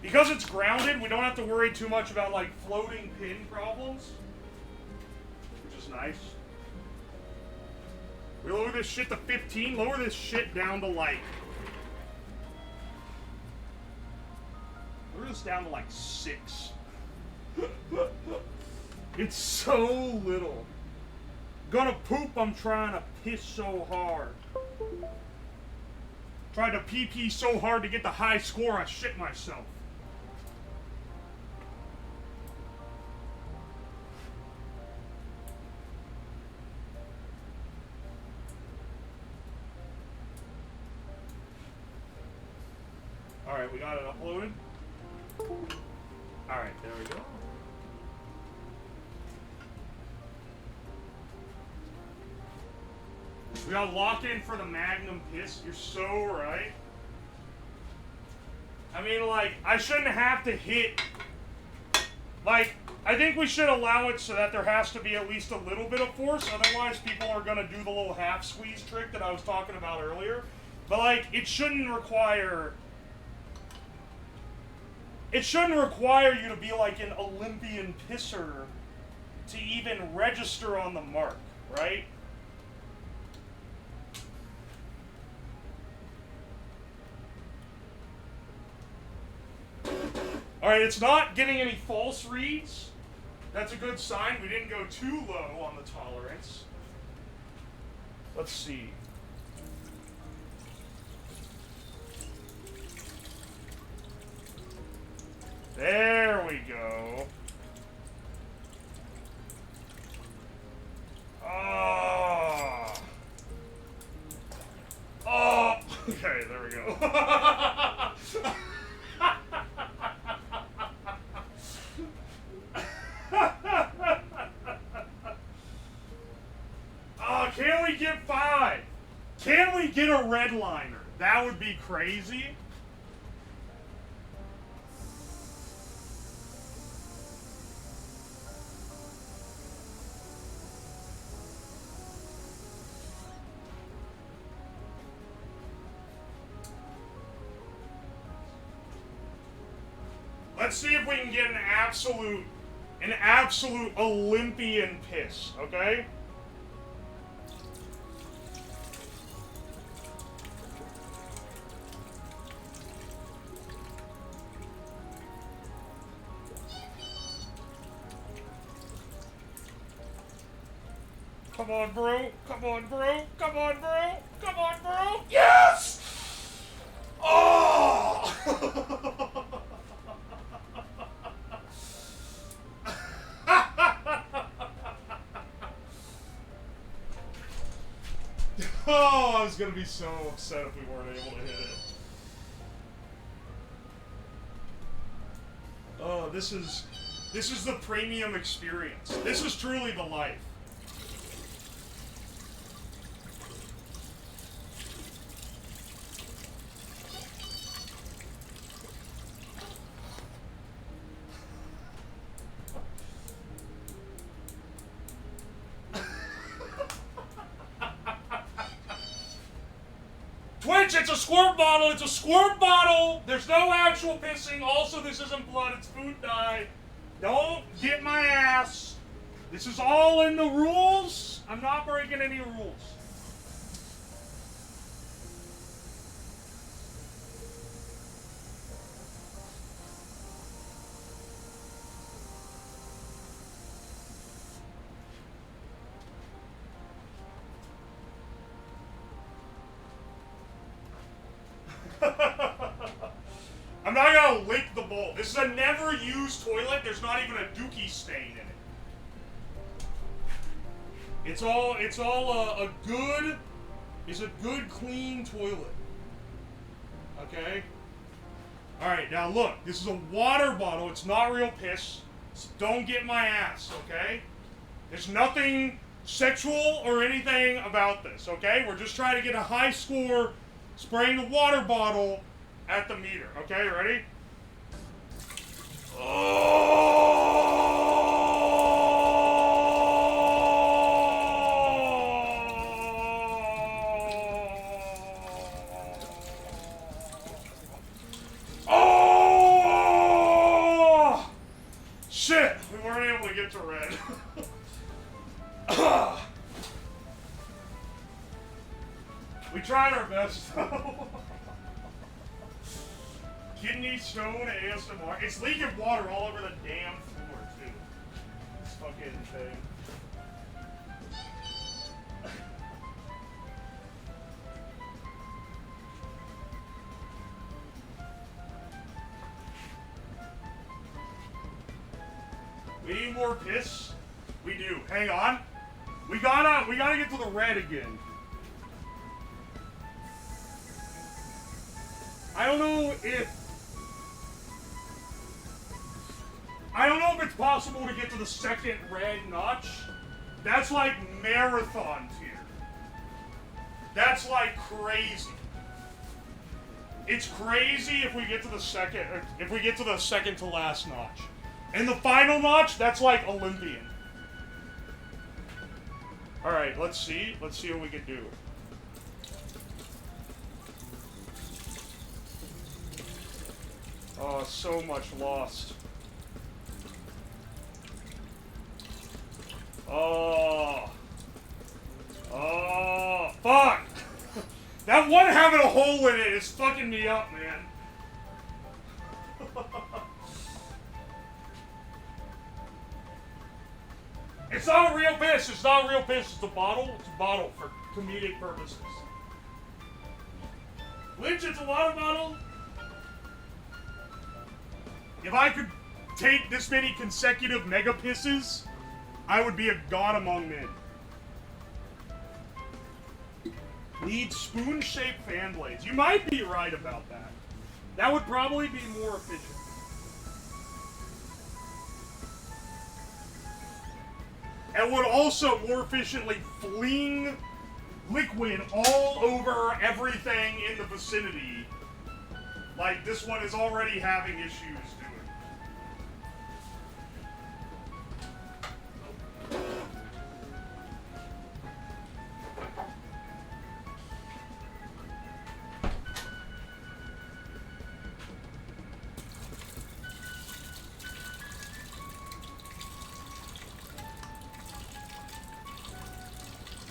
Because it's grounded, we don't have to worry too much about, like, floating pin problems. Which is nice. We lower this shit to 15, lower this shit down to, like... Lower this down to, like, 6. It's so little. Gonna poop, I'm trying to piss so hard. Tried to pee so hard to get the high score, I shit myself. Alright, we got it uploaded. Alright, there we go. We gotta lock in for the Magnum piss. You're so right. I mean, like, I shouldn't have to hit... Like, I think we should allow it so that there has to be at least a little bit of force. Otherwise, people are gonna do the little half squeeze trick that I was talking about earlier. But, like, it shouldn't require... It shouldn't require you to be like an Olympian pisser to even register on the mark, right? Alright, it's not getting any false reads. That's a good sign. We didn't go too low on the tolerance. Let's see. There we go. get a red liner. That would be crazy. Let's see if we can get an absolute Olympian piss, okay? Come on, bro. Come on, bro. Come on, bro. Come on, bro. Yes! Oh! Oh, I was gonna be so upset if we weren't able to hit it. Oh, this is the premium experience. This is truly the life. Twitch, it's a squirt bottle. It's a squirt bottle. There's no actual pissing. Also, this isn't blood. It's food dye. Don't get my ass. This is all in the rules. I'm not breaking any rules. I'm not gonna lick the bowl. This is a never used toilet. There's not even a dookie stain in it. It's all a good clean toilet. Okay? Alright, now look, this is a water bottle, it's not real piss. So don't get my ass, okay? There's nothing sexual or anything about this, okay? We're just trying to get a high score spraying the water bottle at the meter. Okay, ready? Oh! Shit! We weren't able to get to red. We tried our best, though. Kidney stone ASMR. It's leaking water all over the damn floor, too. This fucking thing. We need more piss. We do. Hang on. We gotta get to the red again. I don't know if it's possible to get to the second red notch. That's like marathon tier. That's like crazy. It's crazy if we get to the second, or if we get to the second to last notch. And the final notch, that's like Olympian. Alright, let's see. Let's see what we can do. Oh, so much lost. Oh. Oh, fuck! That one having a hole in it is fucking me up, man. It's not a real piss. It's not a real piss. It's a bottle. It's a bottle for comedic purposes. Which, it's a water bottle. If I could take this many consecutive mega pisses, I would be a god among men. Need spoon-shaped fan blades. You might be right about that. That would probably be more efficient. And would also more efficiently fling liquid all over everything in the vicinity. Like, this one is already having issues doing.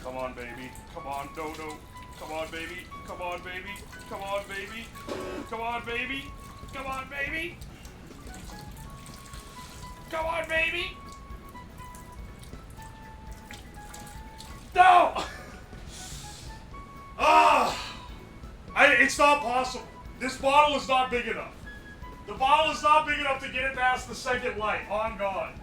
Come on, baby. Come on, no. Come on, baby. Come on, baby. Come on, baby. Come on, baby. Come on, baby. Come on, baby. No! It's not possible. This bottle is not big enough. The bottle is not big enough to get it past the second light. On God.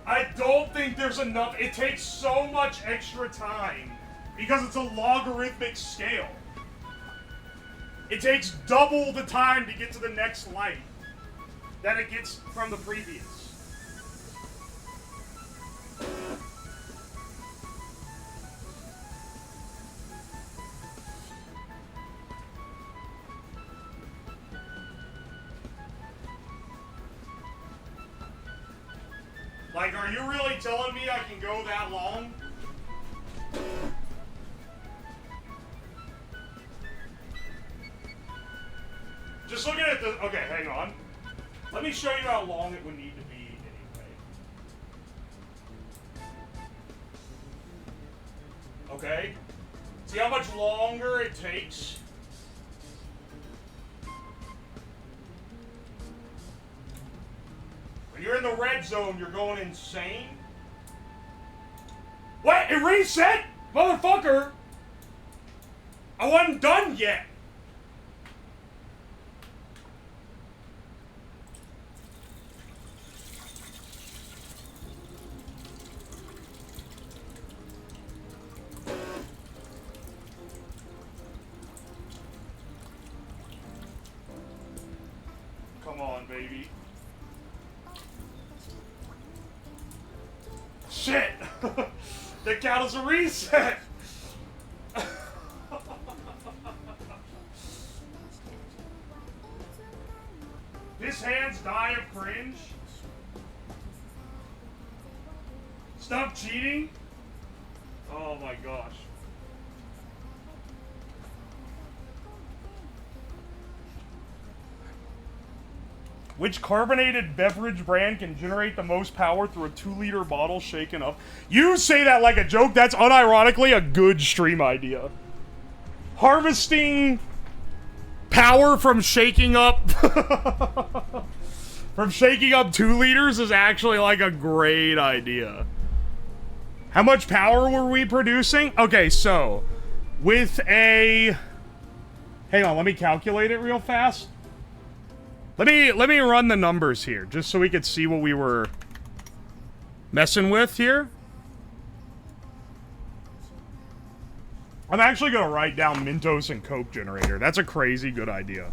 I don't think there's enough. It takes so much extra time because it's a logarithmic scale. It takes double the time to get to the next light that it gets from the previous. Like, are you really telling me I can go that long? Just looking at the... Okay, hang on. Let me show you how long it would need to be anyway. Okay? See how much longer it takes? When you're in the red zone, you're going insane. What? It reset? Motherfucker! I wasn't done yet. Come on, baby. Shit! That counts as a reset! His hands die of cringe. Stop cheating. Oh my gosh. Which carbonated beverage brand can generate the most power through a 2-liter bottle shaken up? You say that like a joke. That's unironically a good stream idea. Harvesting power from shaking up from shaking up 2 liters is actually like a great idea. How much power were we producing? Okay, so with a... Hang on, let me calculate it real fast. Let me run the numbers here, just so we could see what we were messing with here. I'm actually going to write down Mentos and Coke generator. That's a crazy good idea.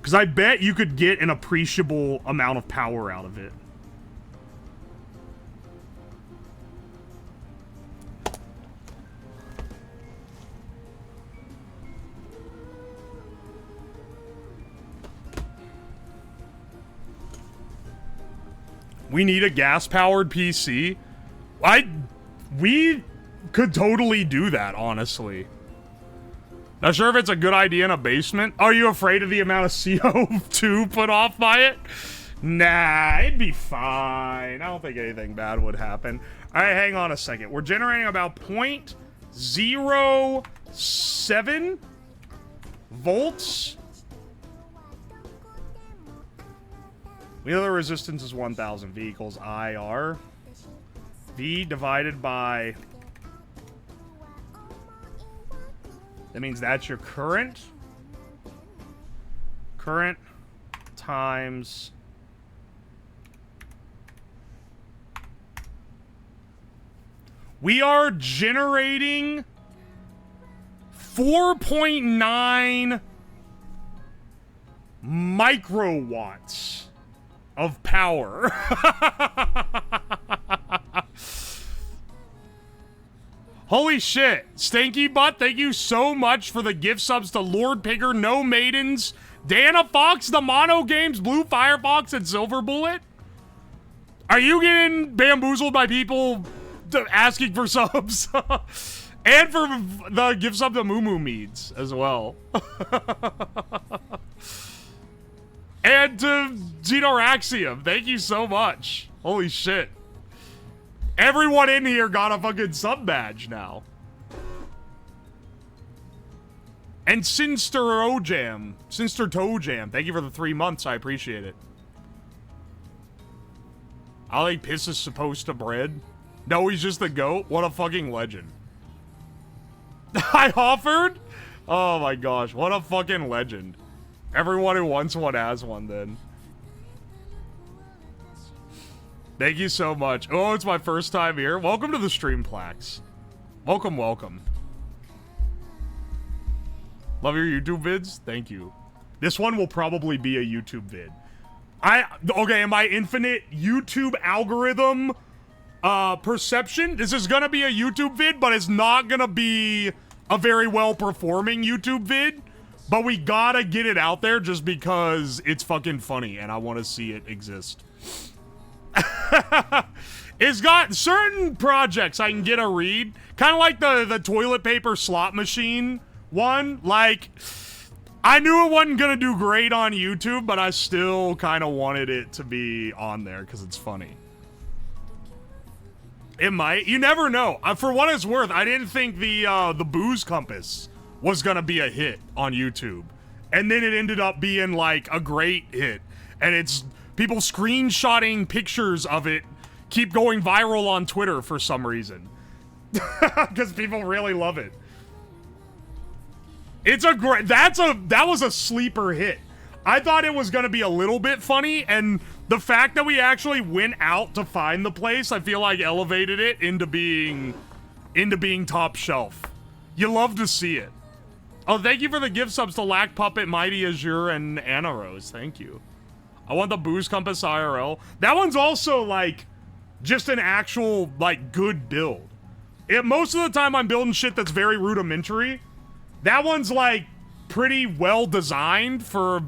Because I bet you could get an appreciable amount of power out of it. We need a gas-powered PC. We could totally do that, honestly. Not sure if it's a good idea in a basement. Are you afraid of the amount of CO2 put off by it? Nah, it'd be fine. I don't think anything bad would happen. All right, hang on a second. We're generating about 0.07 volts. We know the resistance is 1,000. V equals IR. V divided by... That means that's your current. Current times... We are generating 4.9 microwatts of power. Holy shit. Stanky Butt, thank you so much for the gift subs to Lord Pigger, No Maidens, Dana Fox, the Mono Games, Blue Firefox, and Silver Bullet. Are you getting bamboozled by people asking for subs? And for the gift sub to Moo Moo Meads as well. And to Xenoraxium, thank you so much. Holy shit. Everyone in here got a fucking sub badge now. And Sinster Toe Jam, thank you for the 3 months, I appreciate it. I think Piss is supposed to bread. No, he's just the GOAT? What a fucking legend. I offered? Oh my gosh, what a fucking legend. Everyone who wants one has one then. Thank you so much. Oh, it's my first time here. Welcome to the stream, Plax. Welcome, welcome. Love your YouTube vids? Thank you. This one will probably be a YouTube vid. Okay, in my infinite YouTube algorithm perception, this is gonna be a YouTube vid, but it's not gonna be a very well performing YouTube vid. But we gotta get it out there just because it's fucking funny and I want to see it exist. It's got certain projects I can get a read. Kind of like the toilet paper slot machine one. Like, I knew it wasn't gonna do great on YouTube, but I still kind of wanted it to be on there because it's funny. It might. You never know. For what it's worth, I didn't think the Booze Compass was gonna be a hit on YouTube. And then it ended up being like a great hit. And it's people screenshotting pictures of it keep going viral on Twitter for some reason. Because people really love it. It's a great, that was a sleeper hit. I thought it was gonna be a little bit funny, and the fact that we actually went out to find the place, I feel like elevated it into being top shelf. You love to see it. Oh, thank you for the gift subs to Lack Puppet, Mighty Azure, and Anna Rose. Thank you. I want the Booze Compass IRL. That one's also, like, just an actual, like, good build. Most of the time I'm building shit that's very rudimentary. That one's, like, pretty well designed for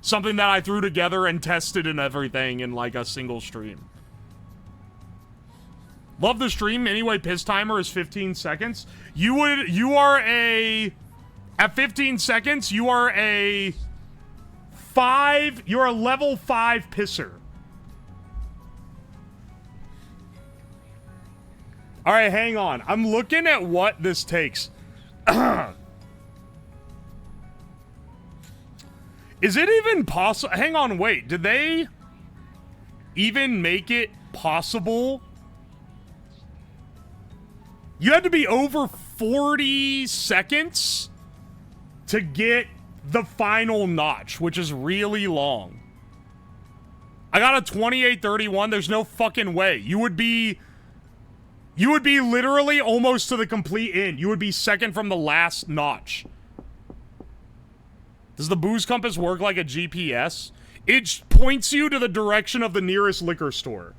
something that I threw together and tested and everything in, like, a single stream. Love the stream. Anyway, piss timer is 15 seconds. At 15 seconds, you're a level 5 pisser. All right, hang on. I'm looking at what this takes. Is it even possible? Hang on, wait. Did they even make it possible? You had to be over 40 seconds to get the final notch, which is really long. I got a 28:31. There's no fucking way. You would be literally almost to the complete end. You would be second from the last notch. Does the Booze Compass work like a GPS? It points you to the direction of the nearest liquor store.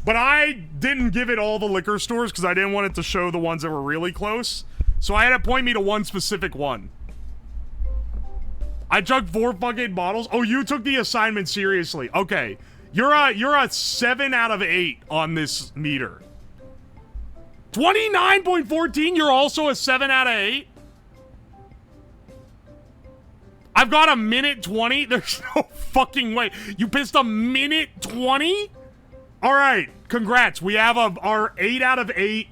But I didn't give it all the liquor stores because I didn't want it to show the ones that were really close. So I had it point me to one specific one. I chugged 4 fucking bottles. Oh, you took the assignment seriously. Okay. You're a 7 out of 8 on this meter. 29.14, you're also a 7 out of 8? I've got a minute 20? There's no fucking way. You pissed a minute 20? Alright, congrats. We have our 8 out of 8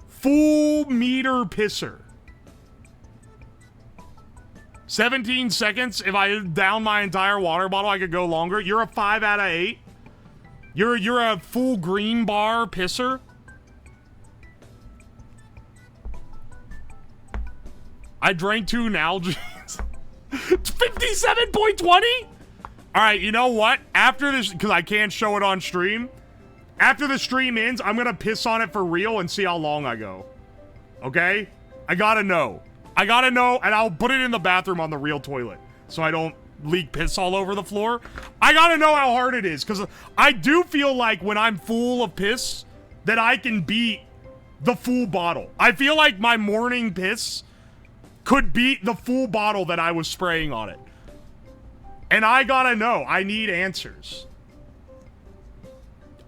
full meter pisser. 17 seconds. If I down my entire water bottle, I could go longer. You're a 5 out of 8. You're a full green bar pisser. I drank 2 Nalgene's. 57.20? Alright, you know what? After this, because I can't show it on stream, after the stream ends, I'm gonna piss on it for real and see how long I go. Okay? I gotta know. I gotta know, and I'll put it in the bathroom on the real toilet, so I don't leak piss all over the floor. I gotta know how hard it is, because I do feel like when I'm full of piss that I can beat the full bottle. I feel like my morning piss could beat the full bottle that I was spraying on it. And I gotta know. I need answers.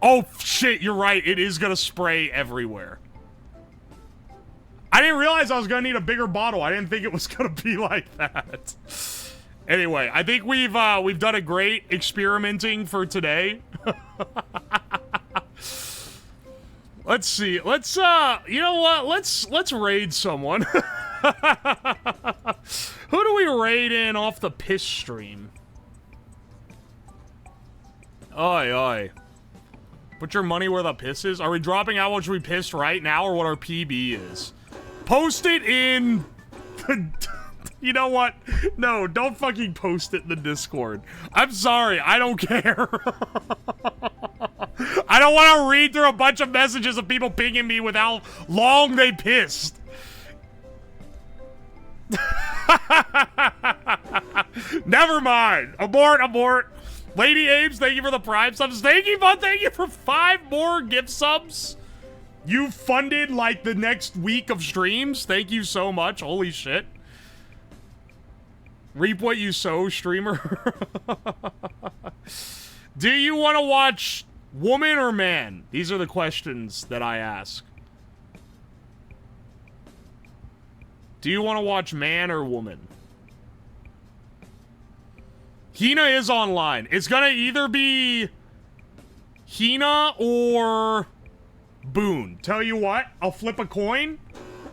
Oh, shit, you're right. It is gonna spray everywhere. I didn't realize I was gonna need a bigger bottle. I didn't think it was gonna be like that. Anyway, I think we've done a great experimenting for today. Let's see. Let's you know what? Let's raid someone. Who do we raid in off the piss stream? Oi, oi. Put your money where the piss is. Are we dropping how much we pissed right now or what our PB is? Post it in the... You know what? No, don't fucking post it in the Discord. I'm sorry. I don't care. I don't want to read through a bunch of messages of people pinging me with how long they pissed. Never mind. Abort, abort. Lady Ames, thank you for the Prime subs. Thank you, bud. Thank you for 5 more gift subs. You funded, like, the next week of streams. Thank you so much. Holy shit. Reap what you sow, streamer. Do you want to watch woman or man? These are the questions that I ask. Do you want to watch man or woman? Hina is online. It's gonna either be Hina or Boone. Tell you what, I'll flip a coin.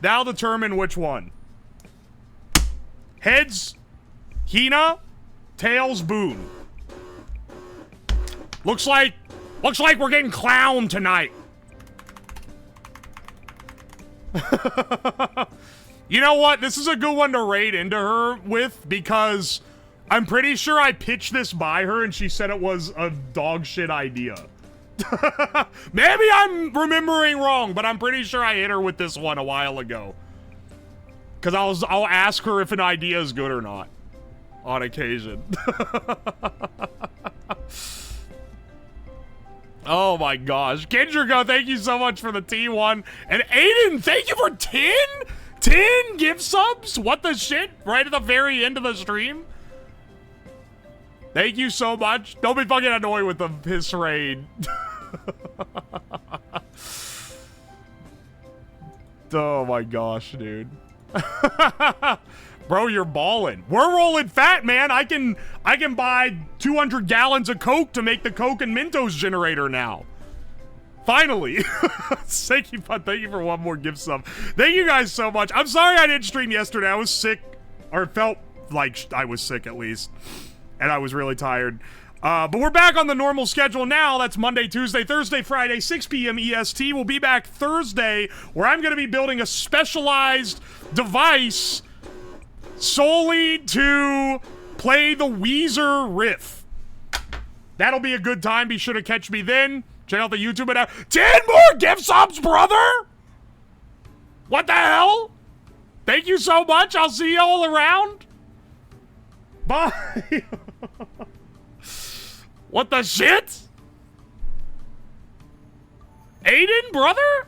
That'll determine which one. Heads, Hina. Tails, Boone. Looks like we're getting clowned tonight. You know what? This is a good one to raid into her with because I'm pretty sure I pitched this by her and she said it was a dog shit idea. Maybe I'm remembering wrong, but I'm pretty sure I hit her with this one a while ago. Because I'll ask her if an idea is good or not. On occasion. Oh my gosh. Kendrick, thank you so much for the T1. And Aiden, thank you for 10 gift subs? What the shit? Right at the very end of the stream? Thank you so much. Don't be fucking annoyed with the piss raid. Oh my gosh, dude. Bro, you're balling. We're rolling fat, man. I can buy 200 gallons of Coke to make the Coke and Mentos generator now. Finally. Thank you for one more gift sub. Thank you guys so much. I'm sorry I didn't stream yesterday. I was sick, or it felt like I was sick at least. And I was really tired. But we're back on the normal schedule now. That's Monday, Tuesday, Thursday, Friday, 6 p.m. EST. We'll be back Thursday, where I'm going to be building a specialized device solely to play the Weezer riff. That'll be a good time. Be sure to catch me then. Check out the YouTube and 10 more gift subs, brother! What the hell? Thank you so much. I'll see you all around. Bye. What the shit? Aiden, brother?